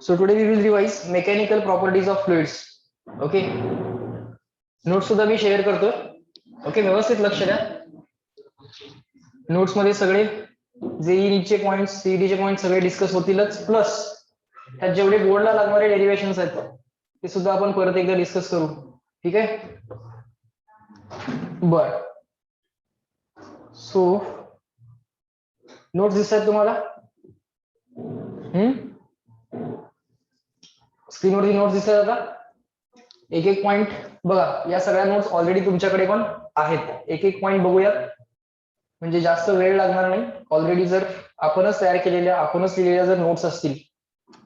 So today we will revise mechanical properties of fluids. Okay. Notes सुद्धा मी share करतोय. Okay, व्यवस्थित लक्ष द्या. नोट्स मध्ये सगळे जेई नीटचे पॉइंट, सीईटीचे पॉइंट सगळे डिस्कस होतीलच. प्लस त्यात जेवढे बोर्डला लागणारे डेरिव्हेशन्स आहेत ते सुद्धा आपण परत एकदा डिस्कस करू. ठीक आहे. बर. सो नोट्स दिसतात तुम्हाला? स्क्रीनवरती नोट्स दिसतात आता. एक एक पॉइंट बघा. या सगळ्या नोट्स ऑलरेडी तुमच्याकडे पण आहेत. एक एक पॉइंट बघूयात, म्हणजे जास्त वेळ लागणार नाही. ऑलरेडी जर आपणच तयार केलेल्या, आपणच लिहिलेल्या जर नोट्स असतील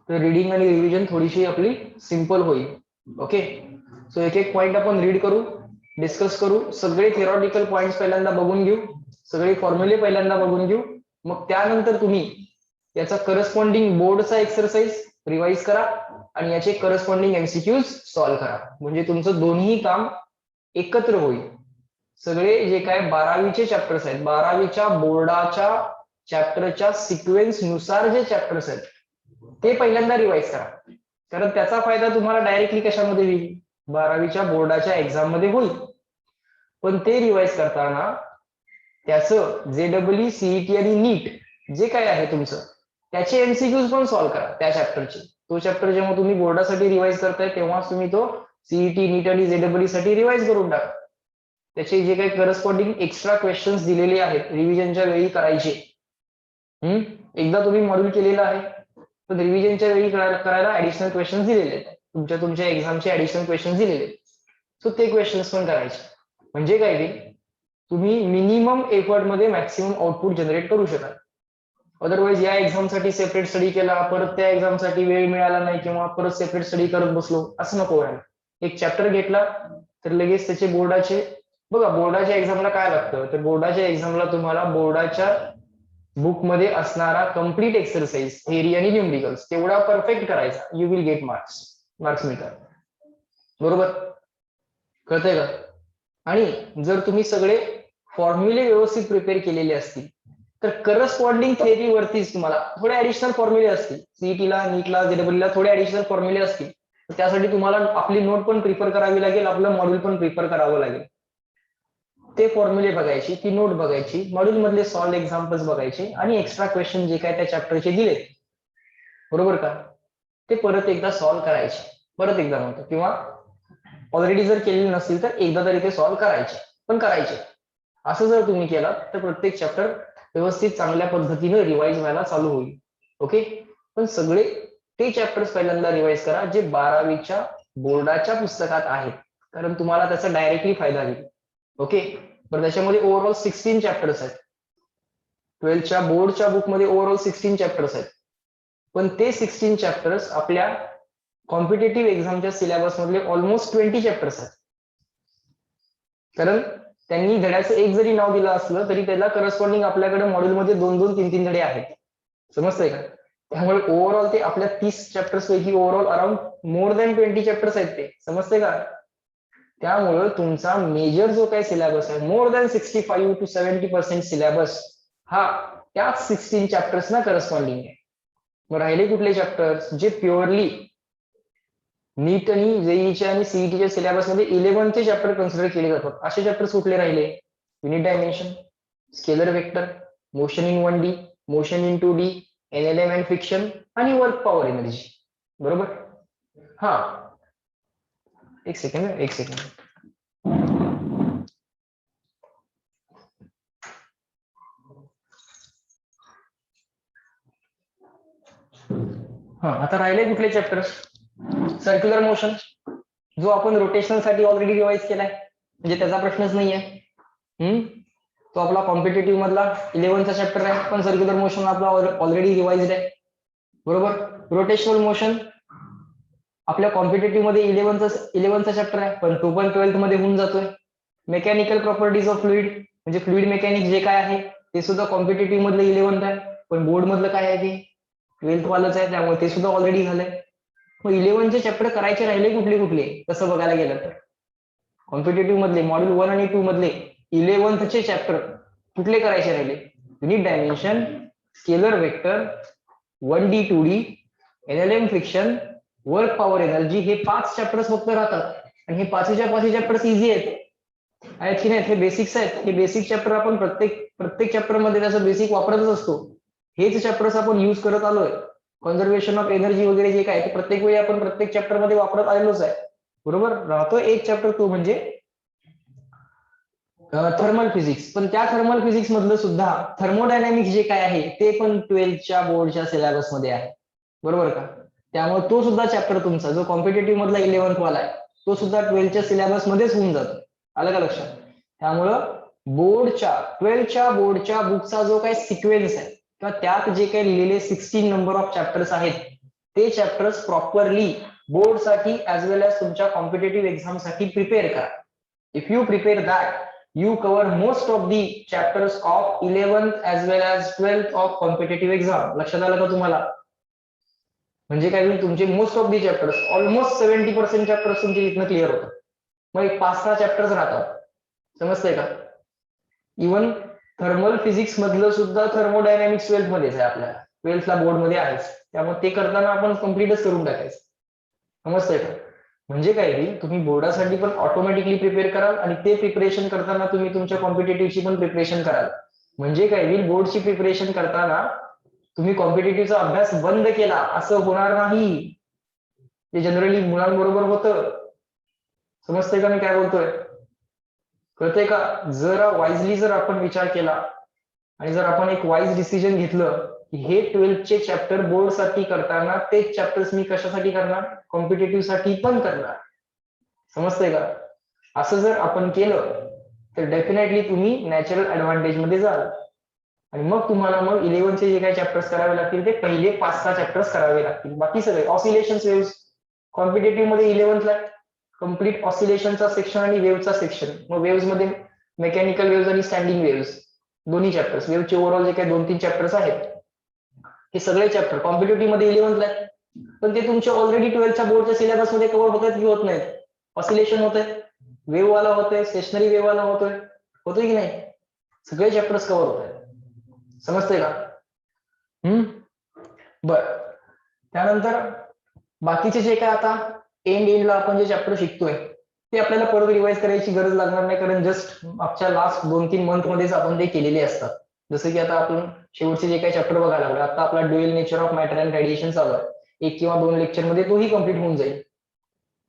तर रिडिंग आणि रिव्हिजन थोडीशी आपली सिंपल होईल. ओके. सो एक एक पॉइंट आपण रीड करू, डिस्कस करू. सगळे थिअरॉटिकल पॉइंट्स पहिल्यांदा बघून घेऊ, सगळे फॉर्म्युले पहिल्यांदा बघून घेऊ. मग त्यानंतर तुम्ही याचा करस्पॉन्डिंग बोर्डचा एक्सरसाइज रिवाइज करा आणि याचे करस्पॉन्डिंग एमसीक्यूज सॉल्व्ह करा. म्हणजे तुमचं दोन्ही काम एकत्र होईल. सगळे जे काय 12वीचे चॅप्टर्स आहेत, 12वीच्या बोर्डाच्या चॅप्टरच्या सिक्वेन्स नुसार जे चॅप्टर्स आहेत ते पहिल्यांदा रिवाइज करा. कारण त्याचा फायदा तुम्हाला डायरेक्टली कशामध्ये होईल? 12वीच्या बोर्डाच्या एक्झाम मध्ये होईल. पण ते रिवाइज करताना त्याचं जेडब्ल्यू, सीईटी आणि नीट जे काय आहे तुमचं, त्याचे एमसीक्यूज पण सॉल्व्ह करा त्या चॅप्टरचे. तो चॅप्टर जेव्हा तुम्ही बोर्डासाठी रिवाइज करताय तेव्हाच तुम्ही तो सीईटी, नीट आणि जेडब्ल्यू साठी रिवाइज करून टाका. त्याचे जे काही करस्पॉन्डिंग एक्स्ट्रा क्वेश्चन्स दिलेले आहेत रिव्हिजनच्या वेळी करायचे. एकदा तुम्ही मॉड्यूल केलेलं आहे, पण रिव्हिजनच्या वेळी करायला ऍडिशनल क्वेश्चन्स दिलेले आहेत. तुमच्या एक्झामचे ऍडिशनल क्वेश्चन्स दिलेले आहेत. सो ते क्वेश्चन्स पण करायचे. म्हणजे काय की तुम्ही मिनिमम एफर्ट मध्ये मॅक्सिमम आउटपुट जनरेट करू शकाल. अदरवाईज या एक्झामसाठी सेपरेट स्टडी केला, परत त्या एक्झामसाठी वेळ मिळाला नाही किंवा परत सेपरेट स्टडी करत बसलो, असं नको व्हायला. एक चॅप्टर घेतला तर लगेच त्याचे बोर्डाचे बघा. बोर्डाच्या एक्झामला काय लागतं, तर बोर्डाच्या एक्झामला तुम्हाला बोर्डाच्या बुक मध्ये असणारा कम्प्लीट एक्सरसाइज, थेअरी आणि न्यूमरिकल्स तेवढा परफेक्ट करायचा. यू विल गेट मार्क्स मिळतात. बरोबर? कळतंय का? आणि जर तुम्ही सगळे फॉर्म्युले व्यवस्थित प्रिपेअर केलेले असतील तर करस्पॉन्डिंग थेअरी वरतीच तुम्हाला थोडे ऍडिशनल फॉर्म्युले असतील. सीईटीला, नीटला, जेडब्ल्यूला थोडे ऍडिशनल फॉर्म्युले असतील. त्यासाठी तुम्हाला आपली नोट पण प्रिफर करावी लागेल, आपलं मॉड्यूल पण प्रिफर करावं लागेल. ते फॉर्म्युले बघायची, ती नोट बघायची, मॉड्यूल मधले सॉल्व एक्झाम्पल्स बघायचे आणि एक्स्ट्रा क्वेश्चन जे काय त्या चॅप्टरचे दिले, बरोबर का, ते परत एकदा सॉल्व्ह करायचे. परत एकदा म्हणतो, किंवा ऑलरेडी जर केलेले नसतील तर एकदा तरी ते सॉल्व्ह करायचे, पण करायचे. असं जर तुम्ही केलं तर प्रत्येक चॅप्टर व्यवस्थित चांगल्या पद्धतीने रिवाइज व्हायला चालू होईल. ओके. पण सगळे ते चॅप्टर्स पहिल्यांदा रिवाइज करा जे 12वीच्या बोर्डाच्या पुस्तकात आहेत, कारण तुम्हाला त्याचा डायरेक्टली फायदा होईल. ओके. पण त्याच्यामध्ये ओव्हरऑल 16 चॅप्टर्स आहेत. 12च्या बोर्डच्या बुकमध्ये ओव्हरऑल 16 चॅप्टर्स आहेत. पण ते 16 चॅप्टर्स आपल्या कॉम्पिटेटिव्ह एक्झामच्या सिलेबस मधले ऑलमोस्ट 20 चॅप्टर्स आहेत. कारण त्यांनी धड्याचं एक जरी नाव दिलं असलं तरी त्याला करस्पॉन्डिंग आपल्याकडे मॉड्यूलमध्ये 2-2, 3-3 धडे आहेत. समजतंय का? त्यामुळे ओव्हरऑल ते आपल्या 30 चॅप्टर्स पैकी overall around more than 20 chapters आहेत ते. समजतंय का? त्यामुळे तुमचा मेजर जो काही सिलेबस आहे, मोर दॅन 65 to 70% सिलेबस हा त्या 16 चॅप्टर्सना करस्पॉन्डिंग आहे. मग राहिले कुठले चॅप्टर्स जे प्युअरली नीट आणि जेईच्या आणि सीईटीच्या सिलेबस मध्ये 11th चॅप्टर कन्सिडर केले जातात? असे चॅप्टर्स कुठले राहिले? Unit dimension, scalar vector, motion in 1D, motion in 2D, NLM and friction आणि वर्क पॉवर एनर्जी. बरोबर? हा, एक सेकंड. हा, आता राहिले कुठले चॅप्टर्स? सर्क्युलर मोशन, जो आपण रोटेशनल साठी ऑलरेडी रिवाइज केलाय, म्हणजे त्याचा प्रश्नच नाहीये. तो आपला कॉम्पिटेटिव्ह मधला 11th चॅप्टर आहे, पण सर्क्युलर मोशन आपला ऑलरेडी रिवाइज आहे. बरोबर? रोटेशनल मोशन आपल्या कॉम्पिटेटिव्ह मध्ये 11th चॅप्टर आहे, पण तो पण 12th मध्ये होऊन जातोय. मेकॅनिकल प्रॉपर्टीज ऑफ फ्लुइड, म्हणजे फ्लुइड मेकॅनिक्स जे काय आहे ते सुद्धा कॉम्पिटेटिव्ह मधलं 11th आहे, पण बोर्ड मधलं काय आहे ते 12th वालच आहे, त्यामुळे ते सुद्धा ऑलरेडी झालंय. मग 11th चॅप्टर करायचे राहिले कुठले तसं बघायला गेलं तर कॉम्पिटेटिव्ह मधले मॉड्यूल 1 आणि 2 मधले 11th चॅप्टर कुठले करायचे राहिले? Unit dimension, scalar vector, 1D 2D, NLM friction, work power energy, हे 5 चॅप्टर्स फक्त राहतात आणि हे पाचीच्या चॅप्टर्स इझी आहेत की नाही. हे बेसिक्स आहेत. हे बेसिक चॅप्टर आपण प्रत्येक चॅप्टर मध्ये त्याचं बेसिक वापरतच असतो. हेच चॅप्टर्स आपण युज करत आलोय. कन्झर्वेशन ऑफ एनर्जी वगैरे जे काय ते प्रत्येक वेळी आपण प्रत्येक चॅप्टर मध्ये वापरत आलेलोच आहे. बरोबर. राहतो एक चॅप्टर तो म्हणजे थर्मल फिजिक्स. पण त्या थर्मल फिजिक्स मधलं सुद्धा थर्मोडायनॅमिक्स जे काय आहे ते पण 12च्या बोर्डच्या सिलेबस मध्ये आहे. बरोबर का. त्यामुळे तो सुद्धा चॅप्टर तुमचा जो कॉम्पिटेटिव्ह मधला 11th वाला आहे तो सुद्धा 12च्या सिलेबस मध्येच होऊन जातो. आलं का लक्षात. त्यामुळं बोर्डच्या 12च्या बोर्डच्या बुकचा जो काही सिक्वेन्स आहे किंवा त्यात जे काही लिहिलेले 16 नंबर ऑफ चॅप्टर्स आहेत ते चॅप्टर्स प्रॉपरली बोर्डसाठी ऍज वेल एज तुमच्या कॉम्पिटेटिव्ह एक्झाम साठी प्रिपेअर करा. If you prepare that you cover most of the chapters of 11th as well as 12th of competitive exam. लक्षात आलं का तुम्हाला. म्हणजे काय होईल तुमचे most of the chapters almost 70% chapters तुमचे इथनं क्लिअर होतात. मग एक 5-6 चॅप्टर्स राहतात. समजतंय का. इव्हन थर्मल फिजिक्स मधलं सुद्धा थर्मोडायनॅमिक्स 12th मध्येच आहे. आपल्याला 12th ला बोर्ड मध्ये आहेच. त्यामुळे ते करताना आपण कम्प्लीटच करून टाकायचं. समजतंय का. म्हणजे काय की तुम्ही बोर्डासाठी पण ऑटोमॅटिकली प्रिपेअर कराल आणि ते प्रिपरेशन करताना तुम्ही तुमच्या कॉम्पिटेटिव्हची पण प्रिपरेशन कराल. म्हणजे काय की बोर्डची प्रिपरेशन करताना तुम्ही कॉम्पिटेटिव्हचा अभ्यास बंद केला असं होणार नाही. ते जनरली मुलांबरोबर होतं. समजतंय का मी काय बोलतोय. कळतंय का. जर वाईजली जर आपण विचार केला आणि जर आपण एक वाईज डिसिजन घेतलं की हे 12चे चॅप्टर बोर्डसाठी करताना तेच चॅप्टर्स मी कशासाठी करणार कॉम्पिटेटिव्ह साठी पण करणार. समजतंय का. असं जर आपण केलं तर डेफिनेटली तुम्ही नॅचरल ऍडव्हान्टेज मध्ये जाल आणि मग तुम्हाला मग 11चे जे काही चॅप्टर्स करावे लागतील ते पहिले 5-6 चॅप्टर्स करावे लागतील. बाकी सगळे ऑसिलेशन वेव्स कॉम्पिटेटिव्ह मध्ये 11th कम्प्लीट ऑसिलेशनचा सेक्शन आणि वेव्हचा सेक्शन. मग वेव्स मध्ये मेकॅनिकल वेव्स आणि स्टँडिंग वेव्स दोन्ही चॅप्टर्स. वेव्हचे ओव्हरऑल जे काही 2-3 चॅप्टर्स आहेत हे सगळे चॅप्टर कॉम्पिटेटिव्ह मध्ये 11th आहेत. पण ते तुमच्या ऑलरेडी 12च्या बोर्डच्या सिलेबस मध्ये कव्हर होतात की होत नाहीत. ऑसिलेशन होतंय, वेव्ह वाला होतोय, स्टेशनरी वेव्ह वाला होतोय की नाही. सगळे चॅप्टर्स कव्हर होत आहेत. समजतंय का. बर. त्यानंतर बाकीचे जे काय आता एंडला आपण जे चॅप्टर शिकतोय ते आपल्याला परत रिवाइज करायची गरज लागणार नाही. कारण जस्ट मागच्या लास्ट 2-3 मंथ मध्येच आपण ते केलेले असतात. जसं की आता आपण शेवटचे जे काही चॅप्टर बघायला लागलो. आता आपला dual nature of matter and radiation चालू आहे. 1 किंवा 2 लेक्चर मध्ये तोही कम्प्लीट होऊन जाईल.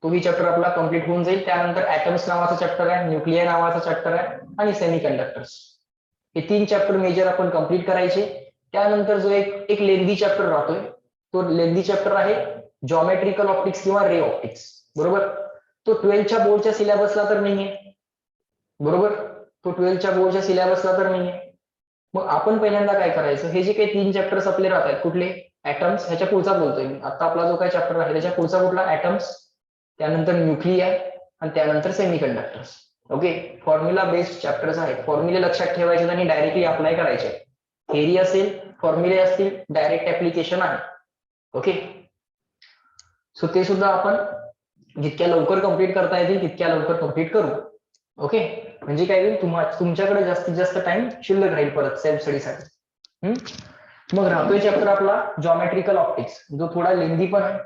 तोही चॅप्टर आपला कम्प्लीट होऊन जाईल. त्यानंतर ऍटम्स नावाचा चॅप्टर आहे, न्यूक्लियर नावाचा चॅप्टर आहे आणि सेमीकंडक्टर्स. हे 3 चॅप्टर मेजर आपण कम्प्लीट करायचे. त्यानंतर जो एक लेंदी चॅप्टर राहतोय तो लेंदी चॅप्टर आहे जॉमेट्रिकल ऑप्टिक्स किंवा रे ऑप्टिक्स. बरोबर. तो 12च्या बोर्डच्या सिलेबसला तर नाहीये. बरोबर. तो 12च्या बोर्डच्या सिलेबसला तर नाहीये. मग आपण पहिल्यांदा काय करायचं. हे जे काही 3 चॅप्टर्स आपले राहतात कुठले ऍटम्स ह्याच्या पुढचा बोलतोय मी. आता आपला जो काही चॅप्टर आहे त्याच्या पुढचा कुठला ऍटम्स, त्यानंतर न्यूक्लियर आणि त्यानंतर semiconductors. Okay. Formula based chapters आहेत. फॉर्म्युले लक्षात ठेवायचे आणि डायरेक्टली अप्लाय करायचे. थेरी असेल, फॉर्म्युले असतील, डायरेक्ट ऍप्लिकेशन आहे. ओके. सो ते सुद्धा आपण जितक्या लवकर कम्प्लीट करता येतील तितक्या लवकर कम्प्लीट करू. ओके. म्हणजे काय होईल तुमच्याकडे जास्तीत जास्त टाइम शिल्लक राहील परत सेल्फ स्टडीसाठी. मग राहतोय चॅप्टर आपला जॉमेट्रिकल ऑप्टिक्स जो थोडा लेंदी पण आहे.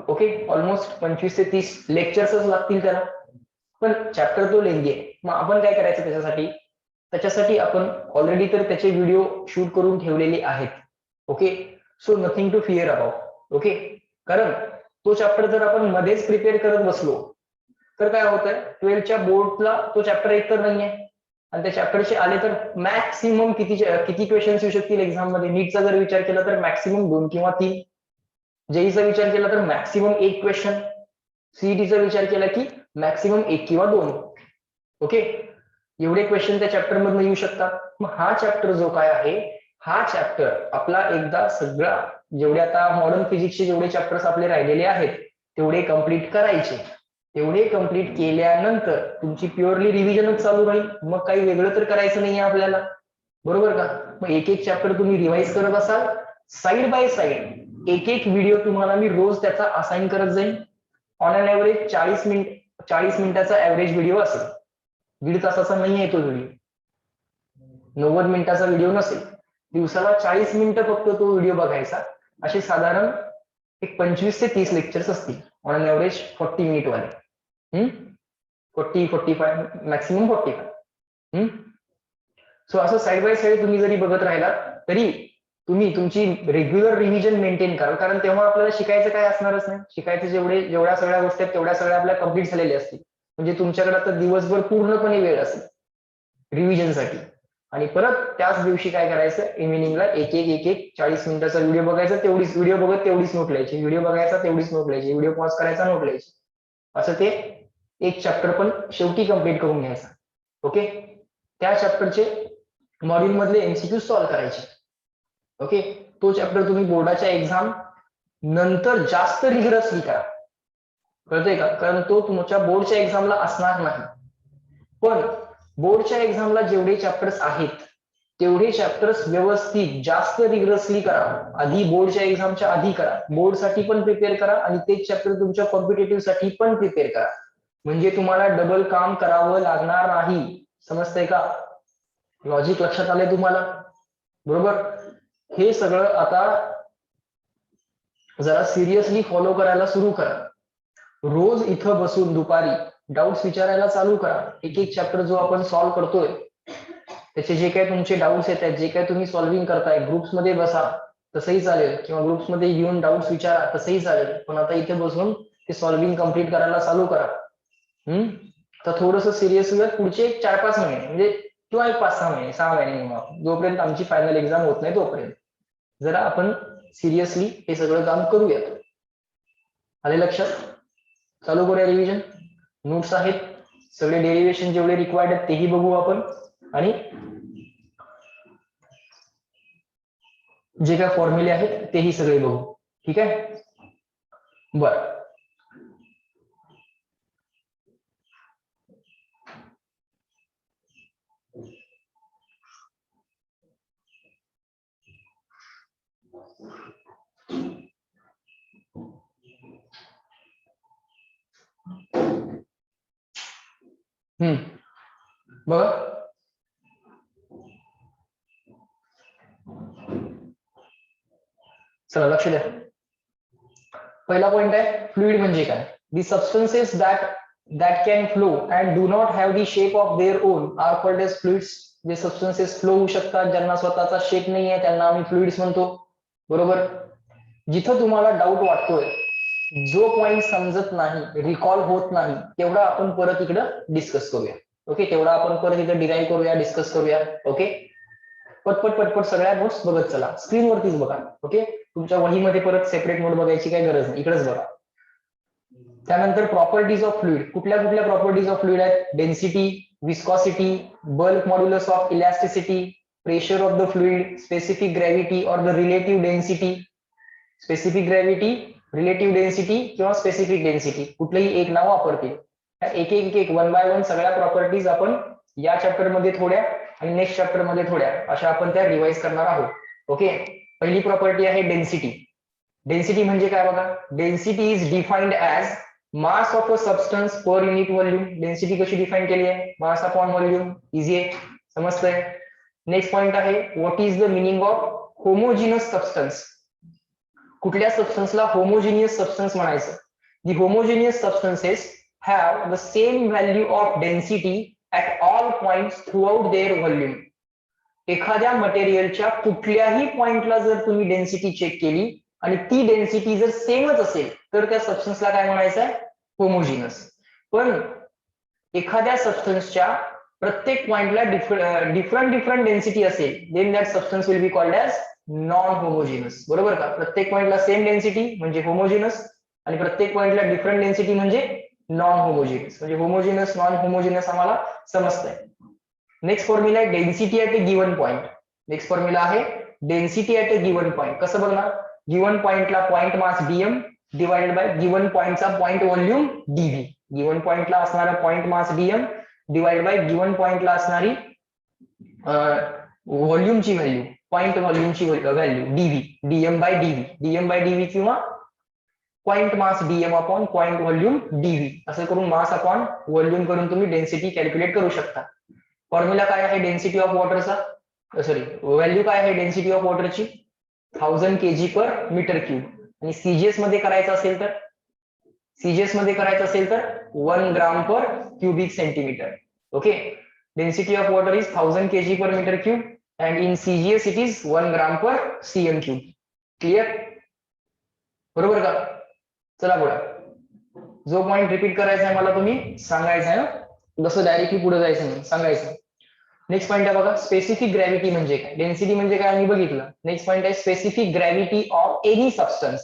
ओके. ऑलमोस्ट 25 ते 30 लेक्चर्सच लागतील त्याला. पण चॅप्टर तो लेंदी आहे. मग आपण काय करायचं त्याच्यासाठी आपण ऑलरेडी तर त्याचे व्हिडिओ शूट करून ठेवलेले आहेत. Okay. So nothing to fear about. Okay. कारण तो चॅप्टर जर आपण मध्येच प्रिपेअर करत बसलो तर काय होतंय 12च्या बोर्डला तो चॅप्टर एक तर नाहीये आणि त्या चॅप्टरचे आले तर मॅक्सिमम किती क्वेश्चन्स येऊ शकतील एक्झाम मध्ये. नीटचा जर विचार केला तर मॅक्सिमम 2 किंवा 3. जेईचा विचार केला तर मॅक्सिमम 1 क्वेश्चन. सीईटीचा विचार केला की मॅक्सिमम 1 किंवा 2. ओके. एवढे क्वेश्चन त्या चॅप्टर मधून येऊ शकतात. मग हा चॅप्टर जो काय आहे हा चॅप्टर आपला एकदा सगळा जेवढे आता मॉडर्न फिजिक्सचे जेवढे चॅप्टर्स आपले राहिलेले आहेत तेवढे कम्प्लीट करायचे. तेवढे कम्प्लीट केल्यानंतर तुमची प्युअरली रिव्हिजनच चालू राहील. मग काही वेगळं तर करायचं नाहीये आपल्याला. बरोबर का. मग एक चॅप्टर तुम्ही रिवाइज करत असाल. साइड बाय साइड एक व्हिडिओ तुम्हाला मी रोज त्याचा असाइन करत जाईल. ऑन अन ऍव्हरेज 40 मिनिटाचा ऍव्हरेज व्हिडिओ असेल. 1.5 तासाचा नाही आहे तो व्हिडिओ. 90 मिनिटाचा व्हिडिओ नसेल. दिवसाला 40 मिनिटं फक्त तो व्हिडिओ बघायचा. असे साधारण एक 25 ते 30 लेक्चर्स असतील ऑन एन एव्हरेज 40 मिनिट वाले. 40-45 मॅक्सिमम 45. सो असं साईड बाय साईड तुम्ही जरी बघत राहिलात तरी तुम्ही तुमची रेग्युलर रिव्हिजन मेंटेन कराल, कारण तेव्हा आपल्याला शिकायचं काय असणारच नाही. शिकायचं जेवढ्या सगळ्या गोष्टी आहेत तेवढ्या सगळ्या आपल्या कम्प्लीट झालेल्या असतील. म्हणजे तुमच्याकडे आता दिवसभर पूर्णपणे वेळ असेल रिव्हिजनसाठी. आणि परत त्याच दिवशी काय करायचं, इव्हिनिंगला एक 40 मिनिटाचा व्हिडिओ बघायचा, तेवढीच व्हिडिओ बघत तेवढीच नोट लिहायची, व्हिडिओ बघायचा तेवढीच नोट लिहायची, व्हिडिओ पॉज करायचा नोट लिहायची. असं ते एक चॅप्टर पण शेवटी कम्प्लीट करून घ्यायचा. ओके, त्या चॅप्टरचे मॉड्यूल मधले एमसीक्यू सॉल्व्ह करायचे. ओके, तो चॅप्टर तुम्ही बोर्डाच्या एक्झाम नंतर जास्त रिगरसली करा. कळतंय का? कारण तो तुमच्या बोर्डच्या एक्झामला असणार नाही. पण बोर्डच्या एक्झामला जेवढे चॅप्टर्स आहेत तेवढे चॅप्टर्स व्यवस्थित जास्त रिगरसली करा. आधी बोर्डच्या एक्झामच्या आधी करा, बोर्डसाठी पण प्रिपेअर करा आणि तेच चॅप्टर तुमच्या कॉम्पिटेटिव्ह साठी पण प्रिपेअर करा. म्हणजे तुम्हाला डबल काम करावं लागणार नाही. समजतंय का? लॉजिक लक्षात आलंय तुम्हाला? बरोबर. हे सगळं आता जरा सिरियसली फॉलो करायला सुरू करा. रोज इथं बसून दुपारी डाऊट्स विचारायला चालू करा. एक चॅप्टर जो आपण सॉल्व्ह करतोय त्याचे जे काही तुमचे डाऊट्स येत आहेत, जे काही तुम्ही सॉल्व्हिंग करताय, ग्रुप्स मध्ये बसा तसंही चालेल, किंवा ग्रुप्स मध्ये येऊन डाऊट्स विचारा तसंही चालेल. पण आता इथे बसून ते सॉल्व्हिंग कम्प्लीट करायला चालू करा. तर थोडंसं सिरियस होऊयात पुढचे 4-5 महिने, म्हणजे किंवा 5-6 महिने, 6 महिने, जोपर्यंत आमची फायनल एक्झाम होत नाही तोपर्यंत जरा आपण सिरियसली हे सगळं काम करूयात. आले लक्षात? चालू करूया रिव्हिजन. नोट्स आहेत, सगळे डेरिव्हेशन जेवढे रिक्वायर्ड आहेत तेही बघू आपण, आणि जे काय फॉर्म्युले आहेत तेही सगळे बघू. ठीक आहे? बर. बघा, चला लक्ष द्या. पहिला पॉइंट आहे फ्लुइड म्हणजे काय. The substances that can flow and do not have the shape of their own are called as fluids. जे सबस्टन्सेस फ्लो होऊ शकतात, ज्यांना स्वतःचा शेप नाही आहे, त्यांना आम्ही फ्लुइड्स म्हणतो. बरोबर. जिथं तुम्हाला डाऊट वाटतोय, जो पॉइंट समजत नाही, रिकॉल होत नाही, तेवढा आपण परत इकडं डिस्कस करूया. ओके, तेवढा आपण परत इकडे डिराईव्ह करूया, डिस्कस करूया. ओके, पटपट सगळ्या नोट्स बघत चला, स्क्रीनवरतीच बघा. ओके, तुमच्या वहीमध्ये परत सेपरेट नोट बघायची काही गरज नाही, इकडेच बघा. त्यानंतर प्रॉपर्टीज ऑफ फ्लुइड. कुठल्या प्रॉपर्टीज ऑफ फ्लुइड आहेत? Density, viscosity, bulk modulus of elasticity, pressure of the fluid, specific gravity or the relative density. Specific gravity, relative density किंवा स्पेसिफिक डेन्सिटी, कुठलंही एक नाव वापरतील. एक 1 बाय 1 सगळ्या प्रॉपर्टीज आपण या चॅप्टर मध्ये थोड्या आणि नेक्स्ट चॅप्टर मध्ये थोड्या अशा आपण त्या रिवाइज करणार आहोत. ओके, पहिली प्रॉपर्टी आहे डेन्सिटी. डेन्सिटी म्हणजे काय बघा. Density is defined as mass of a substance per unit volume. Density कशी डिफाईन केली आहे? Mass upon volume. इझी आहे, समजतंय. नेक्स्ट पॉइंट आहे what is the meaning of homogeneous substance. कुठल्या सबस्टन्सला होमोजिनियस सबस्टन्स म्हणायचं? The homogeneous substances have the same value of density at all points throughout their volume. एखाद्या मटेरियलच्या कुठल्याही पॉइंटला जर तुम्ही डेन्सिटी चेक केली आणि ती डेन्सिटी जर सेमच असेल तर त्या सबस्टन्सला काय म्हणायचं आहे? होमोजिनस. पण एखाद्या सबस्टन्सच्या प्रत्येक पॉइंटला डिफरंट डेन्सिटी असेल, then that substance will be called as non homogeneous. बरोबर का? प्रत्येक पॉइंटला सेम डेन्सिटी म्हणजे होमोजिनस, आणि प्रत्येक पॉइंटला डिफरंट डेन्सिटी म्हणजे नॉन होमोजिनस. म्हणजे होमोजिनस, नॉन होमोजिनस आम्हाला समजतंय. नेक्स्ट फॉर्म्युला आहे density at a given point. Next formula आहे density at a given point. कसं बघणार? गिवन पॉइंटला point mass DM divided by given पॉइंटचा पॉइंट व्हॉल्यूम डीव्ही. गिवन पॉइंटला असणारा point mass DM divide by given पॉइंटला असणारी व्हॉल्यूमची व्हॅल्यू, पॉइंट व्हॉल्यूमची value DV, DM by DV किंवा point mass DM upon point volume DV. असं करून मास अपॉन व्हॉल्यूम करून तुम्ही डेन्सिटी कॅल्क्युलेट करू शकता. फॉर्म्युला काय आहे डेन्सिटी ऑफ वॉटरचा? सॉरी, व्हॅल्यू काय आहे डेन्सिटी ऑफ वॉटरची? 1000 kg per मीटर क्यूब. आणि सीजीएस मध्ये करायचं असेल तर 1 gram per cubic centimetre. Okay, density of water is 1000 kg per meter cube and in CGS it is 1 gram per cm cube. Clear? बरोबर का? चला पुढे. जो पॉइंट रिपीट करायचा आहे मला तुम्ही सांगायचं आहे ना, जसं डायरेक्टली पुढे जायचं नाही, सांगायचं. नेक्स्ट पॉइंट आहे बघा, स्पेसिफिक ग्रॅव्हिटी म्हणजे काय, डेन्सिटी म्हणजे काय आम्ही बघितलं. नेक्स्ट पॉइंट आहे specific gravity of any substance.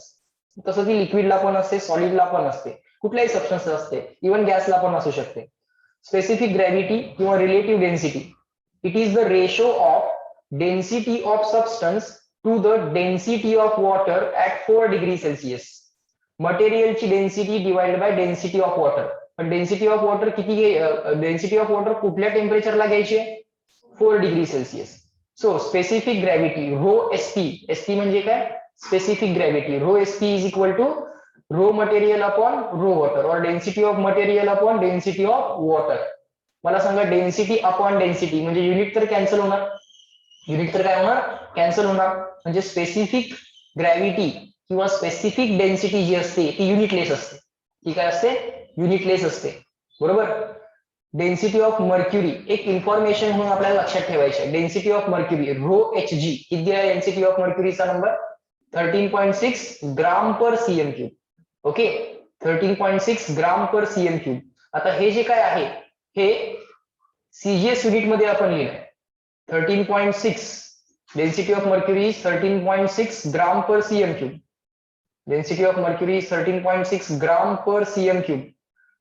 तसं ती लिक्विडला पण असते, सॉलिडला पण असते, कुठल्याही सबस्टन्स असते, इव्हन गॅसला पण असू शकते. स्पेसिफिक ग्रॅव्हिटी किंवा relative density, it is the ratio of density of substance to the density of water at 4 degree Celsius. मटेरियलची density divide by density of water. पण डेन्सिटी ऑफ वॉटर किती, density of water कुठल्या टेम्परेचरला घ्यायची आहे, 4 degree Celsius. So specific gravity rho SP, SP म्हणजे काय, specific gravity. Rho SP is equal to rho material upon rho water or density of material upon density of water. मला सांगा density upon density म्हणजे unit तर cancel होणार, unit तर काय होणार, कॅन्सल होणार. म्हणजे स्पेसिफिक ग्रॅव्हिटी किंवा स्पेसिफिक डेन्सिटी जी असते ती युनिटलेस असते. ती काय असते, युनिटलेस असते. बरोबर. डेन्सिटी ऑफ मर्क्युरी, एक इन्फॉर्मेशन म्हणून आपल्याला लक्षात ठेवायची आहे. Density of mercury rho H G, किती आहे डेन्सिटी ऑफ मर्क्युरीचा number, 13.6 gram per CM cube. Okay, 13.6 gram per CM cube. आता हे जे काय आहे हे सीजीएस युनिट मध्ये आपण लिहिलं. 13.6 density of mercury is 13.6 gram per CM cube. Density of mercury is 13.6 gram per CM cube.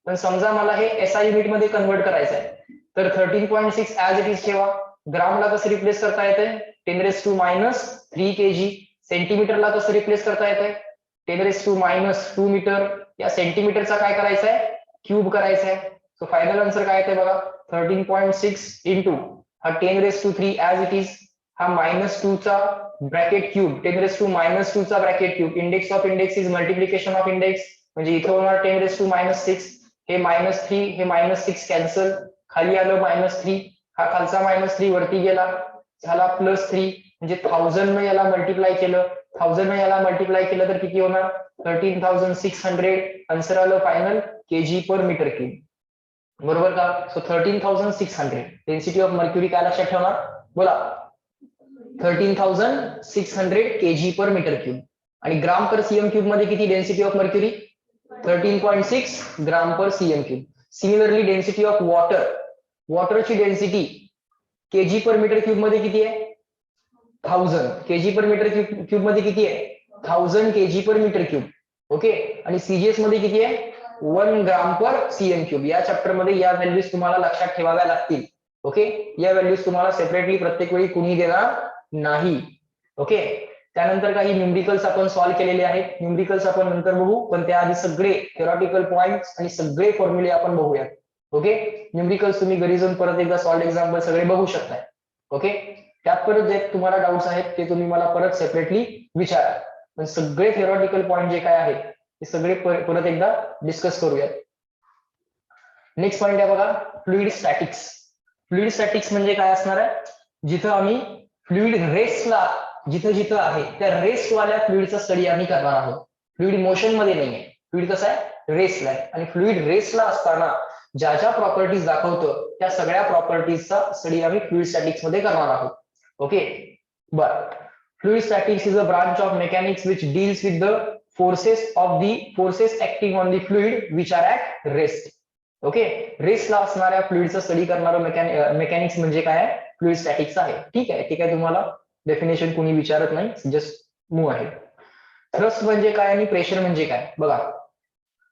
पण समजा मला हे एसआय युनिट मध्ये कन्वर्ट करायचं आहे, तर 13.6 ऍज इट इज ठेवा. ग्रामला कसं रिप्लेस करता येते, 10⁻³ kg. सेंटीमीटरला कसं रिप्लेस करता येते, 10⁻² मीटर. या सेंटीमीटरचा काय करायचं आहे, क्यूब करायचा आहे. सो फायनल आन्सर काय येते बघा, 13.6 इंटू हा 10⁻³ ऍज इट इज, हा -2 चा ब्रॅकेट क्यूब, 10⁻² चा bracket cube. Index of index is multiplication of index, म्हणजे इथे होणार 10⁻⁶. हे -3 हे -6 कॅन्सल, खाली आलं -3, हा खालचा -3 वरती गेला, झाला +3. म्हणजे 1000 ने याला मल्टिप्लाय केलं, 1000 ने याला मल्टिप्लाय केलं तर किती होणार, 13,600. आन्सर आलं फायनल kg पर मीटर क्यूब. बरोबर का. सो 13,600 डेन्सिटी ऑफ मर्क्युरी काय लक्षात ठेवणार, बोला, 13,600 kg पर मीटर क्यूब. आणि ग्राम पर सीएम क्यूब मध्ये किती density of mercury, 13.6 gram per CM cube. Similarly density of water, वॉटरची density KG per metre cube मध्ये किती आहे, 1000 केजी पर मीटर क्यूब मध्ये किती आहे, 1000 KG per metre cube. Okay, आणि सीजीएस मध्ये किती आहे, 1 ग्राम पर सीएम क्यूब. या चॅप्टर मध्ये या व्हॅल्यूज तुम्हाला लक्षात ठेवाव्या लागतील. ओके, या व्हॅल्यूज तुम्हाला सेपरेटली प्रत्येक वेळी कुणी देणार नाही. ओके, त्यानंतर काही न्यूमरिकल्स आपण सॉल्व्ह केलेले आहेत. न्यूमरिकल्स आपण नंतर बघू, पण त्याआधी सगळे थेरॉटिकल पॉइंट्स आणि सगळे फॉर्म्युले आपण बघूया. ओके, न्यूमरिकल्स तुम्ही घरी जाऊन परत एकदा सॉल्व्ह एक्झाम्पल सगळे बघू शकताय. ओके, त्यात परत जे तुम्हाला डाऊट्स आहेत ते तुम्ही मला परत सेपरेटली विचारा. पण सगळे थेरॉटिकल पॉइंट जे काय आहेत ते सगळे परत एकदा डिस्कस करूयात. नेक्स्ट पॉइंट आहे बघा, फ्लुइड स्टॅटिक्स. फ्लुइड स्टॅटिक्स म्हणजे काय असणार आहे, जिथं आम्ही फ्लुइड रेस्टला जिथं जिथं आहे त्या रेस्ट वाल्या फ्लुइडचा स्टडी आम्ही करणार आहोत. फ्लुइड मोशन मध्ये नाहीये, फ्लुइड कसं आहे, रेस्टला आहे. आणि फ्लुइड रेस्टला असताना ज्या ज्या प्रॉपर्टीज दाखवतं त्या सगळ्या प्रॉपर्टीजचा स्टडी आम्ही फ्लुइड स्टॅटिक्स मध्ये करणार आहोत. ओके, बरं. Fluid statics is a branch of mechanics which deals with the forces acting on the fluid which are at rest. Okay, रेस्टला असणाऱ्या फ्लुइडचा स्टडी करणारं मेकॅनिक्स म्हणजे काय, फ्लुइड स्टॅटिक्स आहे. ठीक आहे, तुम्हाला डेफिनेशन कोणी विचारत नाही, जस्ट मूव्ह आहे. थ्रस्ट म्हणजे काय आणि प्रेशर म्हणजे काय बघा.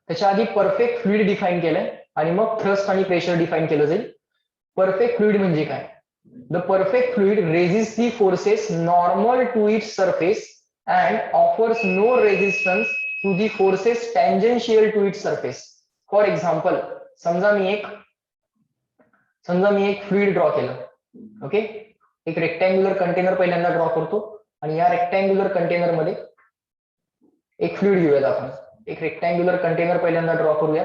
त्याच्या आधी परफेक्ट फ्लुइड डिफाईन केलंय आणि मग थ्रस्ट आणि प्रेशर डिफाईन केलं जाईल. परफेक्ट फ्लुइड म्हणजे काय, the perfect fluid resist the forces normal to its surface and offers no resistance to the forces tangential to its surface. For example, समजा मी एक फ्लुइड ड्रॉ केलं. ओके, एक रेक्टँग्युलर कंटेनर पहिल्यांदा ड्रॉ करतो आणि या रेक्टँग्युलर कंटेनर मध्ये एक फ्लुइड घेऊयात आपण. एक रेक्टँग्युलर कंटेनर पहिल्यांदा ड्रॉ करूया.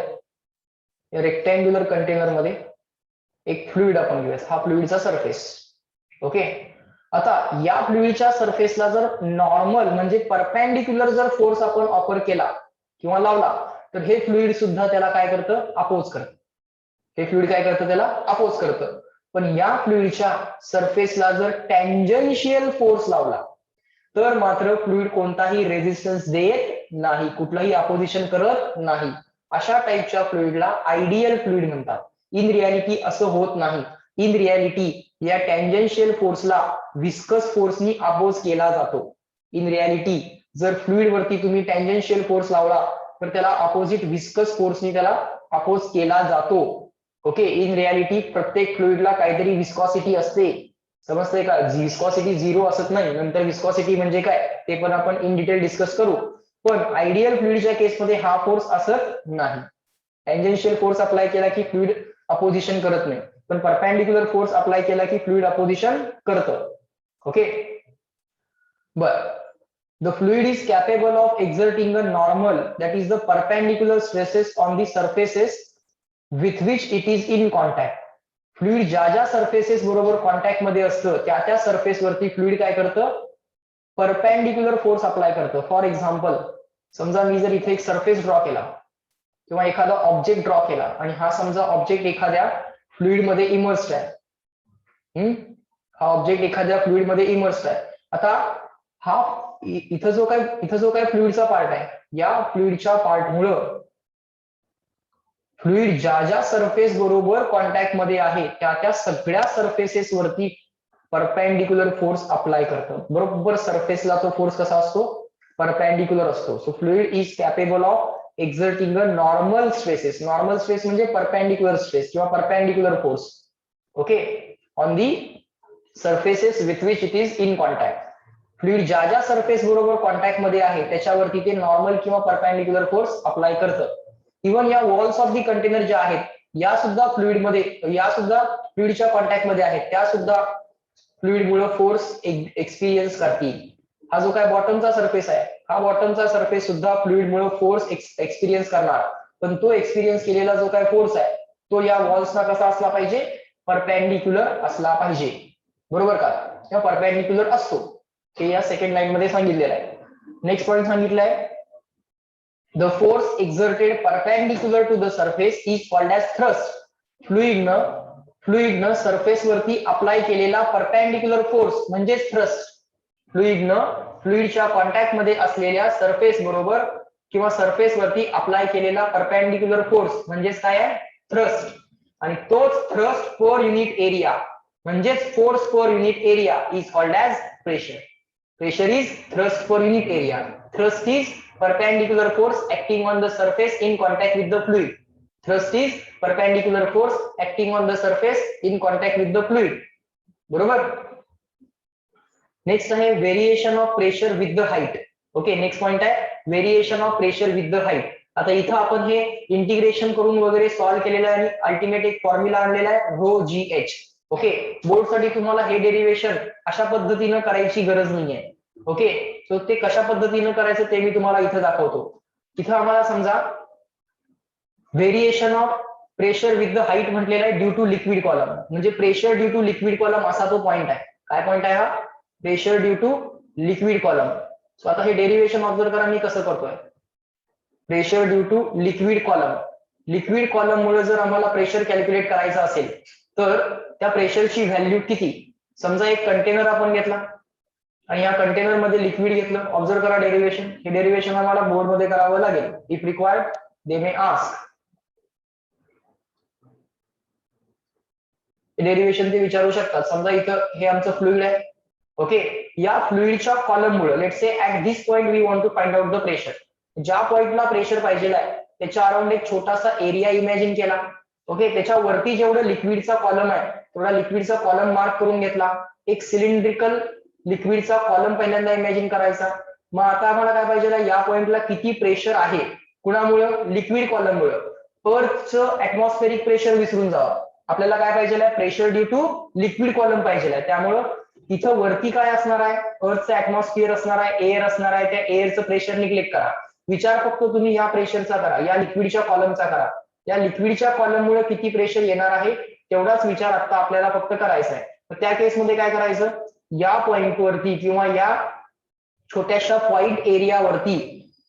या रेक्टँग्युलर कंटेनर मध्ये एक फ्लुइड आपण घेऊयात, हा फ्लुइडचा सरफेस. ओके, आता या फ्लुइडच्या सरफेसला जर नॉर्मल म्हणजे परपेंडिक्युलर जर फोर्स आपण ऑफर केला किंवा लावला तर हे फ्लुइड सुद्धा त्याला काय करतं, अपोज करतं. हे फ्लुइड काय करतं, त्याला अपोज करतं. पण या फ्लुइडच्या सरफेसला जर टँजन्शियल फोर्स लावला तर मात्र फ्लुइड कोणताही रेझिस्टन्स देत नाही, कुठलाही अपोजिशन करत नाही. अशा टाईपच्या फ्लुइडला आयडियल फ्लुइड म्हणतात. इन रियालिटी असं होत नाही. इन रियालिटी या टँजन्शियल फोर्सला विस्कस फोर्सनी अपोज केला जातो. इन रियालिटी जर फ्लुइड वरती तुम्ही टँजन्शियल फोर्स लावला तर त्याला अपोजिट विस्कस फोर्सनी त्याला अपोज केला जातो. ओके, इन रियालिटी प्रत्येक फ्लुइडला काहीतरी विस्कॉसिटी असते. समजतंय का? विस्कॉसिटी झिरो असत नाही. नंतर विस्कॉसिटी म्हणजे काय ते पण आपण इन डिटेल डिस्कस करू. पण आयडियल फ्लुइडच्या केसमध्ये हा फोर्स असत नाही. टँजन्शियल फोर्स अप्लाय केला की फ्लुइड अपोजिशन करत नाही, पण परपेंडिक्युलर फोर्स अप्लाय केला की फ्लुइड अपोजिशन करतं. ओके, बर. The fluid is capable of exerting a normal, that is the perpendicular stresses on the surfaces with which it is in contact. Fluid ज्या ज्या surfaces बरोबर कॉन्टॅक्ट मध्ये असतं त्या त्या सरफेस वरती फ्लुइड काय करतं, परपेंडिक्युलर फोर्स अप्लाय करतं. फॉर एक्झाम्पल, समजा मी जर इथे एक सरफेस ड्रॉ केला किंवा एखादा ऑब्जेक्ट ड्रॉ केला आणि हा समजा ऑब्जेक्ट एखाद्या फ्लुइड मध्ये इमर्स्ड आहे. हा ऑब्जेक्ट एखाद्या फ्लुइड मध्ये इमर्स्ड आहे. आता हा इथं जो काय फ्लुइडचा पार्ट आहे, या फ्लुइडच्या पार्टमुळं फ्लुइड ज्या ज्या सरफेस बरोबर कॉन्टॅक्ट मध्ये आहे त्या त्या सगळ्या सरफेसेस वरती परपेंडिक्युलर फोर्स अप्लाय करतं. बरोबर सरफेसला तो फोर्स कसा असतो, परपेंडिक्युलर असतो. So fluid is capable of exerting a normal stresses. Normal stress म्हणजे परपेंडिक्युलर स्ट्रेस किंवा perpendicular force, okay, on the surfaces with which it is in contact. Fluid ज्या ज्या सरफेस बरोबर कॉन्टॅक्ट मध्ये आहे त्याच्यावरती ते नॉर्मल किंवा परपेंडिक्युलर फोर्स अप्लाय करतं. इव्हन या वॉल्स ऑफ दी कंटेनर ज्या आहेत या सुद्धा फ्लुइडच्या कॉन्टॅक्ट मध्ये आहेत, त्या सुद्धा फ्लुइड मुळे फोर्स एक्सपिरियन्स करतील. हा जो काय बॉटमचा सरफेस आहे, हा बॉटमचा सरफेस सुद्धा फ्लुइड मुळे फोर्स एक्सपिरियन्स करणार. पण तो एक्सपिरियन्स केलेला जो काय फोर्स आहे तो या वॉल्सना कसा असला पाहिजे, परपेंडिक्युलर असला पाहिजे. बरोबर का? किंवा परपेंडिक्युलर असतो, हे या सेकंड लाईन मध्ये सांगितलेलं आहे. नेक्स्ट पॉईंट सांगितलंय, the force exerted perpendicular to the surface is called as thrust. फ्लुइडनं सरफेस वरती अप्लाय केलेला परपेंडिक्युलर फोर्स म्हणजे थ्रस्ट. फ्लुइडच्या कॉन्टॅक्ट मध्ये असलेल्या सरफेस बरोबर किंवा सरफेस वरती अप्लाय केलेला परपेंडिक्युलर फोर्स म्हणजेच काय आहे, थ्रस्ट. आणि तोच थ्रस्ट पर युनिट एरिया म्हणजेच force per unit area is called as pressure. Pressure is thrust per unit area. Thrust is perpendicular force acting on the surface in contact with the fluid. Thrust is perpendicular force acting on the surface in contact with the fluid. बरोबर? Next आहे variation of pressure with the height. Okay, next point आहे variation of pressure with the height. आता इथं आपण हे integration करून वगैरे solve केलेलं आहे आणि अल्टिमेट एक फॉर्म्युला आणलेला आहे रो जी एच. ओके, बोर्डसाठी तुम्हाला हे डेरिव्हेशन अशा पद्धतीनं करायची गरज नाहीये. ओके, सो ते कशा पद्धतीनं करायचं ते मी तुम्हाला इथं दाखवतो. इथं आम्हाला समजा variation of pressure with the height म्हटलेलं आहे ड्यू टू लिक्विड कॉलम, म्हणजे pressure due to liquid column असा तो पॉइंट आहे. काय पॉइंट आहे हा, pressure due to liquid column. So आता हे डेरिव्हेशन ऑब्झर्व करा मी कसं करतोय. Pressure due to liquid column, liquid column मुळे जर आम्हाला प्रेशर कॅल्क्युलेट करायचं असेल तर त्या प्रेशरची व्हॅल्यू किती. समजा एक कंटेनर आपण घेतला आणि या कंटेनर मध्ये लिक्विड घेतलं. ऑब्झर्व करा डेरिव्हेशन. हे डेरिव्हेशन आम्हाला बोर्ड मध्ये करावं लागेल. If required they may ask. Derivation ते विचारू शकतात. समजा इथं हे आमचं फ्लुइड आहे. ओके, या फ्लुइडच्या कॉलम मुळे let's say at this point we want to find out the pressure. ज्या पॉइंटला प्रेशर पाहिजे आहे त्याच्या अराउंड एक छोटासा एरिया इमॅजिन केला. ओके, त्याच्यावरती जेवढं लिक्विडचा कॉलम आहे तेवढा लिक्विडचा कॉलम मार्क करून घेतला. एक सिलेंड्रिकल लिक्विडचा कॉलम पहिल्यांदा इमॅजिन करायचा. मग आता आम्हाला काय पाहिजे, या पॉइंटला किती प्रेशर आहे, कुणामुळं, लिक्विड कॉलम मुळे. अर्थचं ऍटमॉस्फेरिक प्रेशर विसरून जावं. आपल्याला काय पाहिजे, pressure due to liquid column पाहिजे. त्यामुळं इथं वरती काय असणार आहे, अर्थचं ऍटमॉस्फिअर असणार आहे, एअर असणार आहे. त्या एअरचं प्रेशर निग्लेक्ट करा. विचार फक्त तुम्ही या प्रेशरचा करा, या लिक्विडच्या कॉलमचा करा. या लिक्विडच्या कॉलम मुळे किती प्रेशर येणार आहे तेवढाच विचार आता आपल्याला फक्त करायचा आहे. तर त्या केसमध्ये काय करायचं, या पॉइंट वरती किंवा या छोट्याशा पॉइंट एरियावरती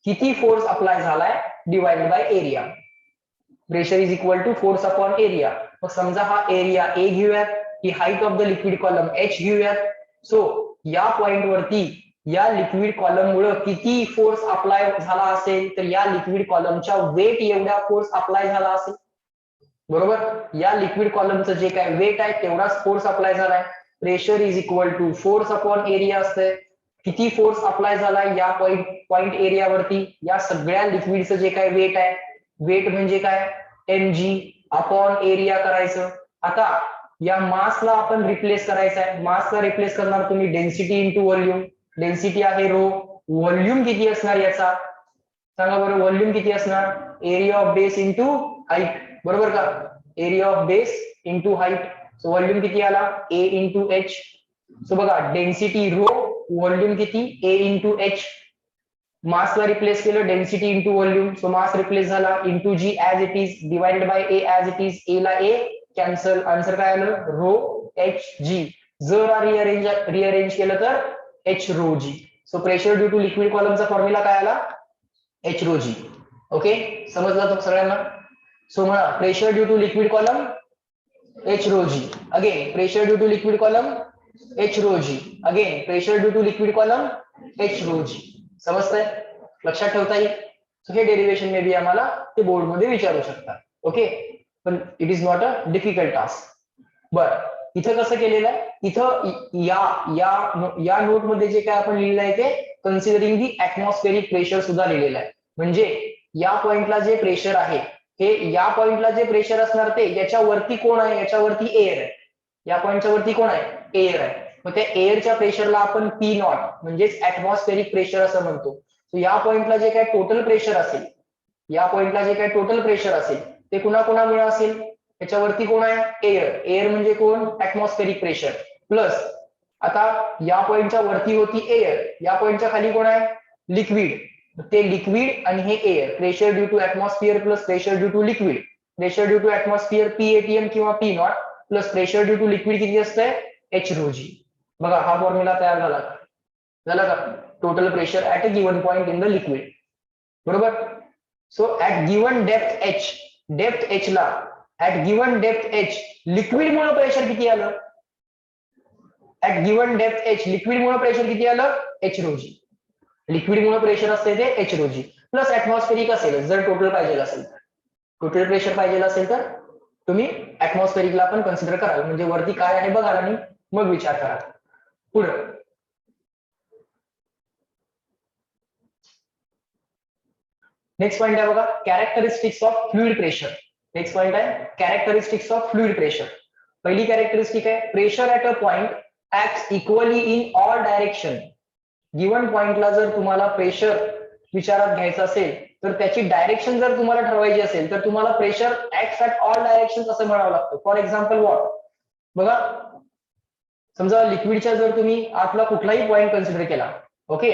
किती फोर्स अप्लाय झालाय divided by area. Pressure is equal to force upon area. मग समजा हा एरिया ए घेऊयात, ही height of the liquid column H घेऊयात. सो या पॉइंट वरती या लिक्विड कॉलम मुळे किती फोर्स अप्लाय झाला असेल, तर या लिक्विड कॉलमच्या वेट एवढा फोर्स अप्लाय झाला असेल. बरोबर, या लिक्विड कॉलमचं जे काय वेट आहे तेवढाच फोर्स अप्लाय झालाय. Pressure is equal to force upon area असतंय. किती फोर्स अप्लाय झालाय या पॉइंट एरियावरती, या सगळ्या लिक्विडचं जे काय वेट आहे, वेट म्हणजे काय mg अपॉन एरिया करायचं. आता या मासला आपण रिप्लेस करायचं आहे. मासला रिप्लेस करणार तुम्ही डेन्सिटी इंटू व्हॉल्यूम. डेन्सिटी आहे रो, व्हॉल्यूम किती असणार याचा सांगा बरं, व्हॉल्यूम किती असणार, area of base into height. बरोबर का, area of base into height. So volume किती आला ए इंटू एच. सो बघा डेन्सिटी रो, व्हॉल्यूम किती ए इंटू एच. मासला रिप्लेस केलं density into volume. So mass replace झाला into G as it is divided by A as it is. A ला ए cancel, answer काय आलं row H जी. जर rearrange केलं तर H rho G. So pressure due to liquid कॉलमचा formula काय आला एच रो जी. ओके, समजलं सगळ्यांना. सो म्हणा pressure due to liquid column H rho G. Again pressure due to liquid column H rho G. Again pressure due to liquid column H rho G. समजतंय, लक्षात ठेवता येईल. So हे derivation may be आम्हाला ते board मध्ये विचारू शकतात. ओके, पण it is not a difficult task. बर, इथं कसं केलेलं आहे, इथं या नोट मध्ये जे काय आपण लिहिलेलं आहे ते कन्सिडरिंग दी ऍटमॉस्फेरिक प्रेशर सुद्धा लिहिलेलं आहे. म्हणजे या पॉइंटला जे प्रेशर आहे हे, या पॉइंटला जे प्रेशर असणार ते याच्यावरती कोण आहे, याच्यावरती एअर आहे. या पॉइंटच्या वरती कोण आहे, एअर आहे. मग त्या एअरच्या प्रेशरला आपण पी नॉट म्हणजेच ऍटमॉस्फेरिक प्रेशर असं म्हणतो. या पॉइंटला जे काय टोटल प्रेशर असेल, या पॉइंटला जे काय टोटल प्रेशर असेल ते कुणाकुणामुळे असेल, त्याच्यावरती कोण आहे एअर. एअर म्हणजे कोण ऍटमॉस्फेरिक प्रेशर. प्लस आता या पॉइंटच्या वरती होती एअर, या पॉइंटच्या खाली कोण आहे लिक्विड. ते लिक्विड आणि हे air. Pressure due to atmosphere plus pressure due to liquid. Pressure due to atmosphere PATM किंवा P naught plus pressure due to liquid किती असतंय एच रो जी. बघा हा फॉर्म्युला तयार झाला का, total pressure at a given point in the liquid. बरोबर. So at given depth H, depth H ला at given depth H liquid मुळे प्रेशर किती आलं, at given depth H liquid मुळे प्रेशर किती आलं एच रो जी. लिक्विड मुळे pressure असते ते H rho G plus atmospheric असेल. जर टोटल पाहिजे असेल तर, टोटल प्रेशर पाहिजे असेल तर तुम्ही ऍटमॉस्फेरिकला पण कन्सिडर कराल. म्हणजे वरती काय आहे बघा आणि मग विचार करा. पुढं नेक्स्ट पॉइंट आहे बघा, characteristics of fluid pressure. Next point आहे कॅरेक्टरिस्टिक्स ऑफ फ्लुइड प्रेशर. पहिली कॅरेक्टरिस्टिक आहे pressure at a point acts equally in all direction. Given पॉइंटला जर तुम्हाला प्रेशर विचारात घ्यायचं असेल तर त्याची डायरेक्शन जर तुम्हाला ठरवायची असेल तर तुम्हाला pressure acts at all direction असं म्हणावं लागतं. फॉर एक्झाम्पल वॉट, बघा समजा लिक्विडच्या जर तुम्ही आतला कुठलाही पॉइंट कन्सिडर केला, ओके,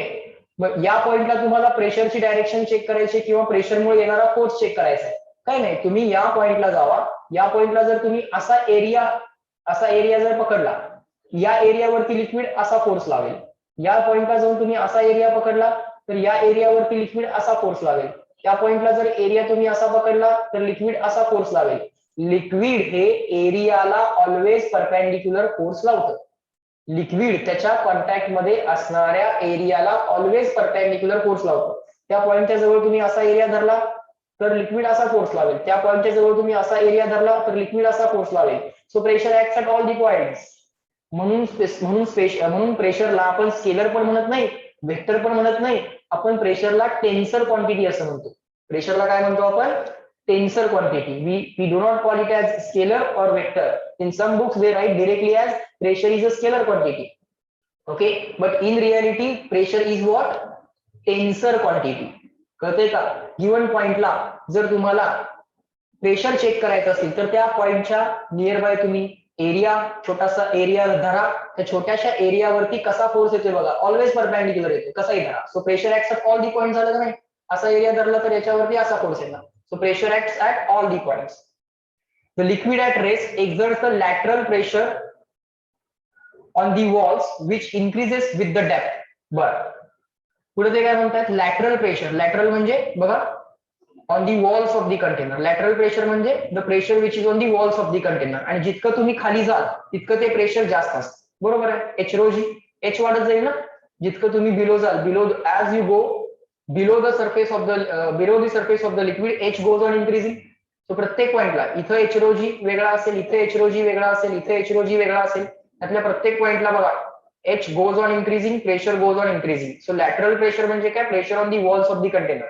मग या पॉइंटला तुम्हाला प्रेशरची डायरेक्शन चेक करायची किंवा प्रेशरमुळे येणारा फोर्स चेक करायचा आहे. काही नाही, तुम्ही या पॉइंटला जावा. या पॉइंटला जर तुम्ही असा एरिया जर पकडला, या एरियावरती लिक्विड असा फोर्स लावेल. या पॉइंटला जाऊन तुम्ही असा एरिया पकडला तर या एरियावरती लिक्विड असा फोर्स लावेल. त्या पॉइंटला जर एरिया तुम्ही असा पकडला तर लिक्विड असा फोर्स लावेल. लिक्विड हे एरियाला ऑलवेज परपेंडिक्युलर फोर्स लावतं. लिक्विड त्याच्या कॉन्टॅक्ट मध्ये असणाऱ्या एरियाला ऑलवेज परपेंडिक्युलर फोर्स लावतो. त्या पॉइंटच्या जवळ तुम्ही असा एरिया धरला तर लिक्विड असा फोर्स लावेल. त्या पॉइंटच्या जवळ तुम्ही असा एरिया धरला तर लिक्विड असा फोर्स लावेल. So pressure acts at all the points. म्हणून प्रेशरला आपण स्केलर पण म्हणत नाही, वेक्टर पण म्हणत नाही, आपण प्रेशरला टेन्सर क्वांटिटी असं म्हणतो. प्रेशरला काय म्हणतो आपण tensor quantity. We do not call it as scalar or vector. In some books they write directly as pressure is a scalar quantity, okay, but in reality pressure is what tensor quantity. कळतंय का. Given पॉइंटला जर तुम्हाला pressure check करायचं असेल तर त्या पॉइंटच्या नियर बाय तुम्ही एरिया, छोटासा एरिया धरा. त्या छोट्याशा एरियावरती कसा फोर्स येतोय बघा, ऑलवेज परपेंडिक्युलर येतो, कसाही धरा. So pressure acts at all the point झालं का नाही. असा एरिया धरला तर याच्यावरती असा फोर्स येणार. So pressure acts at all the points. The liquid at rest exerts the lateral pressure on the walls which increases with the depth. बर, पुढे ते काय म्हणतात, लॅटरल प्रेशर. लॅटरल म्हणजे बघा on the walls of the container. Lateral pressure म्हणजे the pressure which is on the walls of the container. आणि जितकं तुम्ही खाली जाल तितकं ते प्रेशर जास्त असतं. बरोबर आहे. एच रो जी, एच वाढत जाईल ना जितकं तुम्ही बिलो जाल. Below as you go below the surface of the liquid, H goes on increasing. तो प्रत्येक पॉइंटला इथं एच रो जी वेगळा असेल, इथे एच रो जी वेगळा असेल, इथे एच रो जी वेगळा असेल. त्यातल्या प्रत्येक पॉइंटला बघा H goes on increasing, pressure goes on increasing. So lateral pressure म्हणजे काय, pressure on the walls of the container.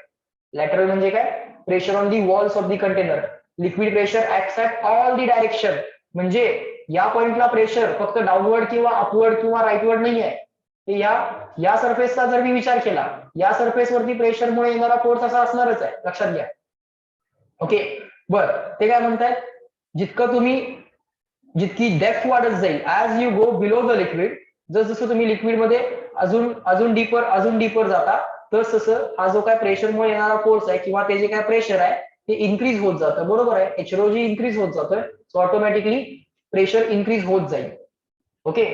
Lateral म्हणजे काय, pressure on the walls of the container. Liquid pressure acts at all the direction. म्हणजे या पॉइंटला pressure फक्त downward किंवा upward किंवा राईटवर्ड नाही आहे. या सरफेसचा जर मी विचार केला, या सरफेसवरती प्रेशरमुळे येणारा फोर्स असा असणारच आहे, लक्षात घ्या. ओके, बर, ते काय म्हणतायत, जितकी डेप्थ वाढत जाईल as you go below the liquid, जसं तुम्ही लिक्विड मध्ये अजून डीपर जाता, तसं हा जो काय प्रेशरमुळे येणारा फोर्स आहे किंवा ते जे काय प्रेशर आहे ते इन्क्रीज होत जातं. बरोबर आहे. एच रो जी इन्क्रीज होत जातोय, सो ऑटोमॅटिकली प्रेशर इन्क्रीज होत जाईल. ओके,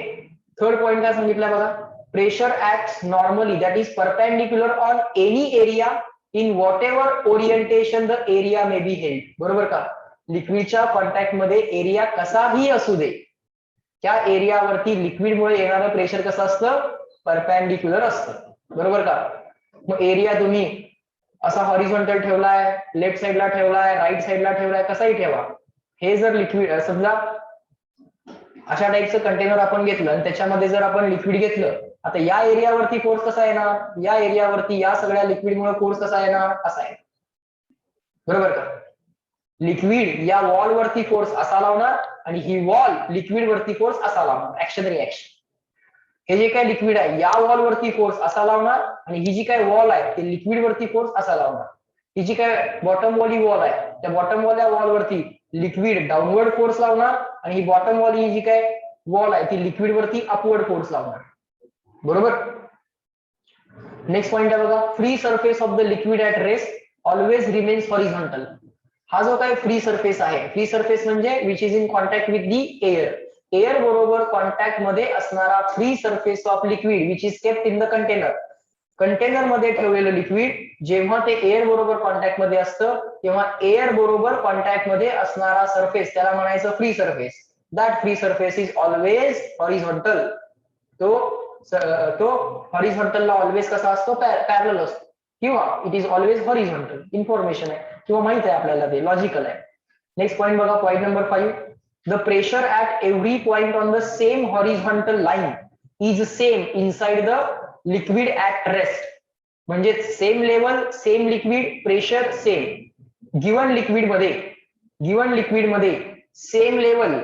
थर्ड पॉइंट काय सांगितलं बघा, pressure acts normally that is perpendicular on any area in what ever orientation the area may be held. बरोबर का. लिक्विडच्या कॉन्टॅक्ट मध्ये एरिया कसाही असू दे, त्या एरियावरती लिक्विडमुळे येणारं प्रेशर कसं असतं, परपेंडिक्युलर असतं. बरोबर का. मग एरिया तुम्ही असा हॉरिझॉन्टल ठेवलाय, लेफ्ट साईडला ठेवलाय, राईट साईडला ठेवलाय, कसाही ठेवा, हे जर लिक्विड समजा अशा टाईपचं कंटेनर आपण घेतलं आणि त्याच्यामध्ये जर आपण लिक्विड घेतलं, आता या एरियावरती फोर्स कसा येणार, या एरियावरती या सगळ्या लिक्विडमुळे फोर्स कसा येणार, असा आहे. बरोबर का. लिक्विड या वॉल वरती फोर्स असा लावणार आणि ही वॉल लिक्विड वरती फोर्स असा लावणार, ऍक्शन रिएक्शन. हे जे काय लिक्विड आहे या वॉल वरती फोर्स असा लावणार आणि ही जी काय वॉल आहे ते लिक्विड वरती फोर्स असा लावणार. ही जी काय बॉटम वॉली वॉल आहे त्या बॉटम वॉल वरती लिक्विड डाऊनवर्ड फोर्स लावणार आणि ही बॉटम वॉल ही जी काय वॉल आहे ती लिक्विड वरती अपवर्ड फोर्स लावणार. बरोबर. नेक्स्ट पॉइंट आहे बघा, free surface of the liquid at rest always remains horizontal. हा जो काय फ्री सरफेस आहे, फ्री सरफेस म्हणजे which is in contact with the air. Air बरोबर कॉन्टॅक्ट मध्ये असणारा free surface of liquid which is kept in the container. Container मध्ये ठेवलेलं लिक्विड जेव्हा ते एअर बरोबर कॉन्टॅक्ट मध्ये असतं तेव्हा एअर बरोबर कॉन्टॅक्ट मध्ये असणारा सरफेस त्याला म्हणायचं free surface. That free surface is always horizontal. तो हॉरिझॉन्टलला ऑलवेज कसा असतो, पॅरलल असतो किंवा it is always horizontal. Information आहे किंवा माहित आहे आपल्याला, ते लॉजिकल आहे. नेक्स्ट पॉइंट बघा, point number 5. The pressure at every point on the same horizontal line is same inside the liquid at rest. म्हणजे same level, same liquid, pressure same. Given liquid मध्ये same level,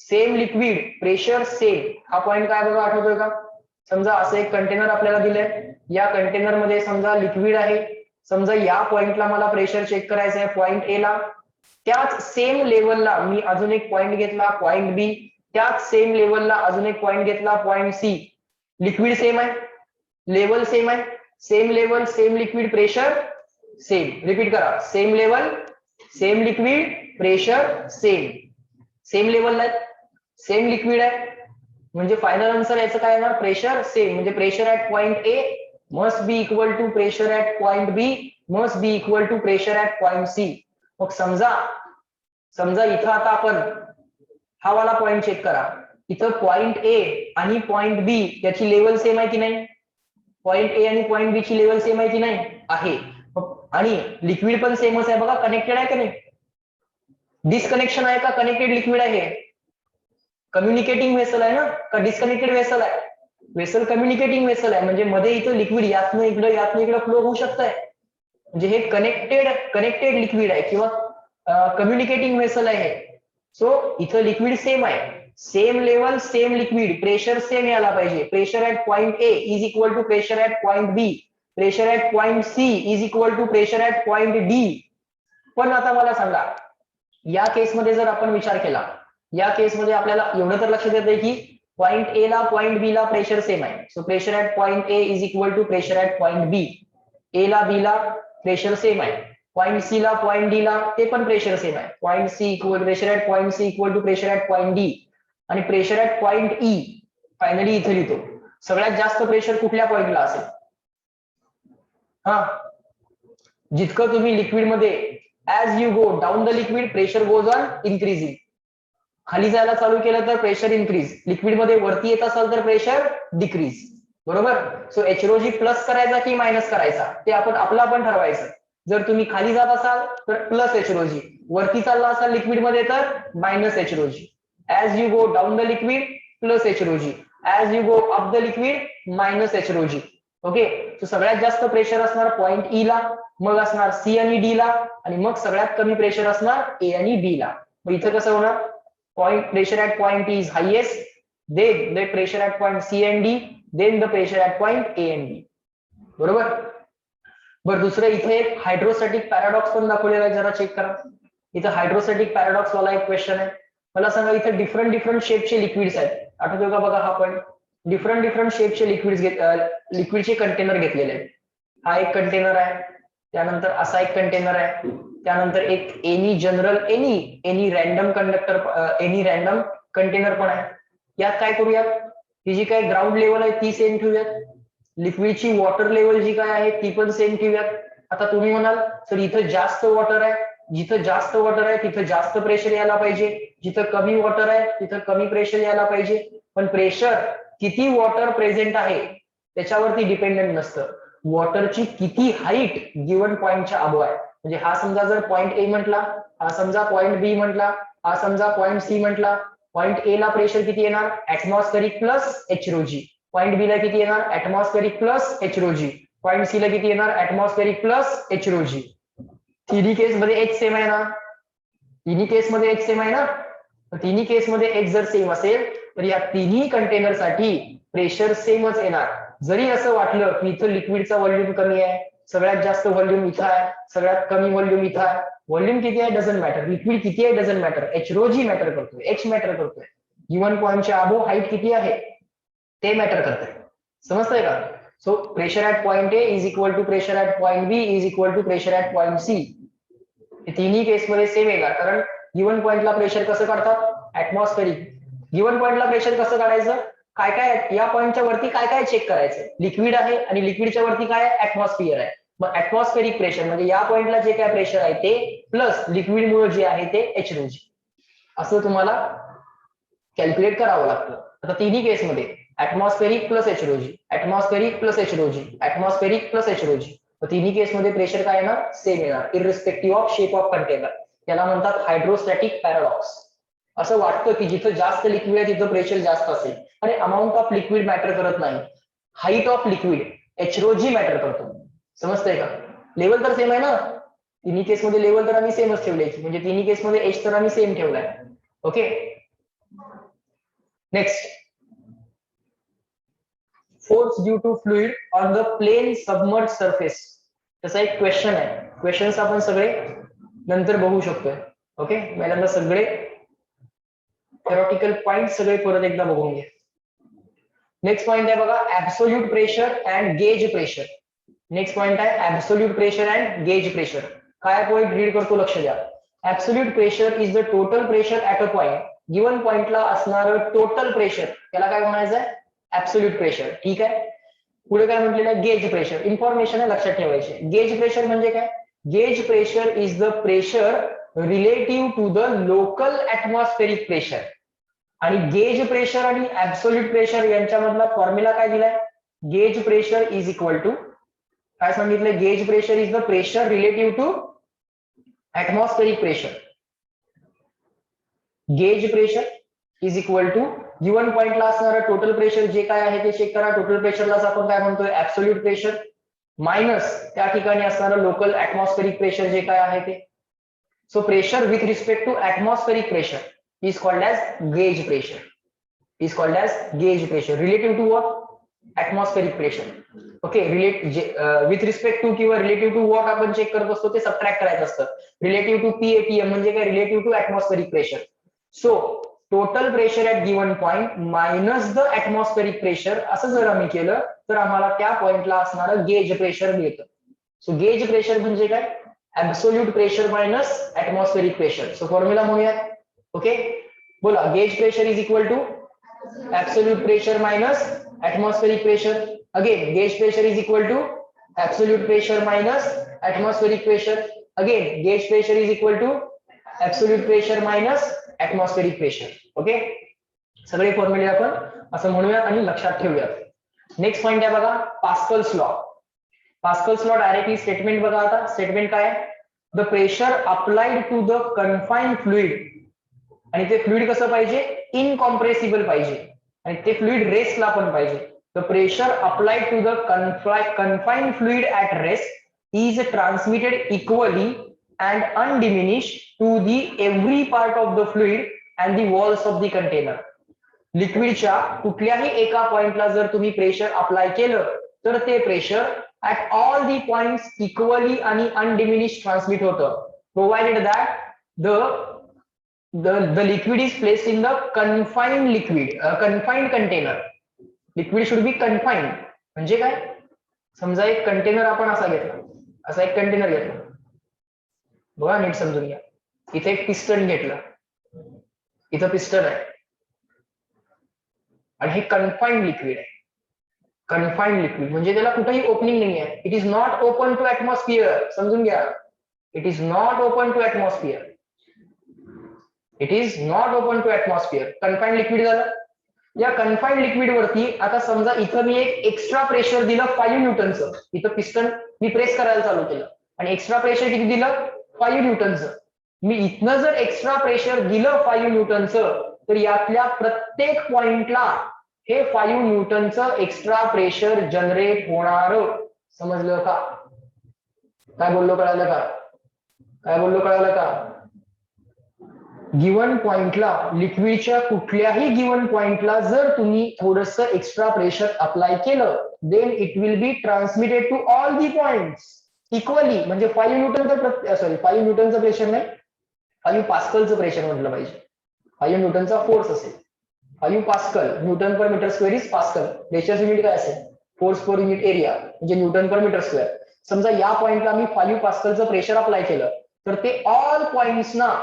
same liquid, pressure same. हा point काय बघा, आठवतोय का. समजा असं एक कंटेनर आपल्याला दिलंय, या कंटेनर मध्ये समजा लिक्विड आहे. समजा या पॉइंटला मला प्रेशर चेक करायचं आहे, पॉइंट ए ला. त्याच सेम लेवलला मी अजून एक पॉइंट घेतला, पॉइंट बी. त्याच सेम लेवलला अजून एक पॉइंट घेतला, पॉइंट सी. लिक्विड सेम आहे, लेवल सेम आहे. Same level, same liquid, pressure same. Repeat करा, same level, same liquid, pressure same. Same लेवलला आहे, सेम लिक्विड आहे, म्हणजे फायनल आन्सर याचं काय येणार, प्रेशर सेम. म्हणजे pressure at point A must be equal to pressure at point B must be equal to pressure at point C. मग समजा इथं आता आपण हा वाला पॉइंट चेक करा. इथं पॉइंट ए आणि पॉइंट बी याची लेवल सेम आहे की नाही. पॉइंट ए आणि पॉइंट बी ची लेवल सेम आहे की नाही, आहे. आणि लिक्विड पण सेमच आहे बघा, कनेक्टेड आहे का नाही. डिस्कनेक्शन आहे का कनेक्टेड लिक्विड आहे. कम्युनिकेटिंग वेसल आहे ना का डिस्कनेक्टेड वेसल आहे. वेसल कम्युनिकेटिंग वेसल आहे, म्हणजे मध्ये इथं लिक्विड यातनं इकडं फ्लो होऊ शकत आहे. म्हणजे हे कनेक्टेड लिक्विड आहे किंवा कम्युनिकेटिंग वेसल आहे. सो इथं लिक्विड सेम आहे, same level, same liquid, pressure same यायला पाहिजे. Pressure at point A is equal to pressure at point B. Pressure at point C is equal to pressure at point D. पण आता मला सांगा, या केसमध्ये जर आपण विचार केला, या केसमध्ये आपल्याला एवढं तर लक्षात येतंय की पॉइंट ए ला पॉइंट बी ला प्रेशर सेम आहे. So pressure at point A is equal to pressure at point B. A ला बी ला प्रेशर सेम आहे. पॉइंट सी ला पॉइंट डी ला ते पण प्रेशर सेम आहे. Point C equal pressure at point C equal to pressure at point D. आणि pressure at point E finally इथे लिहितो, सगळ्यात जास्त प्रेशर कुठल्या पॉइंटला असेल? हा, जितकं तुम्ही लिक्विड मध्ये as you go down the liquid pressure goes on increasing, खाली जायला चालू केलं तर प्रेशर इन्क्रीज, लिक्विड मध्ये वरती येत असाल तर प्रेशर डिक्रीज, बरोबर. सो एचरोजी प्लस करायचा की मायनस करायचा ते आपण ठरवायचं. जर तुम्ही खाली जात असाल तर प्लस एचरोजी, वरती चालला असाल लिक्विड मध्ये तर minus H rho G. As you go down the liquid plus H rho G, as you go up the liquid minus H rho G. Okay, so सगळ्यात जास्त प्रेशर असणार पॉइंट ई ला, मग असणार सी आणि डी ला, आणि मग सगळ्यात कमी प्रेशर असणार ए आणि बी ला. मग इथं कसं होणार? Point pressure at point E is highest, then the pressure at point C and D, then the pressure at point A and B. बरोबर. बरं, दुसरं इथे एक हायड्रोस्टॅटिक पॅराडॉक्स पण दाखवलेला आहे, जरा चेक करा. इथं हायड्रोस्टॅटिक पॅराडॉक्स वाला एक क्वेश्चन आहे. मला सांगा, इथे डिफरंट शेपचे लिक्विड्स आहेत, आठवतो का बघा? हा पण डिफरंट शेपचे लिक्विडचे कंटेनर घेतलेले आहेत. हा एक कंटेनर आहे, त्यानंतर असा एक कंटेनर आहे, त्यानंतर एक any general any random random container पण आहे. यात काय करूयात, ही जी काय ग्राउंड लेवल आहे ती सेम ठेवूयात, लिक्विडची वॉटर लेवल जी काय आहे ती पण सेम ठेवूयात. आता तुम्ही म्हणाल सर इथं जास्त वॉटर आहे, जिथं जास्त वॉटर आहे तिथं जास्त प्रेशर यायला पाहिजे, जिथं कमी वॉटर आहे तिथं कमी प्रेशर यायला पाहिजे. पण प्रेशर किती वॉटर प्रेझेंट आहे त्याच्यावरती डिपेंडेंट नसतं, वॉटरची किती हाईट गिवन पॉइंटच्या अबो आहे. म्हणजे हा समजा जर पॉइंट ए म्हटला, हा समजा पॉइंट बी म्हटला, हा समजा पॉइंट सी म्हटला, पॉइंट ए ला प्रेशर किती येणार? Atmospheric plus H rho G. Point B ला किती येणार? Atmospheric plus H rho G. Point C ला किती येणार? Atmospheric plus H rho G. तिन्ही केस मध्ये एच सेम आहे ना? तिन्ही केस मध्ये एच सेम आहे ना? तिन्ही केस मध्ये एच जर सेम असेल तर या तिन्ही कंटेनर साठी प्रेशर सेमच येणार. जरी असं वाटलं की इथं लिक्विडचा व्हॉल्यूम कमी आहे, सगळ्यात जास्त व्हॉल्यूम इथं आहे, सगळ्यात कमी व्हॉल्यूम इथं आहे, व्हॉल्यूम किती आहे डझंट मॅटर, लिक्विड किती आहे डझंट मॅटर, एचरोजी मॅटर करतोय, एच मॅटर करतोय. गिवन पॉइंटच्या अबो हाईट किती आहे ते मॅटर करतंय. समजतंय का? So pressure at point A is equal to pressure at point B is equal to pressure at point C. तिन्ही केसमध्ये सेम येणार, कारण गिवन पॉइंटला प्रेशर कसं काढतात? ऍटमॉस्फेरिक. गिवन पॉइंटला प्रेशर कसं काढायचं? काय काय या पॉइंटच्या वरती काय काय चेक करायचं? लिक्विड आहे आणि लिक्विडच्या वरती काय आहे? ऍटमॉस्फिअर आहे. मग ऍटमॉस्फेरिक प्रेशर म्हणजे या पॉइंटला जे काय प्रेशर आहे ते प्लस लिक्विड मुळे जे आहे ते एचरोजी, असं तुम्हाला कॅल्क्युलेट करावं लागतं. आता तिन्ही केसमध्ये atmospheric plus H rho G, atmospheric plus H rho G, atmospheric plus H rho G, तिन्ही केसमध्ये प्रेशर काय येणार? सेम येणार, irrespective of shape of container. त्याला म्हणतात हायड्रोस्टॅटिक पॅराडॉक्स. असं वाटतं की जिथं जास्त लिक्विड आहे तिथं प्रेशर जास्त असेल. अरे अमाऊंट ऑफ लिक्विड मॅटर करत नाही, हाईट ऑफ लिक्विड एचरोजी मॅटर करतो. समजतंय का? लेवल तर सेम आहे ना, तिन्ही केसमध्ये लेवल तर आम्ही सेमच ठेवले, म्हणजे तिन्ही केसमध्ये एच तर आम्ही सेम ठेवलाय. Okay, next, force due to fluid on the plane submerge surface. त्याचा एक क्वेश्चन आहे, क्वेश्चन्स आपण सगळे नंतर बघू शकतोय. ओके, पहिल्यांदा सगळे थेरॉटिकल पॉइंट सगळे परत एकदा बघून घ्या. नेक्स्ट पॉइंट आहे बघा, absolute pressure and gauge pressure. Next point आहे absolute pressure and gauge pressure. काय पॉइंट रीड करतो लक्ष द्या. Absolute pressure is the total pressure at a point. Given पॉइंटला असणारं टोटल प्रेशर त्याला काय म्हणायचं आहे? Absolute pressure. ठीक आहे, पुढे काय म्हटलेलं आहे? Gauge pressure. इन्फॉर्मेशन आहे, लक्षात ठेवायचे. गेज प्रेशर म्हणजे काय? Gauge pressure is the pressure relative to the local atmospheric pressure. आणि गेज प्रेशर आणि ऍब्सोल्यूट प्रेशर यांच्यामधला फॉर्म्युला काय दिलाय? Gauge pressure is equal to काय सांगितलं? Gauge pressure is the pressure relative to atmospheric pressure. Gauge pressure is equal to given पॉइंटला असणारं total pressure जे काय आहे ते चेक करा. टोटल प्रेशरलाच आपण काय म्हणतोय? ऍब्सोल्यूट प्रेशर, मायनस त्या ठिकाणी असणारं लोकल ऍटमॉस्फेरिक प्रेशर जे काय आहे ते. So pressure with respect to atmospheric pressure is called as gauge pressure, is called as gauge pressure relative to what? Atmospheric pressure. Okay, with respect to किंवा relative to what आपण check करत असतो ते subtract करायचं असतं. relative to PATM म्हणजे काय? relative to atmospheric pressure. So total pressure at given point minus the atmospheric pressure असं जर आम्ही केलं तर आम्हाला त्या पॉइंटला असणारं गेज प्रेशर मिळतं. सो गेज प्रेशर म्हणजे काय? Absolute pressure minus atmospheric pressure. So formula म्हणूया. ओके, बोला. Gauge pressure is equal to absolute pressure minus atmospheric pressure. Again, gauge pressure is equal to absolute pressure minus atmospheric pressure. Again, gauge pressure is equal to absolute pressure minus atmospheric pressure. Okay, सगळे फॉर्म्युले आपण असं म्हणूया आणि लक्षात ठेवूया. Next point आहे बघा, Pascal's law. Pascal's law directly statement बघा. आता स्टेटमेंट काय आहे? The pressure applied to the confined fluid, आणि ते फ्लुइड कसं पाहिजे? इनकॉम्प्रेसिबल पाहिजे, आणि ते फ्लुइड रेस्टला पण पाहिजे. The pressure applied to the confined fluid at rest is transmitted equally and undiminished to the every part of the fluid and the walls of the container. लिक्विडच्या कुठल्याही एका पॉइंटला जर तुम्ही प्रेशर अप्लाय केलं तर ते pressure at all the points equally आणि अनडिमिनिश transmit होतं, provided that the liquid is placed in the confined confined container. Liquid should be confined म्हणजे काय? समजा एक कंटेनर आपण असा घेतला, असा एक कंटेनर घेतला बघा, नीट समजून घ्या. इथे एक पिस्टन घेतलं, इथं पिस्टन आहे आणि हे कन्फाइन्ड लिक्विड आहे. कन्फाइन्ड लिक्विड म्हणजे त्याला कुठेही ओपनिंग नाही आहे. It is not open to atmosphere. समजून घ्या, it is not open to atmosphere. It is not open to atmosphere. Confined liquid झालं. या कन्फाइन्ड लिक्विड वरती आता समजा इथं मी एक एक्स्ट्रा प्रेशर दिलं 5 न्यूटनचं. इथं पिस्टन मी प्रेस करायला चालू केलं आणि एक्स्ट्रा प्रेशर किती दिलं? 5 न्यूटनचं. मी इथनं जर एक्स्ट्रा प्रेशर दिलं 5 न्यूटनचं तर यातल्या प्रत्येक पॉइंटला हे 5 न्यूटनचं एक्स्ट्रा प्रेशर जनरेट होणार. समजलं का? काय बोललो कळालं का? काय बोललो कळालं का? गिवन पॉइंटला, लिक्विडच्या कुठल्याही गिवन पॉइंटला जर तुम्ही थोडस एक्स्ट्रा प्रेशर अप्लाय केलं then it will be transmitted to all the points equally. म्हणजे 5 न्यूटनचं 5 न्यूटनचं प्रेशर नाही, 5 पास्कलचं प्रेशर म्हटलं पाहिजे. 5 न्यूटनचा फोर्स असेल, 5 pascal, newton per metre square is pascal. Pressure unit काय असेल? फोर्स पर युनिट एरिया म्हणजे न्यूटन पर मीटर स्क्वेअर. समजा या पॉइंटला मी 5 पास्कलचं प्रेशर अप्लाय केलं तर ते ऑल पॉइंट्सना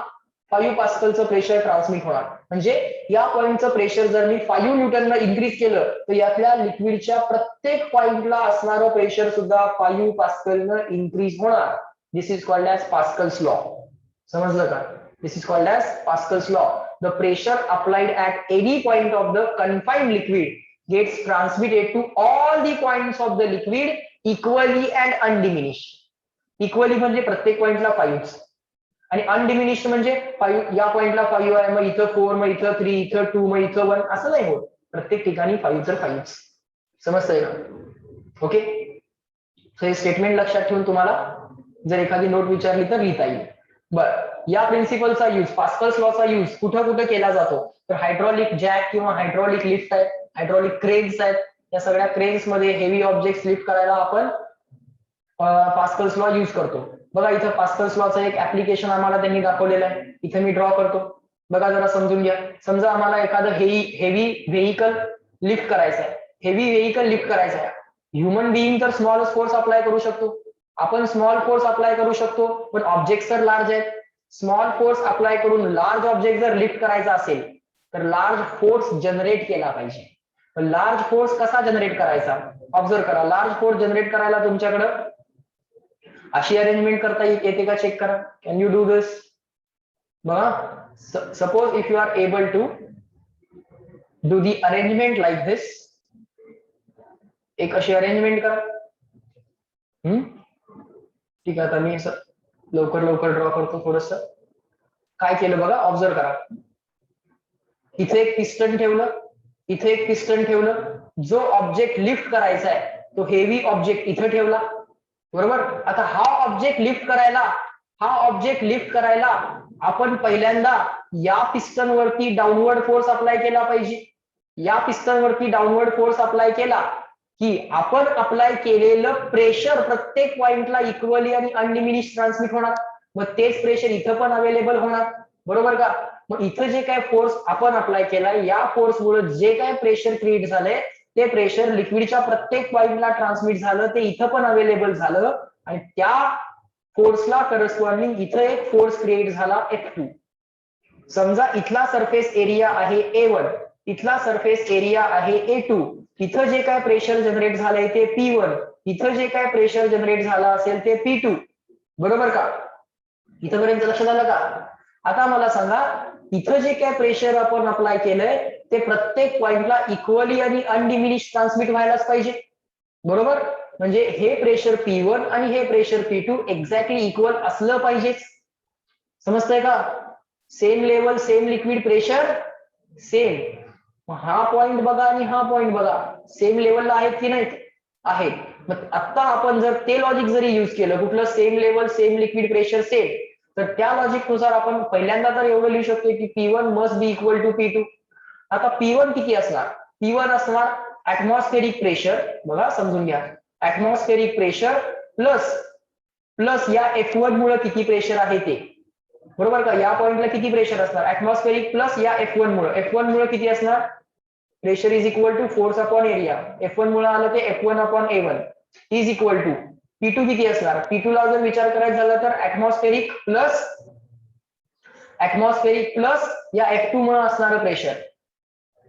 5 पास्कलचं प्रेशर ट्रान्समिट होणार. म्हणजे या पॉइंटचं प्रेशर जर मी 5 न्यूटनला इन्क्रीज केलं तर यातल्या लिक्विडच्या प्रत्येक पॉइंटला असणारं प्रेशर सुद्धा 5 पास्कलनं इन्क्रीज होणार. This is called as Pascal's law. समजलं का? This is called as Pascal's law. The pressure applied at any point of the confined liquid gets transmitted to all the points of the liquid equally and undiminished. Equally म्हणजे प्रत्येक पॉइंटला 5 आणि undiminished म्हणजे 5. या पॉइंटला 5 आहे, मग इथं 4, मग इथं 3, इथं 2, मग इथं 1 असं नाही होत. प्रत्येक ठिकाणी 5 तर 5. समजतंय ना? ओके, सो हे स्टेटमेंट लक्षात ठेवून तुम्हाला जर एखादी नोट विचारली तर लिहिता येईल. बरं, या प्रिन्सिपलचा यूज, पास्कल्स लॉचा यूज कुठं कुठं केला जातो? तर हायड्रॉलिक जॅक किंवा हायड्रॉलिक लिफ्ट आहेत, हायड्रॉलिक क्रेन्स आहेत. या सगळ्या क्रेन्स मध्ये हेवी ऑब्जेक्ट लिफ्ट करायला आपण पास्कल्स लॉ यूज करतो. बघा इथं पास्कल्स लॉचं एक ऍप्लिकेशन आम्हाला त्यांनी दाखवलेलं आहे. इथे मी ड्रॉ करतो, बघा जरा समजून घ्या. समजा आम्हाला एखादं हेवी व्हेइकल लिफ्ट करायचं आहे. हेवी व्हेइकल लिफ्ट करायचं आहे. ह्युमन बिईंग तर स्मॉल फोर्स अप्लाय करू शकतो, आपण स्मॉल फोर्स अप्लाय करू शकतो, पण ऑब्जेक्ट तर लार्ज आहेत. स्मॉल फोर्स अप्लाय करून लार्ज ऑब्जेक्ट जर लिफ्ट करायचा असेल तर लार्ज फोर्स जनरेट केला पाहिजे. लार्ज फोर्स कसा जनरेट करायचा? ऑब्झर्व करा. लार्ज फोर्स जनरेट करायला तुमच्याकडं अशी अरेंजमेंट करता येते का? चेक करा. Can you do this? बघा, suppose if you are able to do the arrangement like this. एक अशी अरेंजमेंट करा. ठीक आहे, आता मी लवकर ड्रॉ करतो थोडस. काय केलं बघा, ऑब्झर्व करा. इथे एक पिस्टन ठेवलं, इथे एक पिस्टन ठेवलं. जो ऑब्जेक्ट लिफ्ट करायचा आहे तो हेवी ऑब्जेक्ट इथे ठेवला, बरोबर. आता हा ऑब्जेक्ट लिफ्ट करायला आपण पहिल्यांदा या पिस्टन वरती डाऊनवर्ड फोर्स अप्लाय केला पाहिजे. या पिस्टन वरती डाऊनवर्ड फोर्स अप्लाय केला की आपण अप्लाय केलेलं प्रेशर प्रत्येक पॉइंटला इक्वली आणि अनडिमिनिश ट्रान्समिट होणार. मग तेच प्रेशर इथं पण अवेलेबल होणार, बरोबर का? मग इथं जे काय फोर्स आपण अप्लाय केलाय या फोर्समुळे जे काय प्रेशर क्रिएट झालंय ते प्रेशर लिक्विडच्या प्रत्येक पॉइंटला ट्रान्समिट झालं, ते इथं पण अवेलेबल झालं आणि त्या फोर्सला करस्पॉन्डिंग इथं एक फोर्स क्रिएट झाला F2. समजा इथला सरफेस एरिया आहे A1 इथला सरफेस एरिया आहे A2, इथं जे काय प्रेशर जनरेट झालंय ते P1, इथं जे काय प्रेशर जनरेट झालं असेल ते P2, बरोबर का? इथपर्यंत लक्षात आलं का? आता मला सांगा, इथं जे काय प्रेशर आपण अप्लाय केलंय ते प्रत्येक पॉइंटला इक्वली आणि अनडिमिनिश ट्रान्समिट व्हायलाच पाहिजे, बरोबर? म्हणजे हे प्रेशर P1 आणि हे प्रेशर P2 एक्झॅक्टली इक्वल असलं पाहिजे. समजतंय का? Same level, same liquid pressure, same. हा पॉइंट बघा आणि हा पॉइंट बघा, सेम लेवलला आहेत की नाहीत? आहेत. मग आता आपण जर ते लॉजिक जरी युज केलं, कुठलं same level, same liquid pressure, same, तर त्या लॉजिक नुसार आपण पहिल्यांदा तर एवढं लिहू शकतो की P1 must be equal to P2. आता P1 किती असणार? P1 असणार ऍटमॉस्फेरिक प्रेशर, बघा समजून घ्या, ऍटमॉस्फेरिक प्रेशर प्लस या F1 मुळे किती प्रेशर आहे ते, बरोबर का? या पॉइंटला किती प्रेशर असणार? ऍटमॉस्फेरिक प्लस या F1 मुळे किती असणार? Pressure is equal to force upon area. F1 मुळे आलं ते F1 upon A1 is equal to P2 किती असणार? P2 ला जर विचार करायचा झाला तर ऍटमॉस्फेरिक प्लस या F2 मुळे असणारं प्रेशर,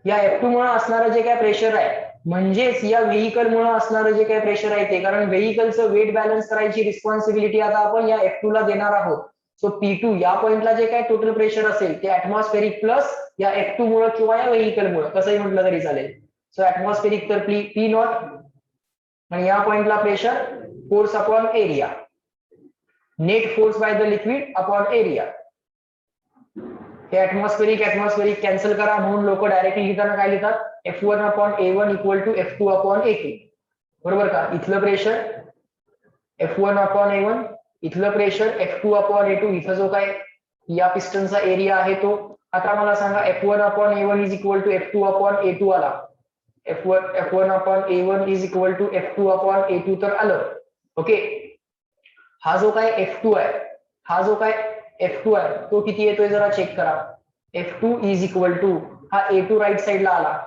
या F2 मुळे असणारं जे काय प्रेशर आहे, म्हणजेच या व्हेइकल मुळे असणारं जे काय प्रेशर आहे ते, कारण व्हेइकलचं वेट बॅलन्स करायची रिस्पॉन्सिबिलिटी आता आपण या F2 ला देणार आहोत. सो P2 या पॉइंटला जे काय टोटल प्रेशर असेल ते ऍटमॉस्फेरिक प्लस या F2 मुळे किंवा या व्हेइकल मुळे, कसंही म्हटलं तरी चालेल. सो ऍटमॉस्फेरिक तर P नॉट, आणि या पॉइंटला pressure force upon area, net force by the liquid upon area. हे ऍटमॉस्फेरिक कॅन्सल करा, म्हणून लोक डायरेक्टली लिहिताना काय लिहितात? F1 upon A1 equal to F2 upon A2, बरोबर का? इथलं प्रेशर F1 अपॉन A1, इथलं प्रेशर F2 अपॉन A2, इथं जो काय या पिस्टनचा एरिया आहे तो. आता मला सांगा F1 upon A1 is equal to F2 upon A2 आला. F1 upon A1 is equal to F2 upon A2 तर आलं. ओके, हा जो काय F2 आहे तो किती येतोय जरा चेक करा. F2 इज इक्वल टू, हा A2 राईट साइडला आला,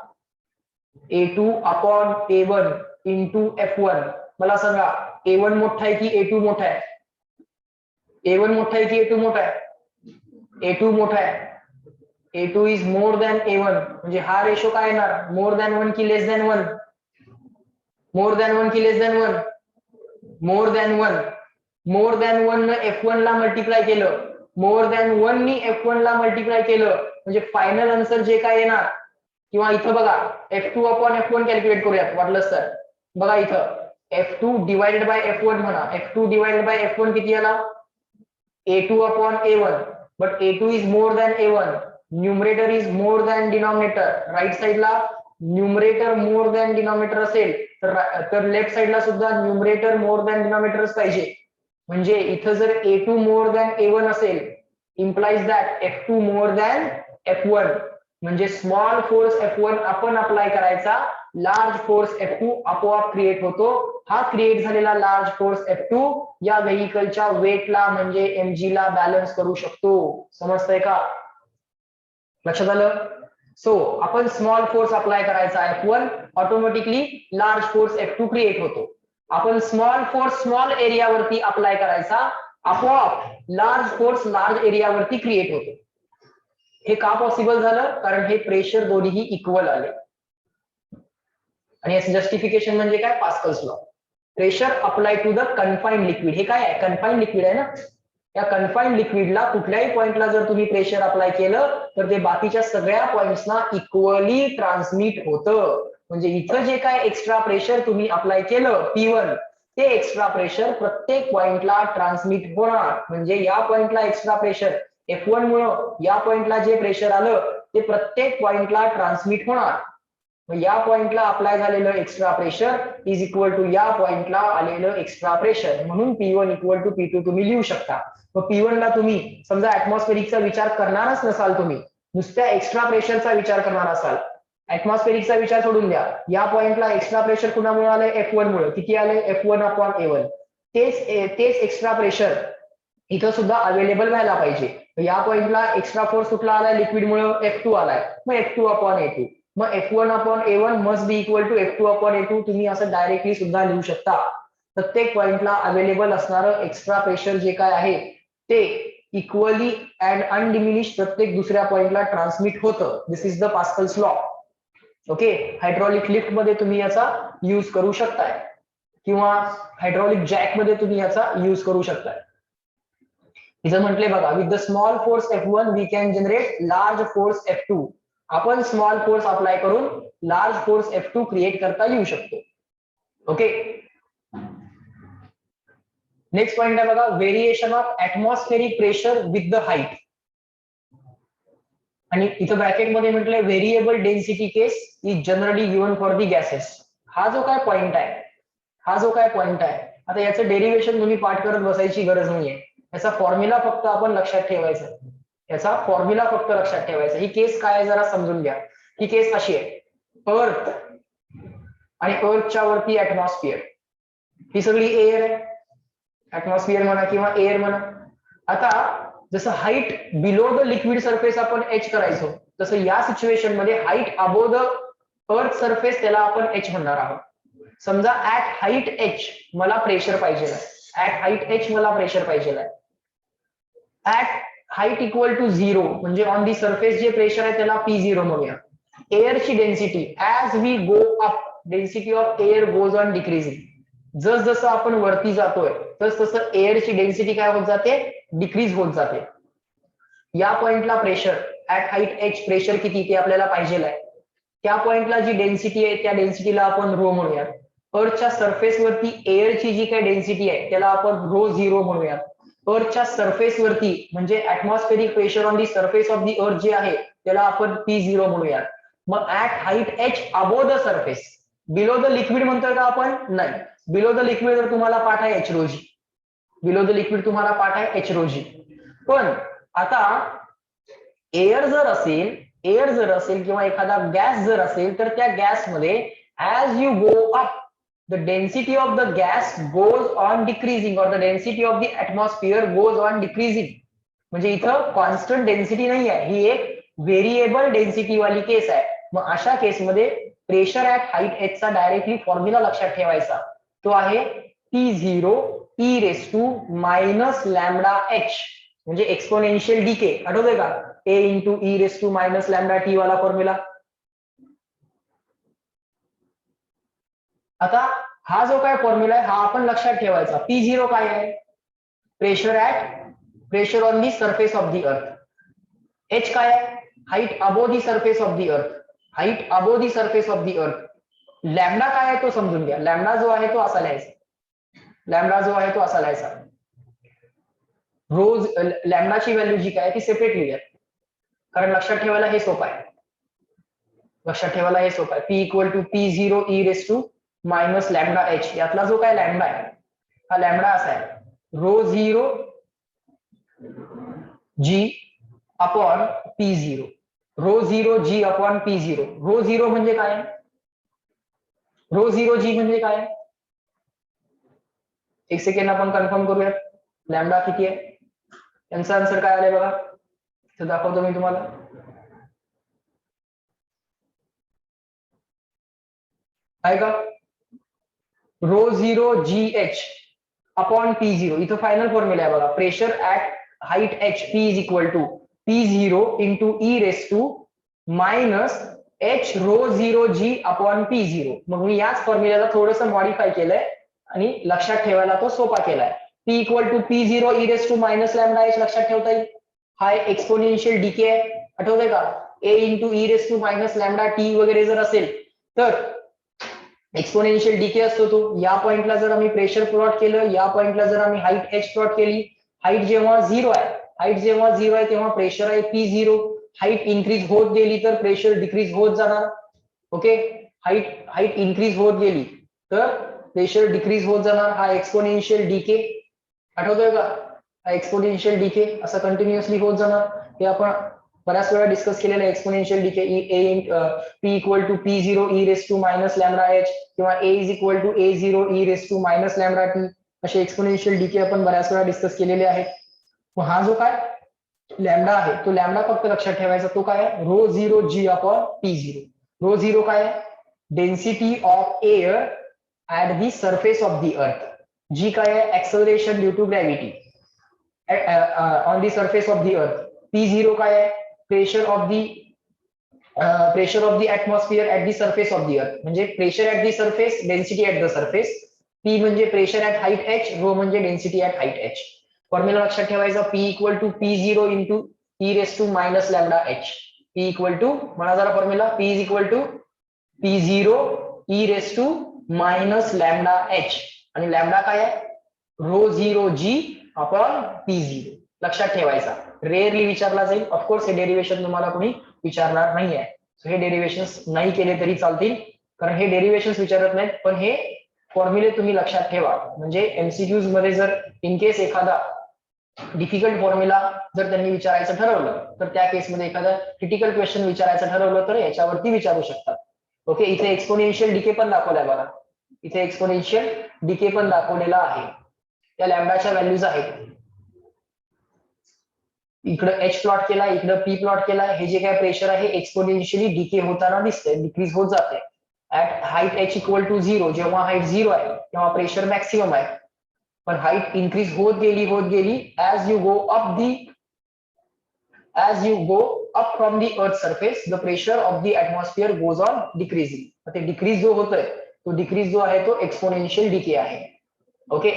A2 upon A1 into F1. मला सांगा A1 मोठा आहे की A2 मोठा आहे? A1 मोठा आहे की A2 मोठा आहे? A2 मोठा आहे. A2 is more than A1, म्हणजे हा रेशो काय येणार? मोर दॅन 1 की लेस दॅन 1? मोर दॅन 1 की less than 1? More than 1. More than 1 ने F1 ला मल्टिप्लाय केलं, मोर दॅन 1 नी F1 ला मल्टिप्लाय केलं, म्हणजे फायनल आन्सर जे काय येणार, किंवा इथं बघा F2 अपॉन F1 कॅल्क्युलेट करूयात वाटलंच तर. बघा इथं F2 डिवाइडेड बाय F1 म्हणा, F2 डिवाइडेड बाय F1 किती आला? A2 upon A1, but A2 is more than A1, numerator is more than denominator. Right साइडला न्यूमरेटर मोर दॅन डिनॉमिनेटर असेल तर लेफ्ट साइडला सुद्धा न्यूमरेटर मोर दॅन डिनॉमिनेटरच पाहिजे. म्हणजे इथं जर A2 मोर दॅन A1 असेल, implies that F2 more than F1, म्हणजे स्मॉल फोर्स F1 आपण अप्लाय करायचा, लार्ज फोर्स F2 आपोआप क्रिएट होतो. हा क्रिएट झालेला लार्ज फोर्स F2 या व्हेइकलच्या वेटला म्हणजे mg ला बॅलन्स करू शकतो. समजतंय का? लक्षात आलं? सो आपण स्मॉल फोर्स अप्लाय करायचा F1, automatically large force F2 create होतो. आपण स्मॉल फोर्स स्मॉल एरियावरती अप्लाय करायचा, आपोआप लार्ज फोर्स लार्ज एरियावरती क्रिएट होतो. हे का पॉसिबल झालं? कारण हे प्रेशर दोन्हीही इक्वल आले. आणि याचं जस्टिफिकेशन म्हणजे काय? Pascal's law. Pressure apply to the confined liquid. हे काय आहे? कन्फाइंड लिक्विड आहे ना. या कन्फाइंड लिक्विडला कुठल्याही पॉइंटला जर तुम्ही प्रेशर अप्लाय केलं तर ते बाकीच्या सगळ्या पॉइंट्सना इक्वली ट्रान्समिट होतं. म्हणजे इथं जे काय एक्स्ट्रा प्रेशर तुम्ही अप्लाय केलं P1, ते एक्स्ट्रा प्रेशर प्रत्येक पॉइंटला ट्रान्समिट होणार. म्हणजे या पॉइंटला एक्स्ट्रा प्रेशर F1 मुळे या पॉइंटला जे प्रेशर आलं ते प्रत्येक पॉइंटला ट्रान्समिट होणार. या पॉइंटला अप्लाय झालेलं extra pressure is equal to या पॉइंटला आलेलं एक्स्ट्रा प्रेशर, म्हणून P1 इक्वल टू P2 तुम्ही लिहू शकता. मग P1 ला तुम्ही समजा ऍटमॉस्फेरिकचा विचार करणारच नसाल, तुम्ही नुसत्या एक्स्ट्रा प्रेशरचा विचार करणार असाल, ऍटमॉस्फेरिकचा विचार सोडून द्या, या पॉइंटला एक्स्ट्रा प्रेशर कुणामुळे आलंय? F1 मुळे. किती आले? F1 upon A1. तेच एक्स्ट्रा प्रेशर इथं सुद्धा अवेलेबल व्हायला पाहिजे. या पॉइंटला एक्स्ट्रा फोर्स कुठला आलाय? लिक्विड मुळे F2 आलाय, मग F2 अपॉन A2. मग F1 upon A1 must be equal to F2 upon A2. तुम्ही असं डायरेक्टली सुद्धा लिहू शकता. प्रत्येक पॉइंटला अवेलेबल असणारं एक्स्ट्रा प्रेशर जे काय आहे ते इक्वली अँड अनडिमिनिश प्रत्येक दुसऱ्या पॉइंटला ट्रान्समिट होतं. This is the Pascal's law. Okay, hydraulic lift मध्ये तुम्ही याचा यूज करू शकताय किंवा हायड्रॉलिक जॅक मध्ये तुम्ही याचा यूज करू शकताय. इथं म्हटले बघा, with the small force F1 we can generate large force F2. आपण स्मॉल फोर्स अप्लाय करून लार्ज फोर्स F2 क्रिएट करता येऊ शकतो. ओके, नेक्स्ट पॉइंट आहे बघा, variation of atmospheric pressure with the height. आणि इथं ब्रॅकेट मध्ये म्हटलंय variable density case is generally given for the gases. हा जो काय पॉइंट आहे, आता याचं डेरिव्हेशन तुम्ही पाठ करत बसायची गरज नाहीये. याचा फॉर्म्युला फक्त आपण लक्षात ठेवायचा. ही केस काय आहे जरा समजून घ्या. ही केस अशी आहे, अर्थ आणि अर्थच्या वरती ऍटमॉस्फिअर, ही सगळी एअर आहे, ऍटमॉस्फिअर म्हणा किंवा एअर म्हणा. आता जसं height below the liquid surface आपण एच करायचो, तसं या सिच्युएशन मध्ये height above the earth surface त्याला आपण एच म्हणणार आहोत. समजा ऍट हाईट एच मला प्रेशर पाहिजे आहे, ऍट हाईट इक्वल टू 0 म्हणजे ऑन दी सरफेस जे प्रेशर आहे त्याला P0 म्हणूया. एअरची density as we go up, density of air goes on decreasing. जसं आपण वरती जातोय तसं एअरची डेन्सिटी काय होत जाते, डिक्रीज होत जाते. या पॉइंटला pressure at height H pressure किती ते आपल्याला पाहिजे आहे. त्या पॉइंटला जी डेन्सिटी आहे त्या डेन्सिटीला आपण रो म्हणूयात. अर्थच्या सरफेस वरती एअरची जी काही डेन्सिटी आहे त्याला आपण रो0 म्हणूयात. अर्थच्या सरफेस वरती म्हणजे atmospheric pressure on the surface of the अर्थ जे आहे त्याला आपण P0 म्हणूयात. मग at height H above the surface, below the liquid म्हणतोय का आपण, नाही. बिलो द लिक्विड जर तुम्हाला पाठ आहे एच रोजी, पण आता एअर जर असेल किंवा एखादा गॅस जर असेल तर त्या गॅसमध्ये as you go up the density of the gas goes on decreasing और the density of the atmosphere goes on decreasing. म्हणजे इथं कॉन्स्टंट डेन्सिटी नाही आहे, ही एक व्हेरिएबल डेन्सिटी वाली केस आहे. मग अशा केसमध्ये प्रेशर ऍट हाईट एच चा डायरेक्टली फॉर्म्युला लक्षात ठेवायचा, तो आहे P0 e raise to minus lambda H म्हणजे एक्सपोनेन्शियल डीके. आठवतंय का, A into e raise to minus lambda T वाला फॉर्म्युला. आता हा जो काय फॉर्म्युला आहे हा आपण लक्षात ठेवायचा. P0 काय आहे, pressure on the surface of the अर्थ. H काय आहे, height above the surface of the अर्थ. लॅम्बडा काय आहे तो समजून घ्या. लॅम्बडा जो आहे तो असा लिहायचा. रोज लॅम्बडाची व्हॅल्यू जी काय ती सेपरेट लिहिूयात, कारण लक्षात ठेवायला हे सोपं आहे. P equal to P0 e raise to minus lambda H. यातला जो काय लॅम्बडा आहे हा लॅम्बडा असा आहे, रो0 G upon P0. रो0 G upon P0. रो0 म्हणजे काय, रो0 जी म्हणजे काय, एक सेकंड आपण कन्फर्म करूयात. लॅम्बडा किती आहे, यांचा आन्सर काय आलाय बघा, तर दाखवतो मी तुम्हाला. आहे का, रो0 जी एच अपॉन P0. इथं फायनल फॉर्म्युला आहे बघा, pressure at height H P is equal to P0 into e raise to minus H रो0 जी अपॉन P0. मग मी याच फॉर्म्युल्याला थोडस मॉडिफाय केलंय आणि लक्षात ठेवायला तो सोपा केलाय. P equal to P0 e raise to minus lambda H लक्षात ठेवता येईल. हा एक्सपोनेन्शियल डीके आहे, आठवतंय का. A into e raise to minus lambda T वगैरे जर असेल तर एक्सपोनेन्शियल डीके असतो तो. या पॉइंटला जर आम्ही प्रेशर प्लॉट केलं, या पॉइंटला जर आम्ही हाईट एच प्लॉट केली, हाईट जेव्हा 0 आहे तेव्हा प्रेशर आहे P0. हाईट इन्क्रीज होत गेली तर प्रेशर डिक्रीज होत जाणार. ओके, हाईट इन्क्रीज होत गेली तर प्रेशर डिक्रीज होत जाणार. हा एक्सपोनेन्शियल डीके आठवतोय का, हा एक्सपोनेन्शियल डीके असं कंटिन्युअसली होत जाणार. हे आपण बऱ्याच वेळा डिस्कस केलेलं आहे. Exponential decay P equal to P0 e raise to minus lambda H किंवा A is equal to A0 e raise to minus lambda T, असे एक्सपोनेन्शियल डीके आपण बऱ्याच वेळा डिस्कस केलेले आहेत. हा जो काय लॅम्बडा आहे तो लॅम्बडा फक्त लक्षात ठेवायचा, तो काय आहे, रो0 जी अपॉन P0. रो0 काय आहे, density of air at the surface of the earth. G काय आहे, acceleration due to gravity on the surface of the earth. P0 काय आहे, pressure of the pressure of the atmosphere at the surface of the earth, म्हणजे pressure at the surface, density at the surface. P म्हणजे pressure at height H, rho म्हणजे density at height H. Formula लक्षात ठेवायचा, P equal to P0 into e raise to minus lambda H. P equal to, म्हणा जरा formula, P is equal to P0 e raise to minus lambda H, आणि lambda काय आहे, row zero जी upon P0. लक्षात ठेवायचा, rarely विचारला जाईल. Of course हे डेरिवेशन तुम्हाला कोणी विचारणार नाहीये, हे डेरिवेशन नाही केले तरी चालतील, कारण हे डेरिवेशन विचारत नाहीत, पण हे फॉर्म्युले तुम्ही लक्षात ठेवा. म्हणजे एमसीक्यूज मध्ये जर इन केस एखादा डिफिकल्ट फॉर्म्युला जर त्यांनी विचारायचं ठरवलं, तर त्या केसमध्ये एखादा क्रिटिकल क्वेश्चन विचारायचं ठरवलं तर याच्यावरती विचारू शकतात. ओके, इथे एक्सपोनेन्शियल डिके पण दाखवलाय बघा, इथे एक्सपोनेन्शियल डिके पण दाखवलेला आहे. त्या लॅम्डाच्या व्हॅल्यूज आहेत. इकडं एच प्लॉट केला, इकडं पी प्लॉट केला. हे जे काय प्रेशर आहे एक्सपोनेन्शियली डिके होताना दिसतंय, डिक्रीज होत जाते. At height H equal to 0, जेव्हा हाईट 0 आहे तेव्हा प्रेशर मॅक्सिमम आहे, पण हाईट इन्क्रीज होत गेली as you go up from the earth surface, the pressure of the atmosphere goes on decreasing. ते डिक्रीज जो होतोय, तो डिक्रीज जो आहे तो एक्सपोनेन्शियल डिके आहे. ओके,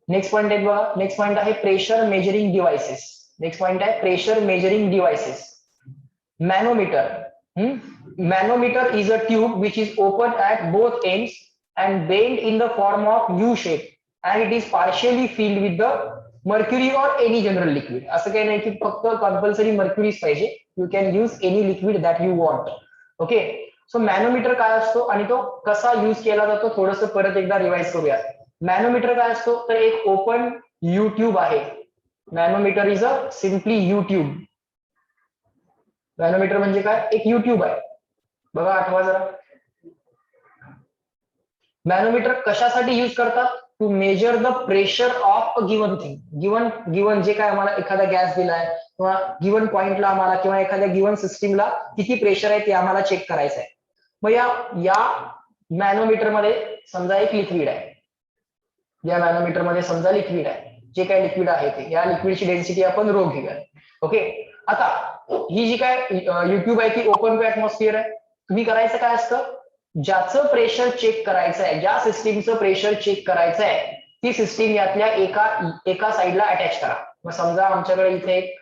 नेक्स्ट पॉइंट आहे बघा, नेक्स्ट पॉइंट आहे pressure measuring devices. Next point आहे pressure measuring devices. Manometer. Manometer is a tube which is open at both ends and bent in the form of U shape, and it is partially filled with the mercury or any general liquid. असं काही नाही की फक्त compulsory मर्क्युरीच पाहिजे, you can use any liquid that you want. Okay, so manometer काय असतो आणि तो कसा यूज केला जातो, थोडंसं परत एकदा रिवाइज करूया. मॅनोमीटर काय असतो, तर एक ओपन यू ट्यूब आहे. Manometer is a simply U tube. Manometer म्हणजे काय, एक युट्यूब आहे बघा, आठवा जरा. मॅनोमीटर कशासाठी यूज करतात, to measure the pressure of a given thing. Given जे काय आम्हाला एखादा गॅस दिलाय किंवा गिवन पॉइंटला आम्हाला किंवा एखाद्या गिवन सिस्टीमला किती प्रेशर आहे ते आम्हाला चेक करायचं आहे. मग या मॅनोमीटर मध्ये समजा एक लिक्विड आहे, या मॅनोमीटर मध्ये समजा लिक्विड आहे, जे काय लिक्विड आहे ते, या लिक्विडची डेन्सिटी आपण रो घेऊया. ओके, आता ही जी काय युट्यूब आहे ती ओपन टू ऍटमॉस्फिअर आहे. तुम्ही करायचं काय असतं, ज्याचं प्रेशर चेक करायचं आहे, ज्या सिस्टीमचं प्रेशर चेक करायचं आहे, ती सिस्टीम यातल्या एका साईडला अटॅच करा. मग समजा आमच्याकडे इथे एक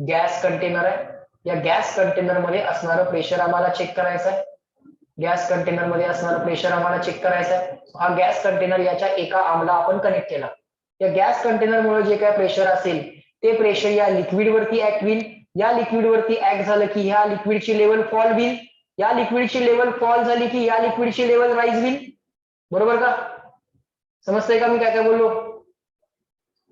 गॅस कंटेनर आहे, या गॅस कंटेनर मध्ये असणारं प्रेशर आम्हाला चेक करायचं आहे. गॅस कंटेनर मध्ये असणारं प्रेशर आम्हाला चेक करायचं आहे. हा गॅस कंटेनर याच्या एका आर्मला आपण कनेक्ट केला. या गॅस कंटेनरमुळे जे काय प्रेशर असेल ते प्रेशर या लिक्विड वरती ऍक्ट होईल. या लिक्विड वरती ऍक्ट झालं की ह्या लिक्विडची लेवल फॉल होईल. या लिक्विडची लेवल फॉल झाली की या लिक्विडची लेवल राईज होईल. बरोबर का, समजतंय का मी काय काय बोललो.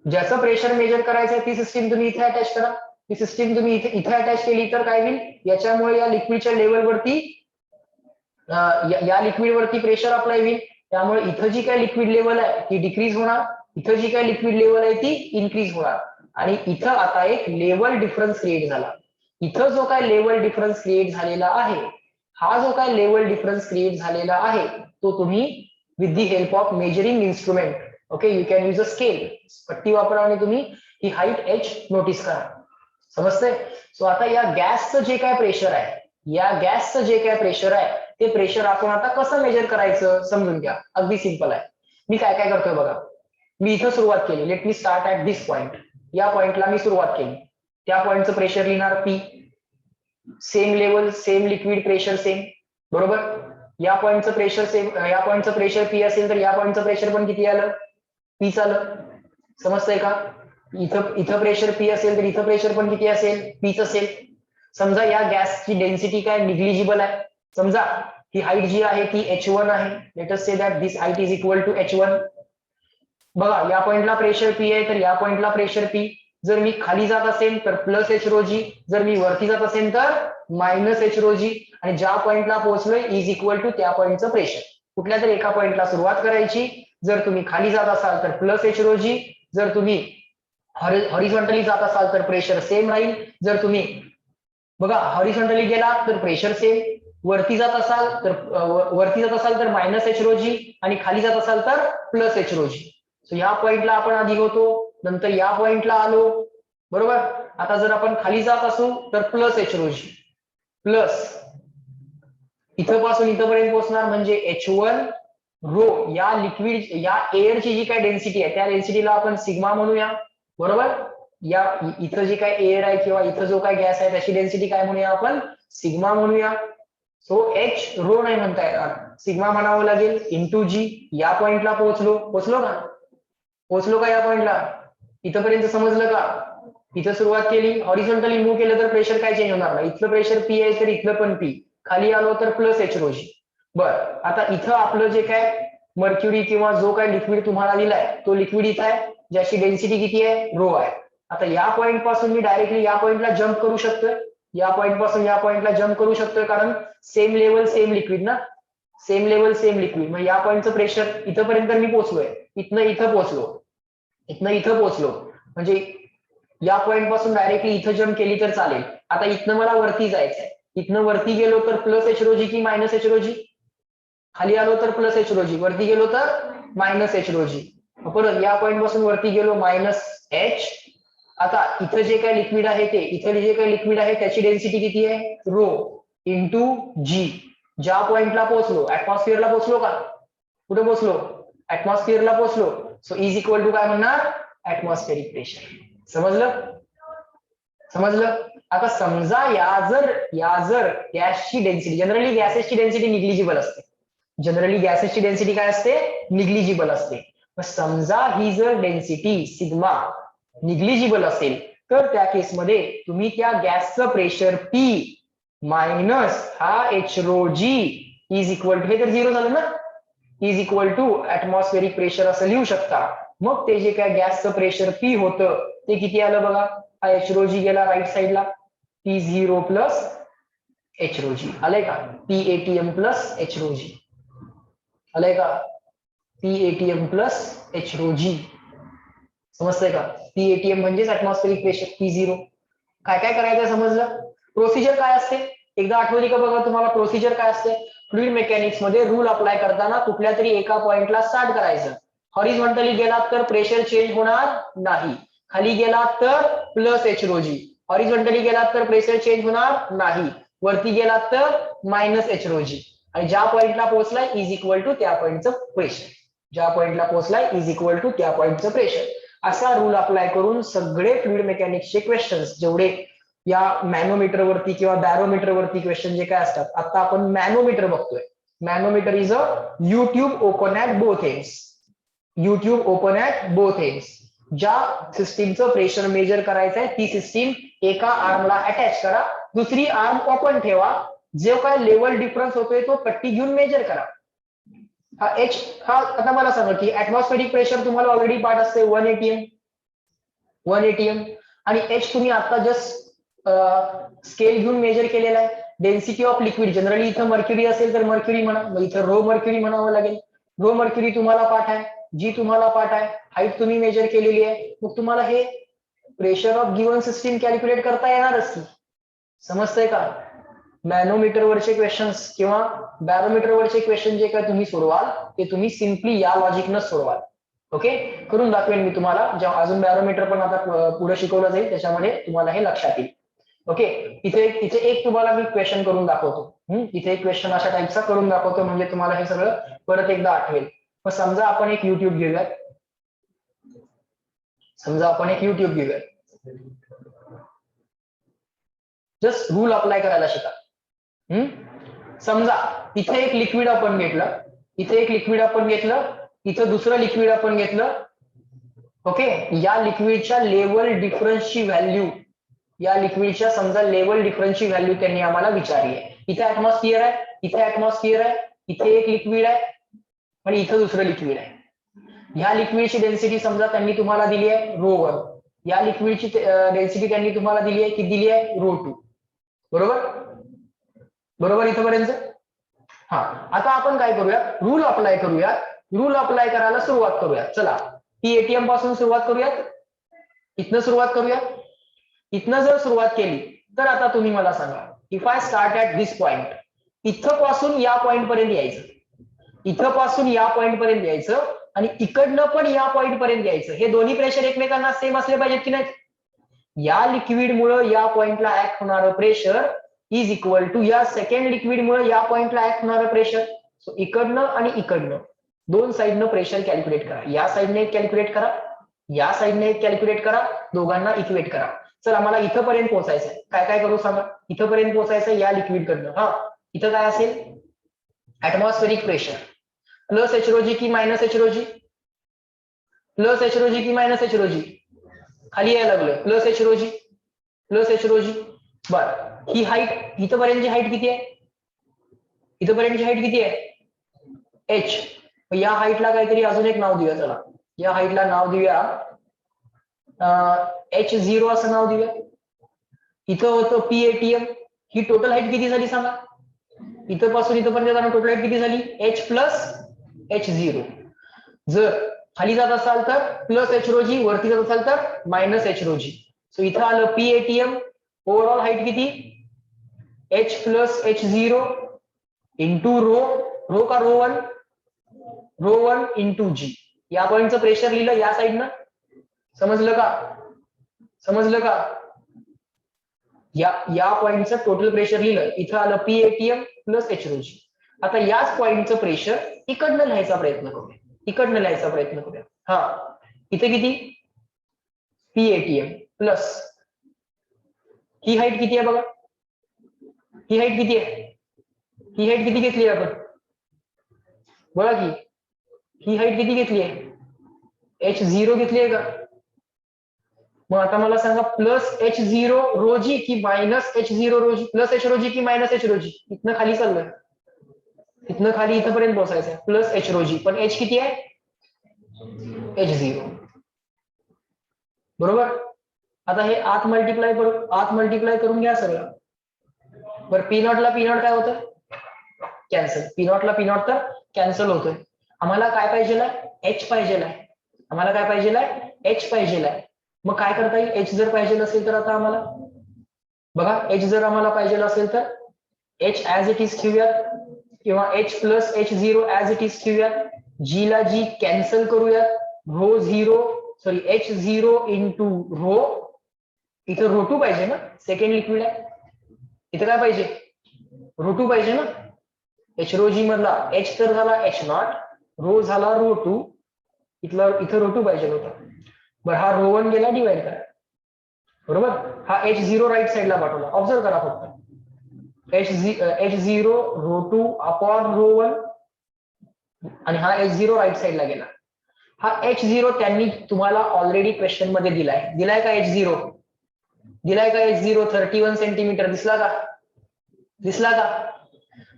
ज्याचं प्रेशर मेजर करायचं ती सिस्टीम तुम्ही इथे अटॅच करा. ती सिस्टीम तुम्ही इथे अटॅच केली तर काय होईल, याच्यामुळे या लिक्विडच्या लेवलवरती या लिक्विड वरती प्रेशर अप्लाय होईल. त्यामुळे इथं जी काय लिक्विड लेवल आहे ती डिक्रीज होणार, इथं जी काय लिक्विड लेवल आहे ती इन्क्रीज होणार, आणि इथं आता एक लेवल डिफरन्स क्रिएट झाला. इथं जो काय लेवल डिफरन्स क्रिएट झालेला आहे, हा जो काय लेवल डिफरन्स क्रिएट झालेला आहे तो तुम्ही with the help of measuring instrument, okay, you can use a scale, पट्टी वापरा आणि तुम्ही ही हाईट एच नोटीस करा. समजतंय. सो आता या गॅसचं जे काय प्रेशर आहे, या गॅसचं जे काय प्रेशर आहे ते प्रेशर आपण आता कसं मेजर करायचं समजून घ्या. अगदी सिंपल आहे. मी काय काय करतोय बघा, मी इथं सुरुवात केली, let me start at this point. या पॉइंटला मी सुरुवात केली, त्या पॉइंटचं प्रेशर लिहिणार P, same level, same liquid pressure same, बरोबर. या पॉइंटचं प्रेशर सेम, या पॉइंटचं प्रेशर पी असेल तर या पॉइंटचं प्रेशर पण किती आलं, पीच आलं. समजतंय का, इथं प्रेशर पी असेल तर इथं प्रेशर पण किती असेल, पीच असेल. समजा या गॅसची डेन्सिटी काय निग्लिजिबल आहे, समजा ही हाईट जी आहे ती h1 आहे. Let us say that this height is equal to h1. बघा या पॉइंटला प्रेशर पी आहे तर या पॉइंटला प्रेशर पी. जर मी खाली जात असेल तर प्लस एच रो जी, जर मी वरती जात असेल तर मायनस एच रो जी, आणि ज्या पॉइंटला पोहोचलोय इज इक्वल टू त्या पॉइंटचं प्रेशर. कुठल्या तरी एका पॉइंटला सुरुवात करायची. जर तुम्ही खाली जात असाल तर प्लस एच रो जी, जर तुम्ही हॉरिझॉन्टली जात असाल तर प्रेशर सेम राहील. जर तुम्ही बघा हॉरिझॉन्टली गेला तर प्रेशर सेम, वरती जात असाल तर मायनस एच रो जी, आणि खाली जात असाल तर plus H rho G. So या पॉइंटला आपण आधी होतो, नंतर या पॉइंटला आलो, बरोबर. आता जर आपण खाली जात असू तर plus H rho G, plus इथं पासून इथपर्यंत पोहोचणार म्हणजे H1 रो या लिक्विड या एअरची जी काय डेन्सिटी आहे त्या डेन्सिटीला आपण सिग्मा म्हणूया, बरोबर. या इथं जे काय एअर आहे किंवा इथं जो काय गॅस आहे त्याची डेन्सिटी काय म्हणूया आपण, सिग्मा म्हणूया. सो H रो नाही म्हणता येणार, सिग्मा म्हणावं लागेल इंटू जी. या पॉइंटला पोहोचलो का या पॉइंटला, इथपर्यंत समजलं का. इथं सुरुवात केली, हॉरिझॉन्टली मूव्ह केलं तर प्रेशर काय चेंज होणार नाही. इथलं प्रेशर पी आहे तर इथलं पण पी, खाली आलो तर प्लस H रो जी. बर, आता इथं आपलं जे काय मर्क्युरी किंवा जो काय लिक्विड तुम्हाला दिलाय तो लिक्विड इथं आहे, ज्याची डेन्सिटी किती आहे, रो आहे. आता या पॉइंट पासून मी डायरेक्टली या पॉइंटला जम्प करू शकतोय, या पॉइंट पासून या पॉइंटला जम्प करू शकतोय, कारण सेम लेवल सेम लिक्विड ना, सेम लेवल सेम लिक्विड. मग या पॉइंटचं प्रेशर इथपर्यंत मी पोहोचलोय, इथनं इथं पोहोचलो म्हणजे या पॉइंट पासून डायरेक्टली इथं जम्प केली तर चालेल. आता इथनं मला वरती जायचंय, इथनं वरती गेलो तर प्लस H रो जी की मायनस H रो जी, खाली आलो तर प्लस H रो जी, वरती गेलो तर मायनस H रो जी. परत या पॉइंट पासून वरती गेलो मायनस H. आता इथं जे काय लिक्विड आहे त्याची डेन्सिटी किती आहे, रो इंटू जी. ज्या पॉइंटला पोहोचलो, ऍटमॉस्फिअरला पोहोचलो का, कुठे पोहोचलो, ऍटमॉस्फिअरला पोहोचलो. सो इज इक्वल टू काय म्हणणार, ऍटमॉस्फेरिक प्रेशर. समजलं. आता समजा या जर गॅसची डेन्सिटी, जनरली गॅसेसची डेन्सिटी निग्लिजिबल असते, काय असते, निग्लिजिबल असते. समजा ही जर डेन्सिटी सिग्मा निग्लिजिबल असेल तर त्या केसमध्ये तुम्ही त्या गॅसचं प्रेशर पी मायनस हा H rho g is equal to, हे तर झिरो झालं ना, is equal to atmospheric pressure असं लिहू शकता. मग ते जे काय गॅसचं प्रेशर पी होतं ते किती आलं बघा, हा H रो जी गेला राईट साईडला, P0 प्लस H रो जी आलंय का, PATM प्लस H रो जी आलंय का, PATM plus H rho G. समजतंय का, PATM म्हणजेच ऍटमॉस्फेरिक प्रेशर, P0. काय काय करायचं समजलं, प्रोसिजर काय असते एकदा आठवली का बघा तुम्हाला, प्रोसिजर काय असते. फ्लुइड मेकॅनिक्स मध्ये रूल अप्लाय करताना कुठल्या तरी एका पॉइंटला स्टार्ट करायचं, हॉरिझॉन्टली गेलात तर प्रेशर चेंज होणार नाही, खाली गेलात तर प्लस H रो जी, हॉरिझॉन्टली गेलात तर प्रेशर चेंज होणार नाही, वरती गेलात तर मायनस H रो जी. आणि ज्या पॉइंटला पोहोचलाय इज इक्वल टू त्या पॉइंटचं प्रेशर, असा रूल अप्लाय करून सगळे फ्लुइड मेकॅनिक्सचे क्वेश्चन्स जेवढे या मॅनोमीटर वरती किंवा बॅरोमीटर वरती क्वेश्चन जे काय असतात, आता आपण मॅनोमीटर बघतोय. Manometer is a YouTube open at both ends. ज्या सिस्टीमचं प्रेशर मेजर करायचंय ती सिस्टीम एका आर्मला अटॅच करा, दुसरी आर्म ओपन ठेवा, जो काय लेवल डिफरन्स होतोय तो पट्टी घेऊन मेजर करा. हा H, हा आता मला सांगा की ऍटमॉस्फेरिक प्रेशर तुम्हाला ऑलरेडी पाठ असते 1 ATM आणि H तुम्ही आता जस्ट स्केल घेऊन मेजर केलेला आहे. डेन्सिटी ऑफ लिक्विड, जनरली इथं मर्क्युरी असेल तर मर्क्युरी म्हणा, मग इथं रो मर्क्युरी म्हणावं लागेल. रो मर्क्युरी तुम्हाला पाठ आहे, जी तुम्हाला पाठ आहे, हाईट तुम्ही मेजर केलेली आहे, मग तुम्हाला हे pressure of given system calculate करता येणारच की. समजतंय का, मॅनोमीटर वरचे क्वेश्चन्स किंवा बॅरोमीटर वरचे क्वेश्चन जे काय तुम्ही सोडवाल ते तुम्ही सिम्पली या लॉजिकनं सोडवाल. ओके, करून दाखवेन मी तुम्हाला, जेव्हा अजून बॅरोमीटर पण आता पुढे शिकवलं जाईल त्याच्यामध्ये तुम्हाला हे लक्षात येईल. ओके, इथे एक तुम्हाला मी क्वेश्चन करून दाखवतो, इथे एक क्वेश्चन अशा टाईपचा करून दाखवतो म्हणजे तुम्हाला हे सगळं परत एकदा आठवेल. मग समजा आपण एक युट्यूब घेऊयात, जस्ट रूल अप्लाय करायला शिका. समजा इथे एक लिक्विड आपण घेतलं, इथं दुसरं लिक्विड आपण घेतलं. ओके, या लिक्विडच्या लेवल डिफरन्सची व्हॅल्यू, समजा लेवल डिफरन्सची व्हॅल्यू त्यांनी आम्हाला विचारली आहे. इथे ऍटमॉस्फिअर आहे, इथे एक लिक्विड आहे आणि इथं दुसरं लिक्विड आहे. ह्या लिक्विडची डेन्सिटी समजा त्यांनी तुम्हाला दिली आहे रो1, या लिक्विडची डेन्सिटी त्यांनी तुम्हाला दिली आहे, किती दिली आहे, रो2. बरोबर इथपर्यंत. हा, आता आपण काय करूया, रूल अप्लाय करायला सुरुवात करूया. चला, PATM पासून सुरुवात करूयात, इथनं जर सुरुवात केली तर आता तुम्ही मला सांगा, if I start at this point, इथं पासून या पॉइंट पर्यंत यायचं, आणि इकडनं पण या पॉइंट पर्यंत यायचं. हे दोन्ही प्रेशर एकमेकांना सेम असले पाहिजेत की नाही. या लिक्विड मुळे या पॉइंटला ऍक्ट होणारं प्रेशर इज इक्वल टू या सेकंड लिक्विड मुळे या पॉइंटला ऍक्ट होणारं प्रेशर. सो इकडनं आणि इकडनं दोन साईडनं प्रेशर कॅल्क्युलेट करा. या साईडने एक कॅल्क्युलेट करा, या साईडने एक कॅल्क्युलेट करा, दोघांना इक्वेट करा. चला मला इथंपर्यंत पोहोचायचं आहे. काय काय करू सांगा. इथंपर्यंत पोहोचायचं या लिक्विड कडनं. हा इथं काय असेल, ऍटमॉस्फेरिक प्रेशर प्लस एचरोजी की मायनस एचरोजी, प्लस एचरोजी की मायनस एचरोजी, खाली यायला लागलं प्लस एचरोजी, प्लस एचरोजी. बर ही हाईट, इथपर्यंतची हाईट किती आहे, इथपर्यंतची हाईट किती आहे, एच. या हाईटला काहीतरी अजून एक नाव देऊया. चला या हाईटला नाव देऊया H0 असं नाव देऊया. इथं होतं PATM. ही टोटल हाईट किती झाली सांगा, इथं पासून इथपर्यंत जाताना टोटल हाईट किती झाली, H प्लस H0. जर खाली जात असाल तर प्लस एचरोजी, वरती जात असाल तर मायनस एचरोजी. सो इथं आलं PATM. ओव्हरऑल हाईट किती, H plus H0 into rho, rho का rho one, rho one into G. या पॉइंटचं प्रेशर लिहिलं या साईडनं. समजलं का, समजलं का. या पॉइंटचं टोटल प्रेशर लिहिलं, इथं आलं PATM प्लस एचरोजी. आता याच पॉइंटचं प्रेशर इकडनं लिहायचा प्रयत्न करूया, इकडनं लिहायचा प्रयत्न करूया. हा इथे किती, PATM प्लस ही हाईट किती आहे बघा, ही हाईट किती आहे, ही हाईट किती घेतली आहे आपण बघा की, ही हाईट किती घेतली आहे, H0 घेतली आहे का. मग आता मला सांगा प्लस H0 रोजी की मायनस H0 रोजी, प्लस H रोजी की मायनस H रोजी. इथनं खाली चाललंय, इथनं खाली इथपर्यंत पोहोचायचं प्लस H रोजी, पण H किती आहे, H0 बरोबर. आता हे आत मल्टिप्लाय करून घ्या सगळं. बरं P नॉट ला P नॉट काय होतं, कॅन्सल. P नॉट ला P नॉट तर कॅन्सल होतोय. आम्हाला काय पाहिजे, H पाहिजे, आम्हाला काय पाहिजे, H पाहिजे. मग काय करता येईल, H जर पाहिजे असेल तर आता आम्हाला बघा, H जर आम्हाला पाहिजे असेल तर H ऍज इट इज ठेवूयात, किंवा H plus H0 as it is ठेवूयात. G ला G कॅन्सल करूयात, rho zero sorry H0 into rho. इथं रो टू पाहिजे ना, सेकंड लिक्विड आहे. इथं काय पाहिजे, रो टू पाहिजे ना. H रो जी मधला H तर झाला H नॉट, रो झाला रो टू, इथं रो टू पाहिजे होता. बरं हा रो वन गेला, डिवाइड करा बरोबर. हा H0 राईट साईडला पाठवला, ऑब्झर्व करा फक्त. H0 rho two upon rho one, आणि हा H0 राईट साईडला गेला. हा H0 त्यांनी तुम्हाला ऑलरेडी क्वेश्चन मध्ये दिलाय का, H0 दिलाय का, H0 31 सेंटीमीटर दिसला का, दिसला का.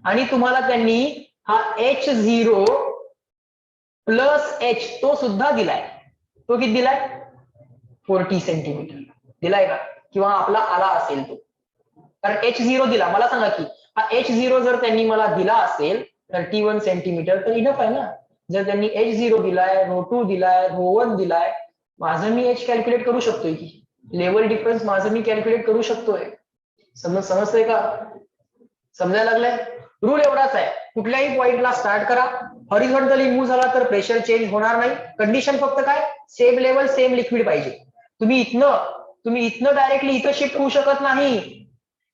आणि तुम्हाला त्यांनी हा H0 प्लस H तो सुद्धा दिलाय, तो किती दिलाय, 40 सेंटीमीटर दिलाय का, किंवा आपला आला असेल तो. कारण H0 दिला, मला सांगा की हा H0 जर त्यांनी मला दिला असेल 31 सेंटीमीटर तर इनफ आहे ना. जर त्यांनी H0 दिलाय, रो टू दिलाय, रो वन दिलाय, माझं मी H कॅल्क्युलेट करू शकतोय की, लेवल डिफरन्स माझं मी कॅल्क्युलेट करू शकतोय. समजतंय का, समजायला लागलंय. रूल एवढाच आहे, कुठल्याही पॉइंटला स्टार्ट करा, हॉरिझॉन्टली मूव्ह झाला तर प्रेशर चेंज होणार नाही. कंडिशन फक्त काय, सेम लेवल सेम लिक्विड पाहिजे. तुम्ही इथनं डायरेक्टली इथं शिफ्ट होऊ शकत नाही,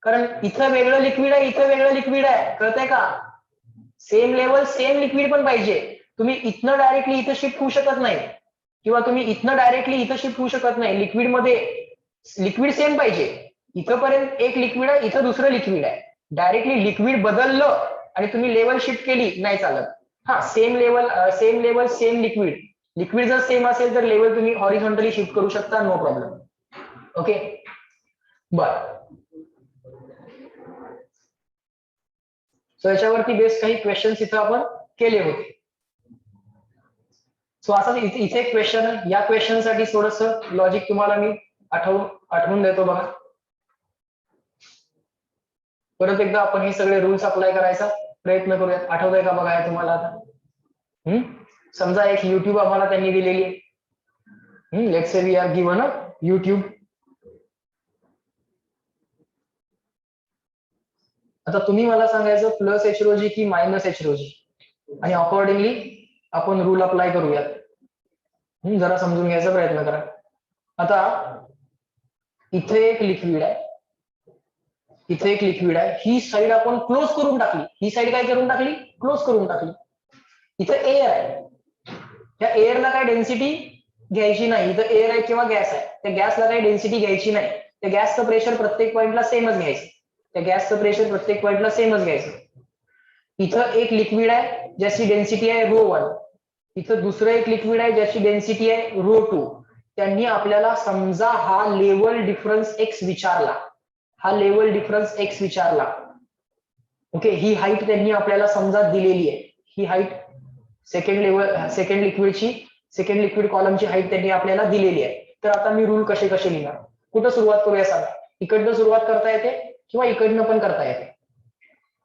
कारण इथं वेगळं लिक्विड आहे, इथं वेगळं लिक्विड आहे, कळतंय का. सेम लेवल सेम लिक्विड पण पाहिजे. तुम्ही इथनं डायरेक्टली इथं शिफ्ट होऊ शकत नाही, किंवा तुम्ही इथनं डायरेक्टली इथं शिफ्ट होऊ शकत नाही. लिक्विड मध्ये लिक्विड सेम पाहिजे. इथंपर्यंत एक लिक्विड आहे, इथं दुसरं लिक्विड आहे. डायरेक्टली लिक्विड बदललं आणि तुम्ही लेवल शिफ्ट केली नाही चालत. हा same level same liquid, liquid जर सेम असेल तर लेवल तुम्ही हॉरिझॉन्टली शिफ्ट करू शकता, नो प्रॉब्लेम. ओके बर. सो याच्यावरती बेस्ड काही क्वेश्चन्स इथं आपण केले होते. सो असं इथे एक क्वेश्चन आहे, या क्वेश्चन साठी थोडस लॉजिक तुम्हाला मी आठवून देतो बघा. परत एकदा आपण हे सगळे रूल्स अप्लाय करायचा प्रयत्न करूयात. आठवतंय का बघा हे तुम्हाला आता. समजा एक युट्यूब आम्हाला त्यांनी दिलेली आहे, let's say we are given a U tube. आता तुम्ही मला सांगायचं प्लस H रोजी की मायनस H रोजी, आणि अकॉर्डिंगली आपण रूल अप्लाय करूयात. जरा समजून घ्यायचा प्रयत्न करा. आता इथे एक लिक्विड आहे, इथे एक लिक्विड आहे, ही साईड आपण क्लोज करून टाकली, ही साईड काय करून टाकली, क्लोज करून टाकली. इथं एअर आहे, त्या एअरला काय डेन्सिटी घ्यायची नाही, इथं एअर आहे किंवा गॅस आहे, त्या गॅसला काही डेन्सिटी घ्यायची नाही, त्या गॅसचं प्रेशर प्रत्येक पॉइंटला सेमच घ्यायचं, त्या गॅसचं प्रेशर प्रत्येक पॉइंटला सेमच घ्यायचं. इथं एक लिक्विड आहे ज्याची डेन्सिटी आहे ρ1, इथं दुसरं एक लिक्विड आहे ज्याची डेन्सिटी आहे ρ2. त्यांनी आपल्याला समजा हा लेवल डिफरन्स एक्स विचारला, हा लेवल डिफरन्स एक्स विचारला. ओके, ही हाईट त्यांनी आपल्याला समजा दिलेली आहे, ही हाईट सेकंड लिक्विडची, सेकंड लिक्विड कॉलमची हाईट त्यांनी आपल्याला दिलेली आहे. तर आता मी रूल कसे कसे लिहिणार, कुठं सुरुवात करूया सांगा, इकडनं सुरुवात करता येते किंवा इकडनं पण करता येते.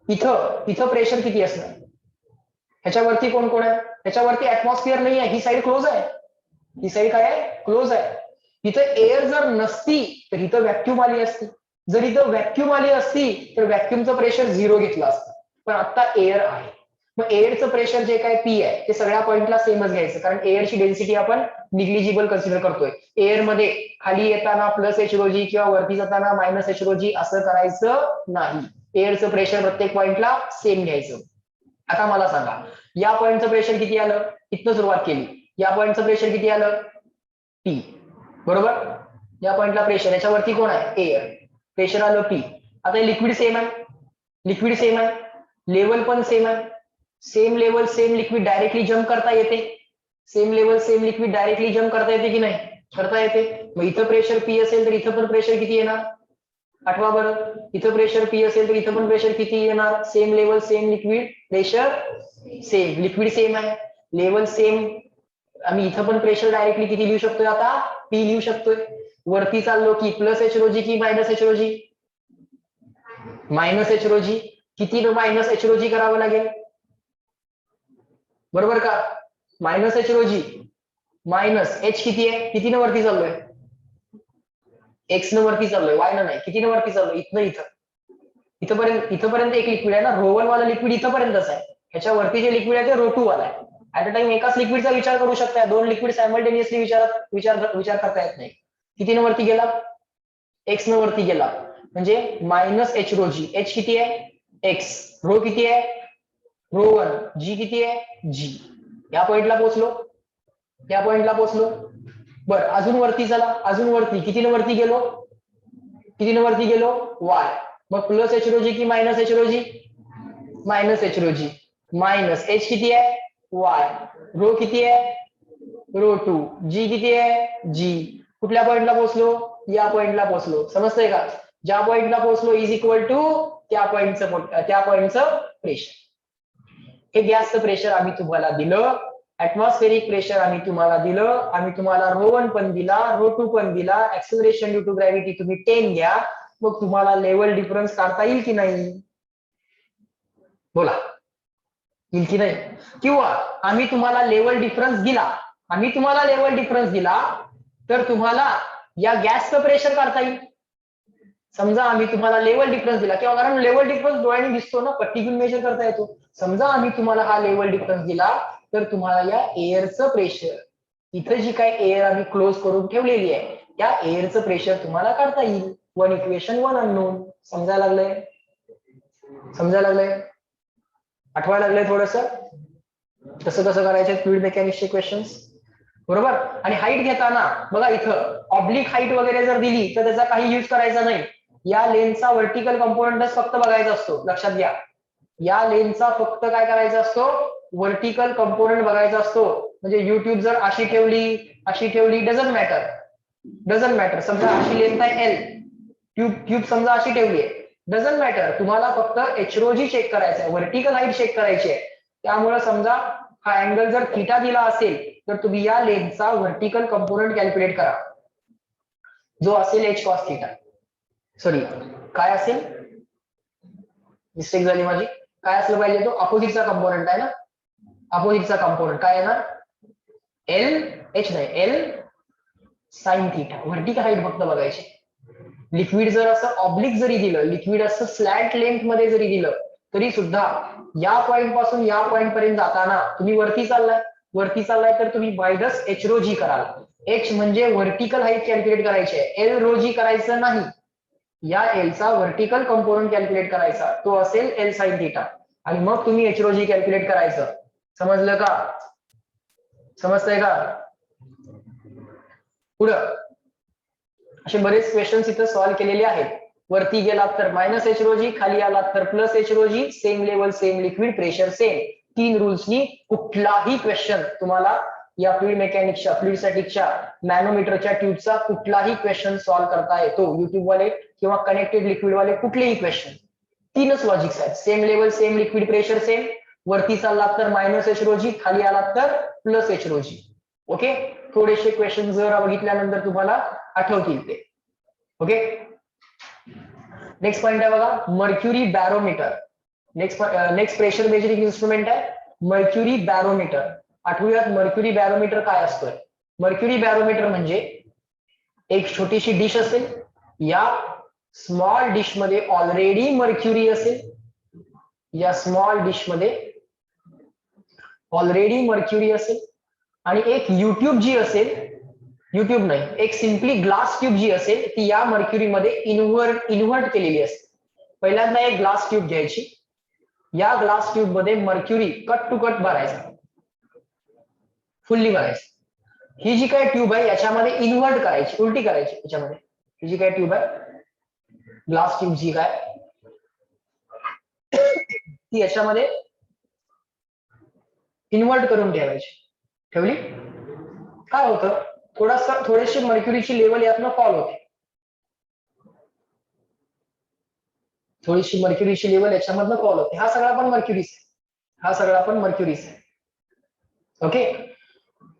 इथं प्रेशर किती असणार, ह्याच्यावरती कोण कोण आहे, ह्याच्यावरती ऍटमॉस्फिअर नाही आहे, ही साईड क्लोज आहे, ही साईड काय आहे, क्लोज आहे. इथं एअर जर नसती तर इथं व्हॅक्यूम आली असती, जर इथं व्हॅक्यूम आली असती तर व्हॅक्यूमचं प्रेशर 0 घेतलं असतं, पण आता एअर आहे. मग एअरचं प्रेशर जे काय पी आहे ते सगळ्या पॉइंटला सेमच घ्यायचं, कारण एअरची डेन्सिटी आपण निग्लिजिबल कन्सिडर करतोय. एअर मध्ये खाली येताना प्लस एचरोजी किंवा वरती जाताना मायनस एचरोजी असं करायचं नाही, एअरचं प्रेशर प्रत्येक पॉइंटला सेम घ्यायचं. आता मला सांगा, या पॉइंटचं प्रेशर किती आलं, इथनं सुरुवात केली, या पॉइंटचं प्रेशर किती आलं, पी, बरोबर. या पॉइंटला प्रेशर, याच्यावरती कोण आहे, एअर, प्रेशर आलं पी. आता लिक्विड सेम आहे, लिक्विड सेम आहे, लेवल पण सेम आहे, same level same liquid directly jump करता येते, same level same liquid directly jump करता येते की नाही, करता येते. मग इथं प्रेशर पी असेल तर इथं पण प्रेशर किती येणार, आठवा बरं, इथं प्रेशर पी असेल तर इथं पण प्रेशर किती येणार, same level same liquid, pressure same, liquid same आहे, लेवल सेम. आम्ही इथं पण प्रेशर डायरेक्टली किती लिहू शकतोय, आता पी लिहू शकतोय. वरती चाललो की प्लस एचरोजी की मायनस एचरोजी, मायनस एचरोजी, किती मायनस एचरोजी करावं लागेल, बरोबर का, मायनस एचरोजी, मायनस एच किती आहे, किती न वरती चाललोय, एक्स न वरती चाललोय, वाय न नाही, किती न वरती चाललोय, इथं इथपर्यंत एक लिक्विड आहे ना, ρ1 वाला लिक्विड इथपर्यंतच आहे, ह्याच्यावरती जे लिक्विड आहे ते ρ2 वाला आहे. ऍट अ टाइम एकाच लिक्विडचा विचार करू शकता, दोन लिक्विड सायमल्टेनियसली विचार करता येत नाही. किती न वरती गेला, एक्स न वरती गेला, म्हणजे मायनस एच रोजी, एच किती आहे एक्स, रो किती आहे ρ1, जी किती आहे जी. या पॉइंटला पोहोचलो, या पॉइंटला पोहोचलो. बर, अजून वरती चला, अजून वरती, किती न वरती गेलो, किती न वरती गेलो, वाय. मग प्लस एच रोजी की मायनस एच रोजी, मायनस एच रोजी, मायनस एच किती आहे वाय, रो किती आहे ρ2, जी किती आहे जी. कुठल्या पॉइंटला पोहोचलो, या पॉइंटला पोहोचलो, समजतंय का, ज्या पॉइंटला पोहोचलो इज इक्वल टू त्या पॉइंटचं प्रेशर. हे गॅसचं प्रेशर आम्ही तुम्हाला दिलं, ऍटमॉस्फेरिक प्रेशर आम्ही तुम्हाला दिलं, आम्ही तुम्हाला ρ1 पण दिला, ρ2 पण दिला, ऍक्सिलरेशन ड्यू टू ग्रॅव्हिटी तुम्ही 10 घ्या. मग तुम्हाला लेवल डिफरन्स काढता येईल की नाही, बोला, येईल की नाही. किंवा आम्ही तुम्हाला लेवल डिफरन्स दिला, आम्ही तुम्हाला लेवल डिफरन्स दिला तर तुम्हाला या गॅसचं प्रेशर काढता येईल. समजा आम्ही तुम्हाला लेवल डिफरन्स दिला, किंवा कारण लेवल डिफरन्स डोळ्याने दिसतो ना, पट्टी घेऊन मेजर करता येतो. समजा आम्ही तुम्हाला हा लेवल डिफरन्स दिला तर तुम्हाला या एअरचं प्रेशर, इथं जी काय एअर आम्ही क्लोज करून ठेवलेली आहे त्या एअरचं प्रेशर तुम्हाला काढता येईल. One equation one unknown. समजायला लागलंय, समजायला लागलंय, आठवायला लागलंय थोडस, कसं कसं करायचे फ्लुइड मेकॅनिक्सचे क्वेश्चन्स, बरोबर. आणि हाईट घेताना बघा, इथं ऑब्लिक हाईट वगैरे जर दिली तर त्याचा काही युज करायचा नाही, या लेनचा व्हर्टिकल कंपोनंटच फक्त बघायचा असतो, लक्षात घ्या. या लेनचा फक्त काय करायचा असतो, व्हर्टिकल कंपोनंट बघायचा असतो. म्हणजे युट्यूब जर अशी ठेवली डझंट मॅटर, डझंट मॅटर. समजा अशी लेंथ आहे एल, ट्यूब समजा अशी ठेवली आहे, डझंट मॅटर, तुम्हाला फक्त एचरोजी चेक करायचं आहे, व्हर्टिकल हाईट चेक करायची आहे. त्यामुळे समजा हा अँगल जर थीटा दिला असेल तर तुम्ही या लेन्थचा व्हर्टिकल कंपोनंट कॅल्क्युलेट करा, जो असेल एच कॉस थीटा. सॉरी, काय असेल, मिस्टेक झाली माझी, काय असलं पाहिजे, तो अपोजिटचा कंपोनंट आहे ना, अपोजिटचा कंपोनंट काय येणार, एल एच नाही, L sine theta. Vertical height फक्त बघायची. लिक्विड जर असं ऑब्लिक जरी दिलं, लिक्विड असं स्लॅट लेंथ मध्ये जरी दिलं तरी सुद्धा या पॉइंट पासून या पॉइंट पर्यंत जाताना तुम्ही वरती चाललाय तर तुम्ही मायनस एच रो जी कराल. एच म्हणजे व्हर्टिकल हाईट कॅल्क्युलेट करायची आहे, एल रो जी करायचं नाही. या एलचा व्हर्टिकल कंपोनंट कॅल्क्युलेट करायचा, तो असेल एल साइन थिटा, आणि मग तुम्ही एच रो जी कॅल्क्युलेट करायचं. समजलं का? समजतंय का? पुढं असे बरेच क्वेश्चन्स इथं सॉल्व्ह केलेले आहेत. वरती गेलात तर मायनस एच रो जी, खाली आलात तर plus H rho G, same level same liquid pressure same. 3 रूल्सनी कुठलाही क्वेश्चन तुम्हाला या फ्लुइड मेकॅनिक्सच्या, फ्लुइड स्टॅटिकच्या, नॅनोमीटरच्या ट्यूबचा कुठलाही क्वेश्चन सॉल्व्ह करता येतो. युट्यूब वाले किंवा कनेक्टेड लिक्विड वाले कुठलेही क्वेश्चन. 3च लॉजिक्स आहेत. Same level same liquid pressure same, वरती चाललात तर मायनस एच रो जी, खाली आलात तर plus H rho g. Okay, थोडेसे क्वेश्चन जर बघितल्यानंतर तुम्हाला आठवतील ते. ओके, नेक्स्ट पॉइंट आहे बघा, mercury barometer. Next pressure measuring instrument आहे मर्क्युरी बॅरोमीटर. आठवूयात मर्क्युरी बॅरोमीटर काय असतं. मर्क्युरी बॅरोमीटर म्हणजे एक छोटीशी डिश असेल, या स्मॉल डिश मध्ये ऑलरेडी मर्क्युरी असेल, या स्मॉल डिश मध्ये ऑलरेडी मर्क्युरी असेल, आणि एक युट्यूब जी असेल, युट्यूब नाही, एक सिम्पली ग्लास ट्यूब जी असेल ती या मर्क्युरी मध्ये इन्व्हर्ट केलेली असते. पहिल्यांदा एक ग्लास ट्यूब घ्यायची, या ग्लास ट्यूब मध्ये मर्क्युरी कट टू कट भरायचा, फुल्ली भरायची. ही जी काय ट्यूब आहे याच्यामध्ये इन्व्हर्ट करायची, उलटी करायची. याच्यामध्ये ही जी काय ट्यूब आहे, ग्लास ट्यूब जी काय ती याच्यामध्ये इन्व्हर्ट करून ठेवायची. ठेवली, काय होतं, थोडीशी मर्क्युरीची लेवल यातनं फॉल होते. थोडीशी मर्क्युरीची लेवल याच्यामधनं फॉल होते. हा सगळा पण मर्क्युरीच आहे, हा सगळा पण मर्क्युरीच आहे. ओके,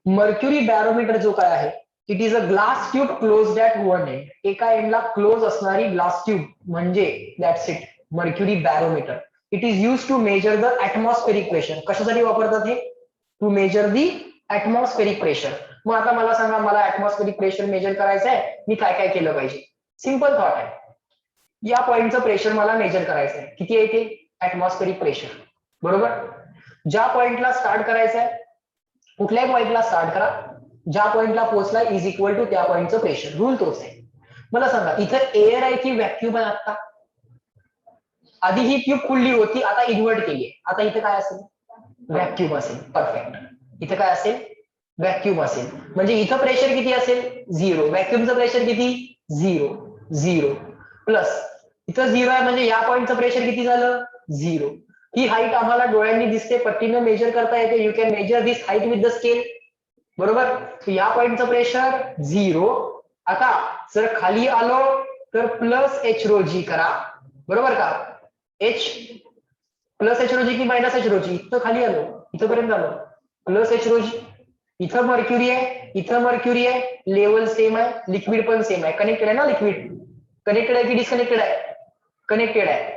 मर्क्युरी बॅरोमीटर जो काय आहे, it is a glass tube closed at one end. एका एंडला क्लोज असणारी ग्लास ट्यूब म्हणजे that's it, mercury barometer. It is use to measure the atmospheric pressure. कशासाठी वापरतात हे? To measure the atmospheric pressure. मग आता मला सांगा, मला ॲटमॉस्फेरिक प्रेशर मेजर करायचं आहे, मी काय काय केलं पाहिजे? सिंपल थॉट आहे, या पॉइंटचं प्रेशर मला मेजर करायचं आहे. किती आहे ते? Atmospheric pressure. बरोबर, ज्या पॉइंटला स्टार्ट करायचं आहे, कुठल्याही पॉइंटला स्टार्ट करा, ज्या पॉइंटला पोहोचला इज इक्वल टू त्या पॉइंटचं प्रेशर. रूल तोच आहे. मला सांगा, इथं एअर आहे की व्हॅक्युम आहे? आता आधी ही ट्यूब फुल्ली होती, आता इन्व्हर्ट केली आहे, आता इथे काय असेल? व्हॅक्युम असेल. परफेक्ट, इथं काय असेल? व्हॅक्युम असेल. म्हणजे इथं प्रेशर किती असेल? 0. व्हॅक्युमचं प्रेशर किती? 0. 0 प्लस इथं 0 आहे, म्हणजे या पॉइंटचं प्रेशर किती झालं? 0. ही हाईट आम्हाला डोळ्यांनी दिसते, पट्टीनं मेजर करता येते. You can measure this height with the scale. बरोबर, या पॉइंटचं प्रेशर 0. आता जर खाली आलो तर प्लस एच रो जी करा. बरोबर का? एच प्लस एच रो जी की मायनस एच रो जी? इथं खाली आलो, इथंपर्यंत आलो, प्लस एच रो जी. इथं मर्क्युरी आहे, इथं मर्क्युरी आहे, लेवल सेम आहे, लिक्विड पण सेम आहे. कनेक्टेड आहे ना लिक्विड? कनेक्टेड आहे की डिस्कनेक्टेड आहे? कनेक्टेड आहे.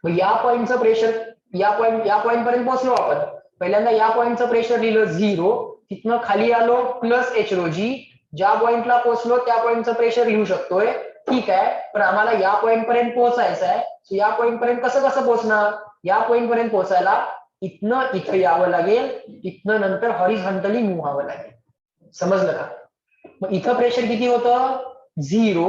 मग या पॉइंटचं प्रेशर, या पॉइंट पर्यंत पोहोचलो आपण. पहिल्यांदा या पॉइंटचं प्रेशर लिहिलं 0, तिथनं खाली आलो प्लस एच रो जी, ज्या पॉइंटला पोहोचलो त्या पॉइंटचं प्रेशर लिहू शकतोय. ठीक आहे, पण आम्हाला या पॉइंट पर्यंत पोहोचायचं आहे. या पॉइंट पर्यंत कसं पोहोचणार? या पॉइंट पर्यंत पोहोचायला इथनं इथं यावं लागेल, इथनं नंतर हॉरिझॉन्टली मूव्ह व्हावं लागेल. समजलं का? मग इथं प्रेशर किती होतं? 0.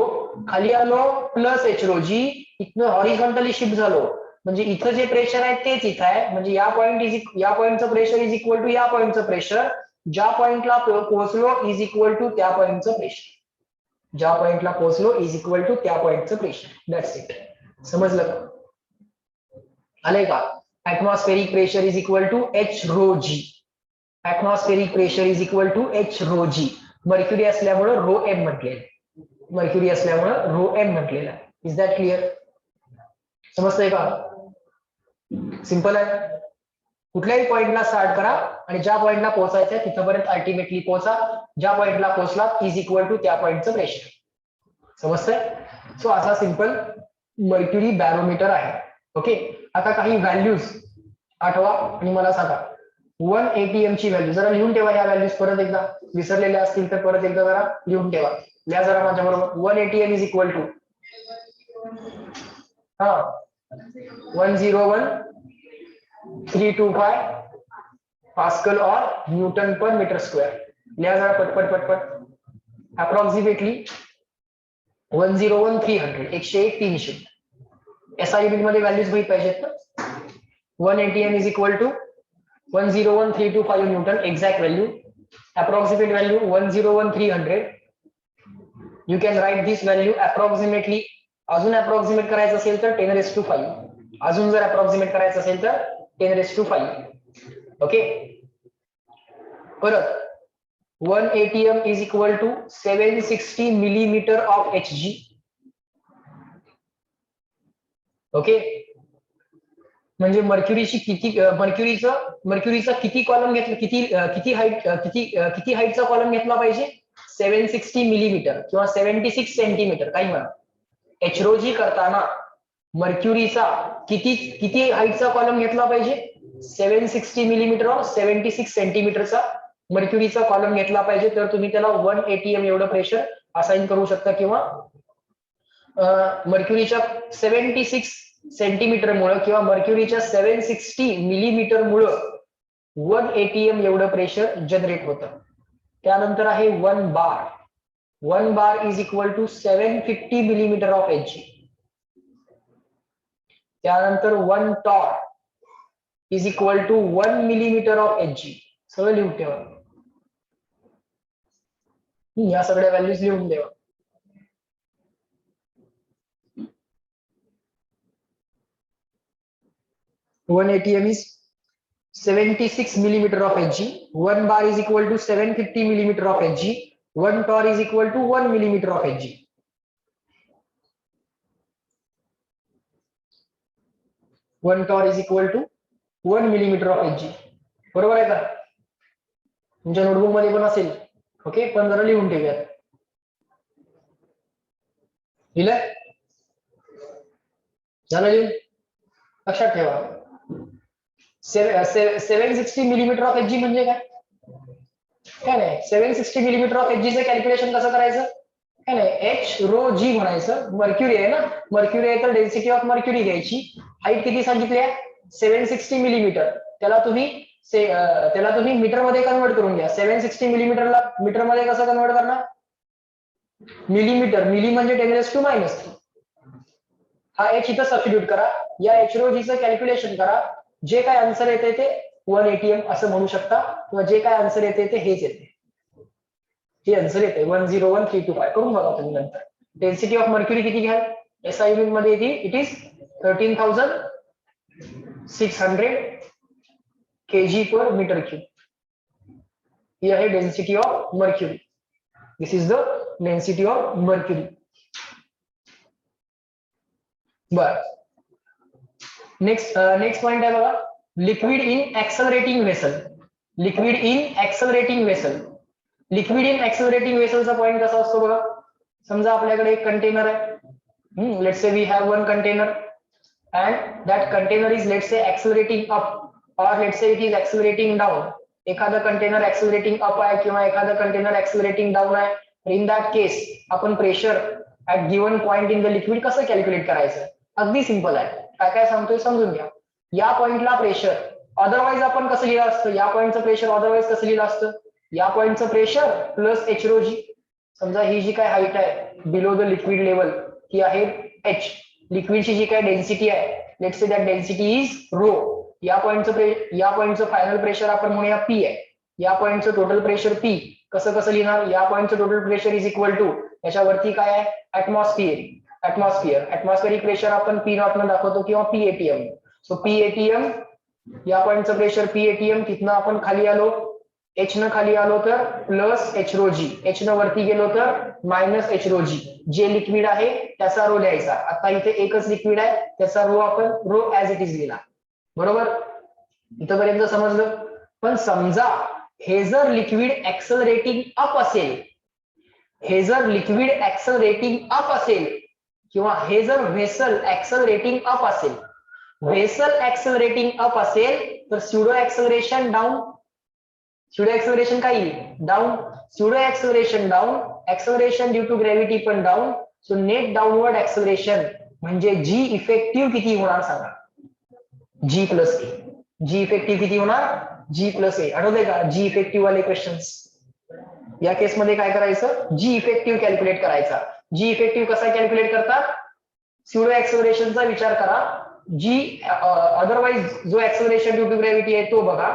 खाली आलो प्लस एच रो जी, इथनं हॉरिझॉन्टली शिफ्ट झालो, म्हणजे इथं जे प्रेशर आहे तेच इथं आहे. म्हणजे या पॉइंटचं प्रेशर इज इक्वल टू या पॉइंटचं प्रेशर. ज्या पॉइंटला पोहोचलो इज इक्वल टू त्या पॉइंटचं प्रेशर. ज्या पॉइंटला पोहोचलो इज इक्वल टू त्या पॉइंटचं प्रेशर. That's it. समजलं का? आलंय का? Atmospheric pressure is equal to H rho g. Atmospheric pressure is equal to H rho g. Mercury असल्यामुळे रो एम म्हटलेलं, मर्क्युरी असल्यामुळे रो एम म्हटलेलं. Is that clear? समजतंय का? सिंपल आहे. कुठल्याही पॉइंटला स्टार्ट करा आणि ज्या पॉइंटला पोहोचायचं आहे तिथपर्यंत अल्टिमेटली पोहोचा. ज्या पॉइंटला पोहोचला इज इक्वल टू त्या पॉइंटचं प्रेशर. समजतंय? सो असा सिंपल मर्क्युरी बॅरोमीटर आहे. ओके, आता काही व्हॅल्यूज आठवा आणि मला सांगा. 1 ATM ची व्हॅल्यू जरा लिहून ठेवा. या व्हॅल्यूज परत एकदा विसरलेल्या असतील तर परत एकदा जरा लिहून ठेवा. लिहा जरा माझ्या बरोबर. 1 ATM is equal to 101,325 pascal और न्यूटन पर मीटर स्क्वेअर. लिहा जरा पटपट पटपट. अप्रॉक्सिमेटली 101,300 101,300 SI युनिट मध्ये व्हॅल्यूज माहित पाहिजेत ना. 1 ATM is equal to 101,325 newton exact value. Approximate value 101,300. You can write this value approximately. अजून अप्रॉक्सिमेट करायचं असेल तर 10⁵. अजून जर अप्रॉक्सिमेट करायचं असेल तर 10⁵. ओके. परत 1 ATM is equal to 760 millimetre of HG. Okay. म्हणजे मर्क्युरीचा किती कॉलम घेतला, किती हाईटचा कॉलम घेतला पाहिजे? 760 मिलीमीटर किंवा 76 सेंटीमीटर काही म्हणा. एचरोजी करताना मर्क्युरीचा किती हाईटचा कॉलम घेतला पाहिजे? 760 मिलीमीटर ऑर 76 सेंटीमीटरचा मर्क्युरीचा कॉलम घेतला पाहिजे. तर तुम्ही त्याला 1 ATM एवढं प्रेशर असाइन करू शकता. किंवा मर्क्युरीच्या 76 सेंटीमीटर मुळे किंवा मर्क्युरीच्या 760 मिलीमीटर मुळे 1 ATM एवढं प्रेशर जनरेट होतं. त्यानंतर आहे 1 bar. 1 bar is equal to 750 millimetre of HG. त्यानंतर 1 torr is equal to 1 millimetre of HG. सगळं लिहून ठेवा. या सगळ्या व्हॅल्यूज लिहून ठेवा. One ATM is 76 millimeter of HG. 1 bar is equal to 750 millimeter of HG. 1 torr is equal to 1 millimeter of HG. 1 torr is equal to 1 millimeter of HG. बरोबर आहे का? तुमच्या नोटबुक मध्ये पण असेल. ओके. पण जरा लिहून ठेवूयात. लिहिलंय? झालं लिहून? लक्षात ठेवा. 760 मिलीमीटर ऑफ HG म्हणजे काय? काय नाही. 760 मिलीमीटर ऑफ HG चं कॅल्क्युलेशन कसं करायचं? काय नाही. H⍴G म्हणायचं. मर्क्युरी आहे ना, मर्क्युरी आहे तर डेन्सिटी ऑफ मर्क्युरी घ्यायची. हाईट किती सांगितली आहे? 760 मिलीमीटर. त्याला तुम्ही मीटर मध्ये कन्वर्ट करून घ्या. 760 मिलीमीटरला मीटर मध्ये कसं कन्वर्ट करणार? मिलीमीटर. मिली म्हणजे 10⁻⁻3. हा H इथं सबस्टिट्यूट करा. या H⍴G चं कॅल्क्युलेशन करा. जे काय आन्सर येते ते 1 ATM असं म्हणू शकता. किंवा जे काय आन्सर येते ते हेच येते. हे आन्सर येते 101,325. करून बघा तुम्ही नंतर. डेन्सिटी ऑफ मर्क्युरी किती घ्याल? SI युनिट मध्ये येते. It is 13,600 kg per meter cube. ही आहे density of mercury. This is the density of mercury. बर. नेक्स्ट पॉइंट आहे बघा. Liquid in accelerating vessel. Liquid in accelerating vessel. Liquid in accelerating वेसलचा पॉइंट कसा असतो बघा. समजा आपल्याकडे एक कंटेनर आहे. Let's say we have one container and that container is let's say accelerating up और let's say it is accelerating down. एखादं कंटेनर एक्सेलरेटिंग अप आहे किंवा एखादं कंटेनर एक्सेलरेटिंग डाऊन आहे. इन दॅट केस आपण pressure at given point in the liquid कसं calculate करायचं? अगदी सिंपल आहे. काय काय सांगतोय समजून घ्या. या पॉइंटला प्रेशर अदरवाईज आपण कसं लिहिलं असतं? या पॉइंटचं प्रेशर अदरवाईज कसं लिहिलं असतं? या पॉइंटचं प्रेशर प्लस H⍴G. समजा ही जी काय हाईट आहे बिलो द लिक्विड लेवल ही आहे H. लिक्विडची जी काय डेन्सिटी आहे let's say that density is rho. या पॉइंटचं फायनल प्रेशर आपण म्हणूया P आहे. या पॉइंटचं टोटल प्रेशर P. कसं लिहिणार? या पॉइंटचं total pressure is equal to याच्यावरती काय आहे? ऍटमॉस्फिअरिक प्रेशर आपण P0 न दाखवतो किंवा PATM. सो PATM या पॉइंटचं प्रेशर PATM. तिथनं आपण खाली आलो H न खाली आलो तर प्लस H⍴G. H न वरती गेलो तर मायनस H⍴G. जे लिक्विड आहे त्याचा रो लिहायचा. आता इथे एकच लिक्विड आहे त्याचा रो आपण रो ऍज इट इज लिहिला. बरोबर. इथपर्यंत समजलं. पण समजा हे जर लिक्विड ऍक्सेलरेटिंग अप असेल, हे जर लिक्विड ऍक्सेलरेटिंग अप असेल किंवा हे जर व्हेसल ऍक्सेलरेटिंग अप असेल, व्हेसल ऍक्सेलरेटिंग अप असेल तर pseudo acceleration down. Pseudo acceleration काय येईल? Down. Pseudo acceleration down. Acceleration due to gravity पण down. So net downward acceleration म्हणजे G इफेक्टिव्ह किती होणार सांगा? G plus A. G effective किती होणार? G plus A. आठवतंय का G इफेक्टिव्ह वाले क्वेश्चन्स? या केसमध्ये काय करायचं? G इफेक्टिव्ह कॅल्क्युलेट करायचा. जी इफेक्टिव्ह कसा कॅल्क्युलेट करतात? स्युडो ऍक्सलरेशनचा विचार करा. जी अदरवाइज जो ऍक्सलरेशन ड्यू टू ग्रॅव्हिटी आहे तो बघा.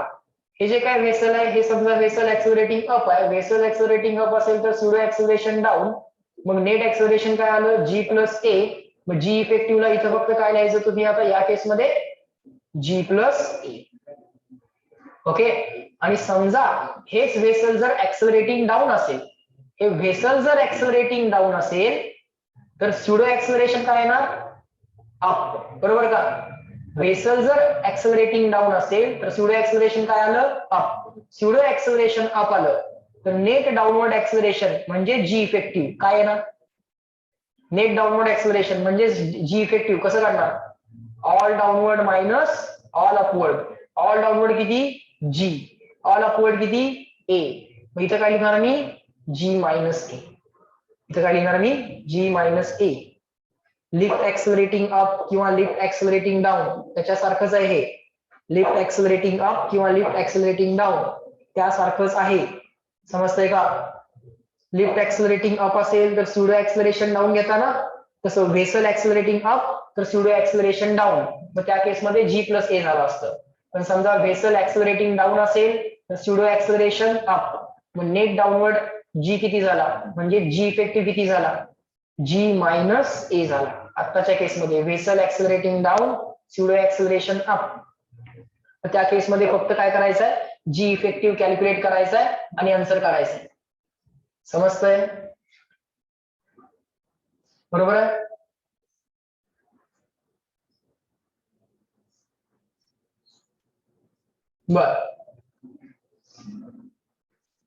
हे जे काय व्हेसल आहे हे समजा व्हेसल ऍक्सलरेटिंग अप आहे. व्हेसल ऍक्सलरेटिंग अप असेल तर स्युडो ऍक्सलरेशन डाऊन. मग नेट ऍक्सलरेशन काय आलं? जी प्लस ए. मग जी इफेक्टिव्हला इथं फक्त काय लिहायचं तुम्ही आता या केसमध्ये? जी प्लस ए. ओके. आणि समजा हेच व्हेसल जर ऍक्सलरेटिंग डाऊन असेल, हे व्हेसल जर ऍक्सलरेटिंग डाऊन असेल तर स्युडो ऍक्सलरेशन काय येणार? अप. बरोबर का? व्हेसल जर ऍक्सलरेटिंग डाऊन असेल तर स्युडो ऍक्सलरेशन काय आलं? अप. स्युडो ऍक्सलरेशन अप आलं तर नेट डाऊनवर्ड ऍक्सलरेशन म्हणजे जी इफेक्टिव्ह काय येणार? नेट डाऊनवर्ड ऍक्सलरेशन म्हणजे जी इफेक्टिव्ह कसं काढणार? All downward minus all upward. All downward किती? जी. ऑल अपवर्ड किती? ए. मग इथं काय लिहिणार मी? जी मायनस ए. इथं काय लिहिणार मी? जी मायनस ए. लिफ्ट ऍक्सलरेटिंग अप किंवा लिफ्ट ऍक्सलरेटिंग डाऊन त्याच्यासारखंच आहे हे. लिफ्ट ऍक्सलरेटिंग अप किंवा लिफ्ट ऍक्सलरेटिंग डाऊन त्यासारखंच आहे. समजतंय का? लिफ्ट ऍक्सलरेटिंग अप असेल तर स्युडो ऍक्सलरेशन डाऊन घेता ना, तसं व्हेसल ऍक्सलरेटिंग अप तर स्युडो ऍक्सलरेशन डाऊन. मग त्या केसमध्ये जी प्लस ए झालं असतं. पण समजा व्हेसल ऍक्सलरेटिंग डाऊन असेल तर स्युडो ऍक्सलरेशन अप. मग नेट डाऊनवर्ड जी किती झाला? म्हणजे जी इफेक्टिव्ह किती झाला? जी मायनस ए झाला. आत्ताच्या केसमध्ये vessel accelerating down, pseudo acceleration up. त्या केसमध्ये फक्त काय करायचंय? जी इफेक्टिव्ह कॅल्क्युलेट करायचंय आणि आन्सर काढायचंय. समजतंय? बरोबर आहे? बर.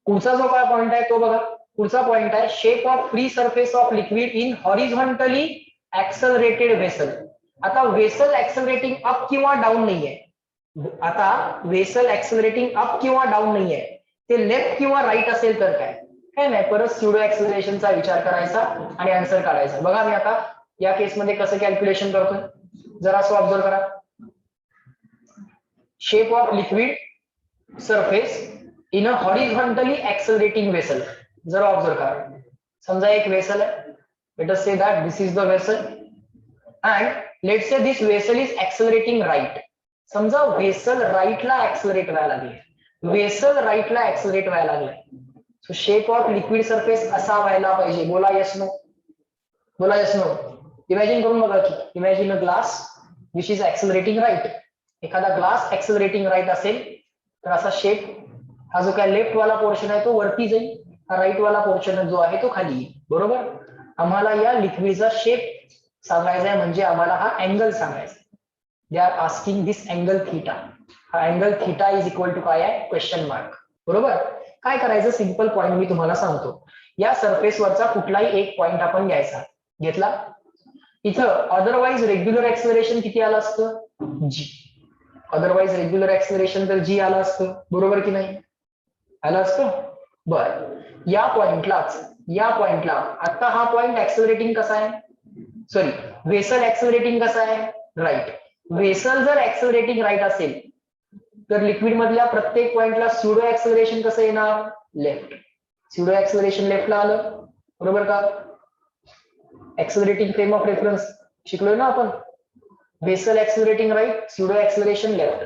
पुढचा जो काय पॉइंट आहे तो बघा. पुढचा पॉइंट आहे shape of free surface of liquid in horizontally accelerated vessel. आता व्हेसल ऍक्सलरेटिंग अप किंवा डाऊन नाहीये. आता व्हेसल ऍक्सलरेटिंग अप किंवा डाऊन नाहीये. ते लेफ्ट किंवा राईट असेल तर काय नाही, परत स्युडो ऍक्सलरेशनचा विचार करायचा आणि आन्सर काढायचा. बघा मी आता या केसमध्ये कसं कॅल्क्युलेशन करतोय जरा असं ऑब्झर्व करा. Shape of liquid surface in a horizontally accelerating vessel. जरा ऑब्झर्व करा. समजा एक व्हेसल आहे. Let us say that this is the vessel and let say this vessel is accelerating right. समजा व्हेसल राईटला ऍक्सलरेट व्हायला लागले. व्हेसल राईटला ऍक्सलरेट व्हायला लागलाय. So shape of liquid surface असा व्हायला पाहिजे. बोला यस नो. बोला यस नो. इमॅजिन करून बघा की imagine a glass which is accelerating right. एखादा ग्लास ऍक्सलरेटिंग राईट असेल तर असा शेप, हा जो काय लेफ्ट वाला पोर्शन आहे तो वरती जाईल, हा राईट वाला पोर्शन जो आहे तो खाली येईल. बरोबर? आम्हाला या लिक्विडचा शेप सांगायचा आहे म्हणजे आम्हाला हा अँगल सांगायचा. They are asking this angle theta. हा angle theta is equal to काय आहे? Question mark. बरोबर? काय करायचं? सिंपल पॉईंट मी तुम्हाला सांगतो. या सरफेसवरचा कुठलाही एक पॉईंट आपण घ्यायचा. घेतला. इथं अदरवाइज रेग्युलर ऍक्सलरेशन किती आलं असतं? जी. अदरवाइज रेग्युलर ऍक्सलरेशन तर जी आलं असतं. बरोबर की नाही? आलं असतं. बर. या पॉइंटला आता हा पॉइंट ऍक्सलरेटिंग कसा आहे? सॉरी, व्हेसल ऍक्सलरेटिंग कसा आहे? राईट. व्हेसल जर ऍक्सलरेटिंग राईट असेल तर लिक्विड मधल्या प्रत्येक पॉइंटला स्युडो ऍक्सलरेशन कसं येणार? लेफ्ट. स्युडो ऍक्सलरेशन लेफ्टला आलं. बरोबर का? ऍक्सलरेटिंग फ्रेम ऑफ रेफरन्स शिकलोय ना आपण. Vessel accelerating right, pseudo acceleration left.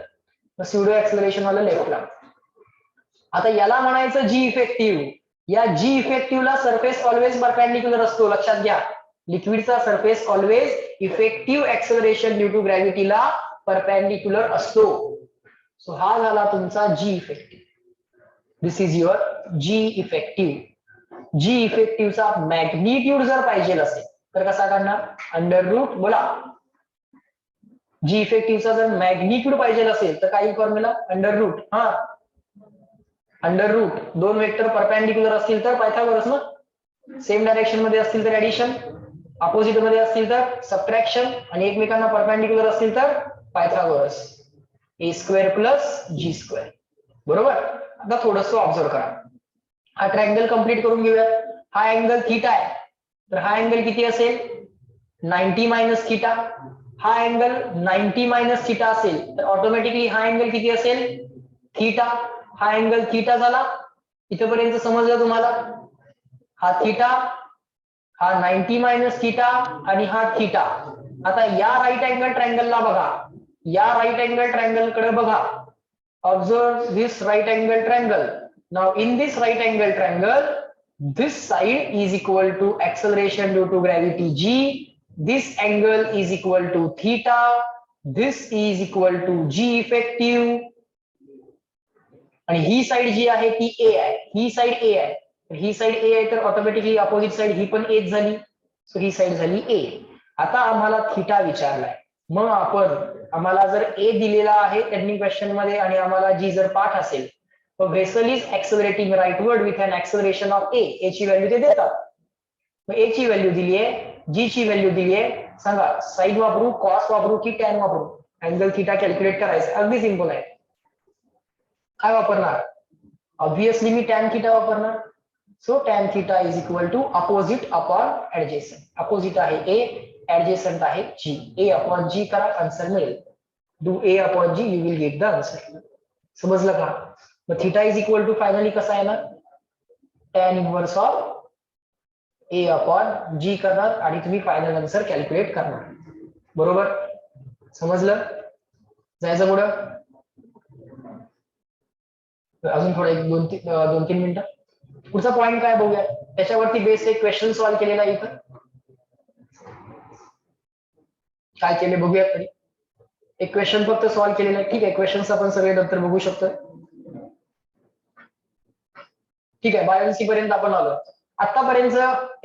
Pseudo acceleration आलं लेफ्टला. आता याला म्हणायचं जी इफेक्टिव्ह. या जी इफेक्टिव्हला सरफेस ऑलवेज परपेंडिक्युलर असतो. लक्षात घ्या. लिक्विडचा surface always effective acceleration due to ग्रॅव्हिटीला परपेंडिक्युलर असतो. सो हा झाला तुमचा G effective. This is your G effective. G इफेक्टिव्हचा मॅग्निट्यूड जर पाहिजे असेल तर कसा काढणार? Under root. बोला. जी इफेक्टिव्हचा जर मॅग्निट्यूड पाहिजे असेल तर काही फॉर्म्युला? Under root. हा, अंडर रूट. दोन वेक्टर परपेंडिक्युलर असतील तर पायथागोरस ना. सेम डायरेक्शन मध्ये असतील तर ऍडिशन, अपोजिट मध्ये असतील तर सबट्रॅक्शन आणि एकमेकांना परपेंडिक्युलर असतील तर पायथागोरस. ए स्क्वेअर प्लस जी स्क्वेअर. बरोबर? आता थोडंसं ऑब्झर्व करा. हा ट्रायंगल कंप्लीट करून घेऊया. हा अँगल थीटा आहे तर हा अँगल किती असेल? 90 मायनस थीटा. हा अँगल 90 मायनस थीटा असेल तर ऑटोमॅटिकली हा अँगल किती असेल? थीटा. हा अँगल थीटा झाला. इथपर्यंत समजलं तुम्हाला? हा थीटा, हा 90 मायनस थिटा आणि हा थिटा. आता या राईट अँगल ट्रायंगलला बघा, या राईट अँगल ट्रायंगल कडे बघा. Observe this right angle triangle. Now in this right angle triangle, this side is equal to acceleration due to gravity g, this angle is equal to theta, this is equal to g effective, आणि ही side जी आहे ती ए आहे, ही side ए आहे. ही side ए आहे तर automatically opposite side ही पण H झाली. So ही side झाली ए. आता आम्हाला थिटा विचारलाय, मग आपण आम्हाला जर ए दिलेला आहे त्यांनी क्वेश्चन मध्ये आणि आम्हाला जी जर पाठ असेल, तर vessel is accelerating rightward with an acceleration of A. A ची व्हॅल्यू ते देतात. मग ए ची व्हॅल्यू दिली आहे, जी ची व्हॅल्यू दिली आहे. सांगा साईड वापरू, कॉस वापरू की टॅन वापरू? अँगल थिटा कॅल्क्युलेट करायचं अगदी सिंपल आहे. काय वापरणार? ऑब्विसली मी टॅन थिटा वापरणार. So tan theta is equal to opposite upon adjacent. Opposite आहे ए, ऍडजेसंट आहे जी. ए अपॉन जी करा, आन्सर मिळेल. Do A upon G, you will get the answer. समजलं का? मग theta is equal to finally कसा आहे ना, tan inverse of A upon G करणार आणि तुम्ही फायनल आन्सर कॅल्क्युलेट करणार. बरोबर? समजलं? जायचं पुढं? अजून थोडं एक दोन तीन मिनिटं. पुढचा पॉइंट काय बघूया, त्याच्यावरती बेस एक क्वेश्चन सॉल्व्ह केलेला आहे इथं. काय केले बघूया तरी. एक क्वेश्चन फक्त सॉल्व्ह केलेला आहे. ठीक आहे, क्वेश्चन्स आपण सगळे नंतर बघू शकतो. ठीक आहे, बायोन्सी पर्यंत आपण आलो. आतापर्यंत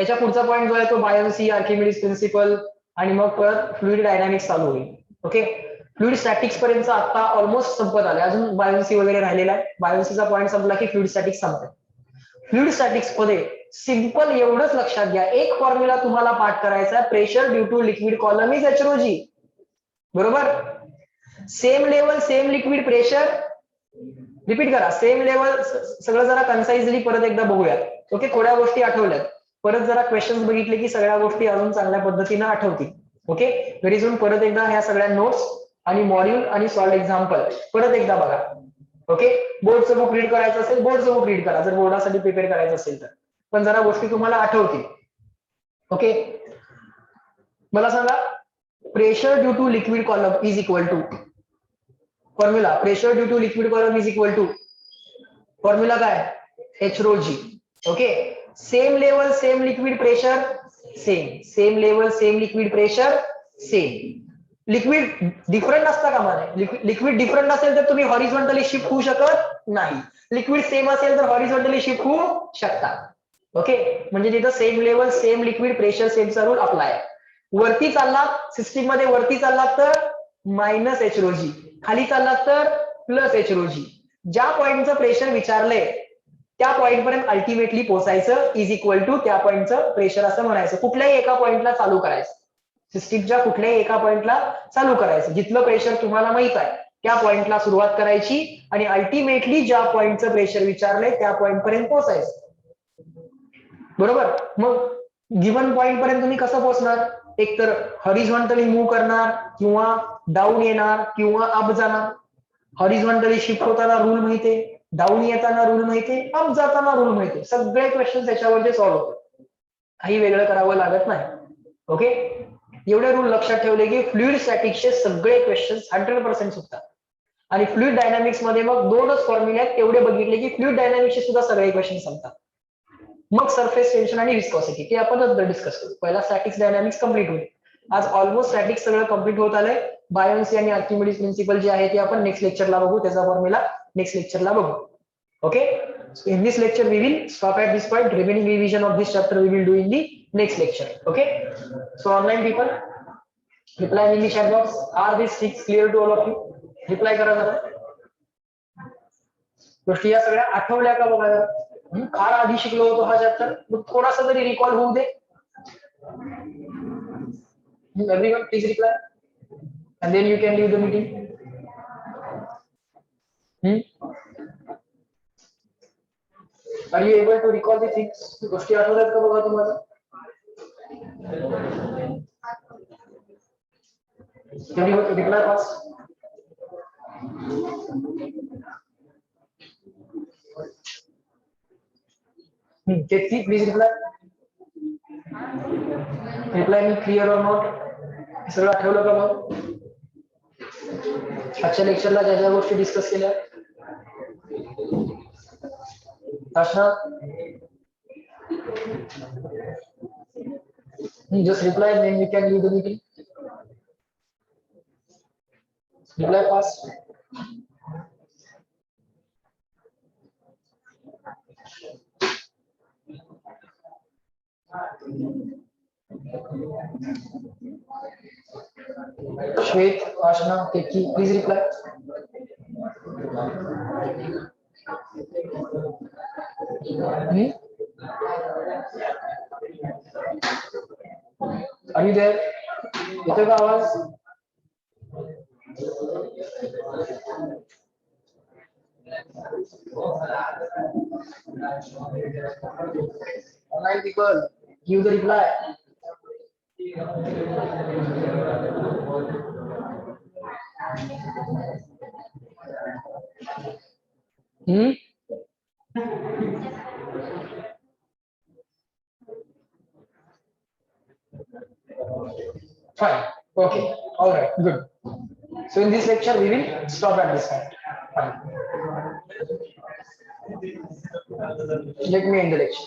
याच्या पुढचा पॉइंट जो आहे तो बायोन्सी, आर्किमिडीज प्रिन्सिपल आणि मग परत फ्लुइड डायनामिक्स चालू होईल. ओके, फ्लुइड स्टॅटिक्स पर्यंत आता ऑलमोस्ट संपत आले. अजून बायोन्सी वगैरे राहिलेला आहे. बायोन्सीचा पॉइंट संपला की फ्लुइड स्टॅटिक्स संपते. फ्लुइड स्टॅटिक्स मध्ये सिंपल एवढंच लक्षात घ्या, एक फॉर्म्युला तुम्हाला पाठ करायचा आहे, pressure due to liquid column is H O G. बरोबर? Same level same liquid pressure. Repeat करा, सेम लेवल. सगळं जरा कन्साइजली परत एकदा बघूया. ओके, थोड्या गोष्टी आठवल्यात, परत जरा क्वेश्चन्स बघितले की सगळ्या गोष्टी अजून चांगल्या पद्धतीने आठवतील. ओके, घरी जाऊन परत एकदा ह्या सगळ्या नोट्स आणि मॉड्यूल आणि सॉल्व एक्झाम्पल परत एकदा बघा. ओके, बोर्डचं बुक रीड करायचं असेल, बोर्डचं बुक रीड करा जर बोर्डासाठी प्रिपेअर करायचं असेल तर, पण जरा गोष्टी तुम्हाला आठवतील. ओके, मला सांगा, pressure due to liquid column is equal to formula. Pressure due to liquid column is equal to formula काय? H rho g. Okay, same level same liquid pressure same, same level same liquid pressure same. Liquid different असता कामा नये. Liquid different असेल तर तुम्ही horizontally shift होऊ शकत नाही. लिक्विड सेम असेल तर हॉरिझॉन्टली शिफ्ट होऊ शकता. ओके, म्हणजे तिथं same level same liquid pressure सेमचा रूल अप्लाय. वरती चाललात सिस्टीम मध्ये, वरती चाललात तर मायनस एच रो जी, खाली चाललात तर प्लस एच रो जी. ज्या पॉइंटचं प्रेशर विचारलंय त्या पॉइंट पर्यंत अल्टिमेटली पोहोचायचं इज इक्वल टू त्या पॉइंटचं प्रेशर असं म्हणायचं. कुठल्याही एका पॉइंटला चालू करायचं, सिस्टीमच्या कुठल्याही एका पॉइंटला चालू करायचं. जिथलं प्रेशर तुम्हाला माहित आहे त्या पॉइंटला सुरुवात करायची आणि अल्टिमेटली ज्या पॉइंटचं प्रेशर विचारलंय त्या पॉइंट पर्यंत पोहोचायचं. बरोबर? मग गिव्हन पॉइंट पर्यंत तुम्ही कसं पोहोचणार? एक तर हॉरिझॉन्टली मूव्ह करणार किंवा डाऊन येणार किंवा अप जाणार. हॉरिझॉन्टली शिफ्ट होताना रूल माहितीये, डाऊन येताना रूल माहितीये, अप जाताना रूल माहितीये. सगळे क्वेश्चन त्याच्यावरचे सॉल्व्ह होतात, काही वेगळं करावं लागत नाही. ओके, एवढे रूल लक्षात ठेवले की फ्लुइड स्टॅटिक्सचे सगळे क्वेश्चन 100% सुटतात. आणि फ्लुइड डायनामिक्स मध्ये मग दोनच फॉर्म्युले आहेत, तेवढे बघितले की फ्लुइड डायनामिक्सचे सुद्धा सगळे क्वेश्चन संपतात. मग सरफेस टेन्शन आणि विस्कॉसिटी ते आपण नंतर डिस्कस करू. पहिला स्टॅटिक्स डायनामिक्स कम्प्लीट होईल. आज ऑलमोस्ट स्टॅटिक्स सगळं कम्प्लीट होत आलंय. बायोन्सी आणि आर्किमिडीज प्रिन्सिपल जे आहे ते आपण नेक्स्ट लेक्चरला बघू, त्याचा फॉर्म्युला नेक्स्ट लेक्चरला बघू. Okay, in this lecture we will stop at this point. Remaining revision of this chapter we will do in the next lecture. Okay, so online people reply in the chat box. Are these things clear to all of you? Reply करा जरा. गोष्टी या सगळ्या आठवल्या का बघा जरा. फार आधी शिकलो होतो हा चॅप्टर, मग थोडासा तरी रिकॉल होऊ दे. Everyone please reply and then you can leave the meeting. Are you able to recall the things? गोष्टी आठवतात का बघा तुम्हाला? Can you reply fast? Check please reply. Reply me clear or not सगळं आठवलं का मग आजच्या लेक्चरला ज्या ज्या गोष्टी डिस्कस केल्या अशा just reply then we can leave the meeting. Reply fast. Shwet, Ashna, Keki, please reply. Are you there? येतोय का आवाज? Online people, give the reply. Fine. Okay. All right. Good. So in this lecture, we will stop at this point. Fine. Let me end the lecture.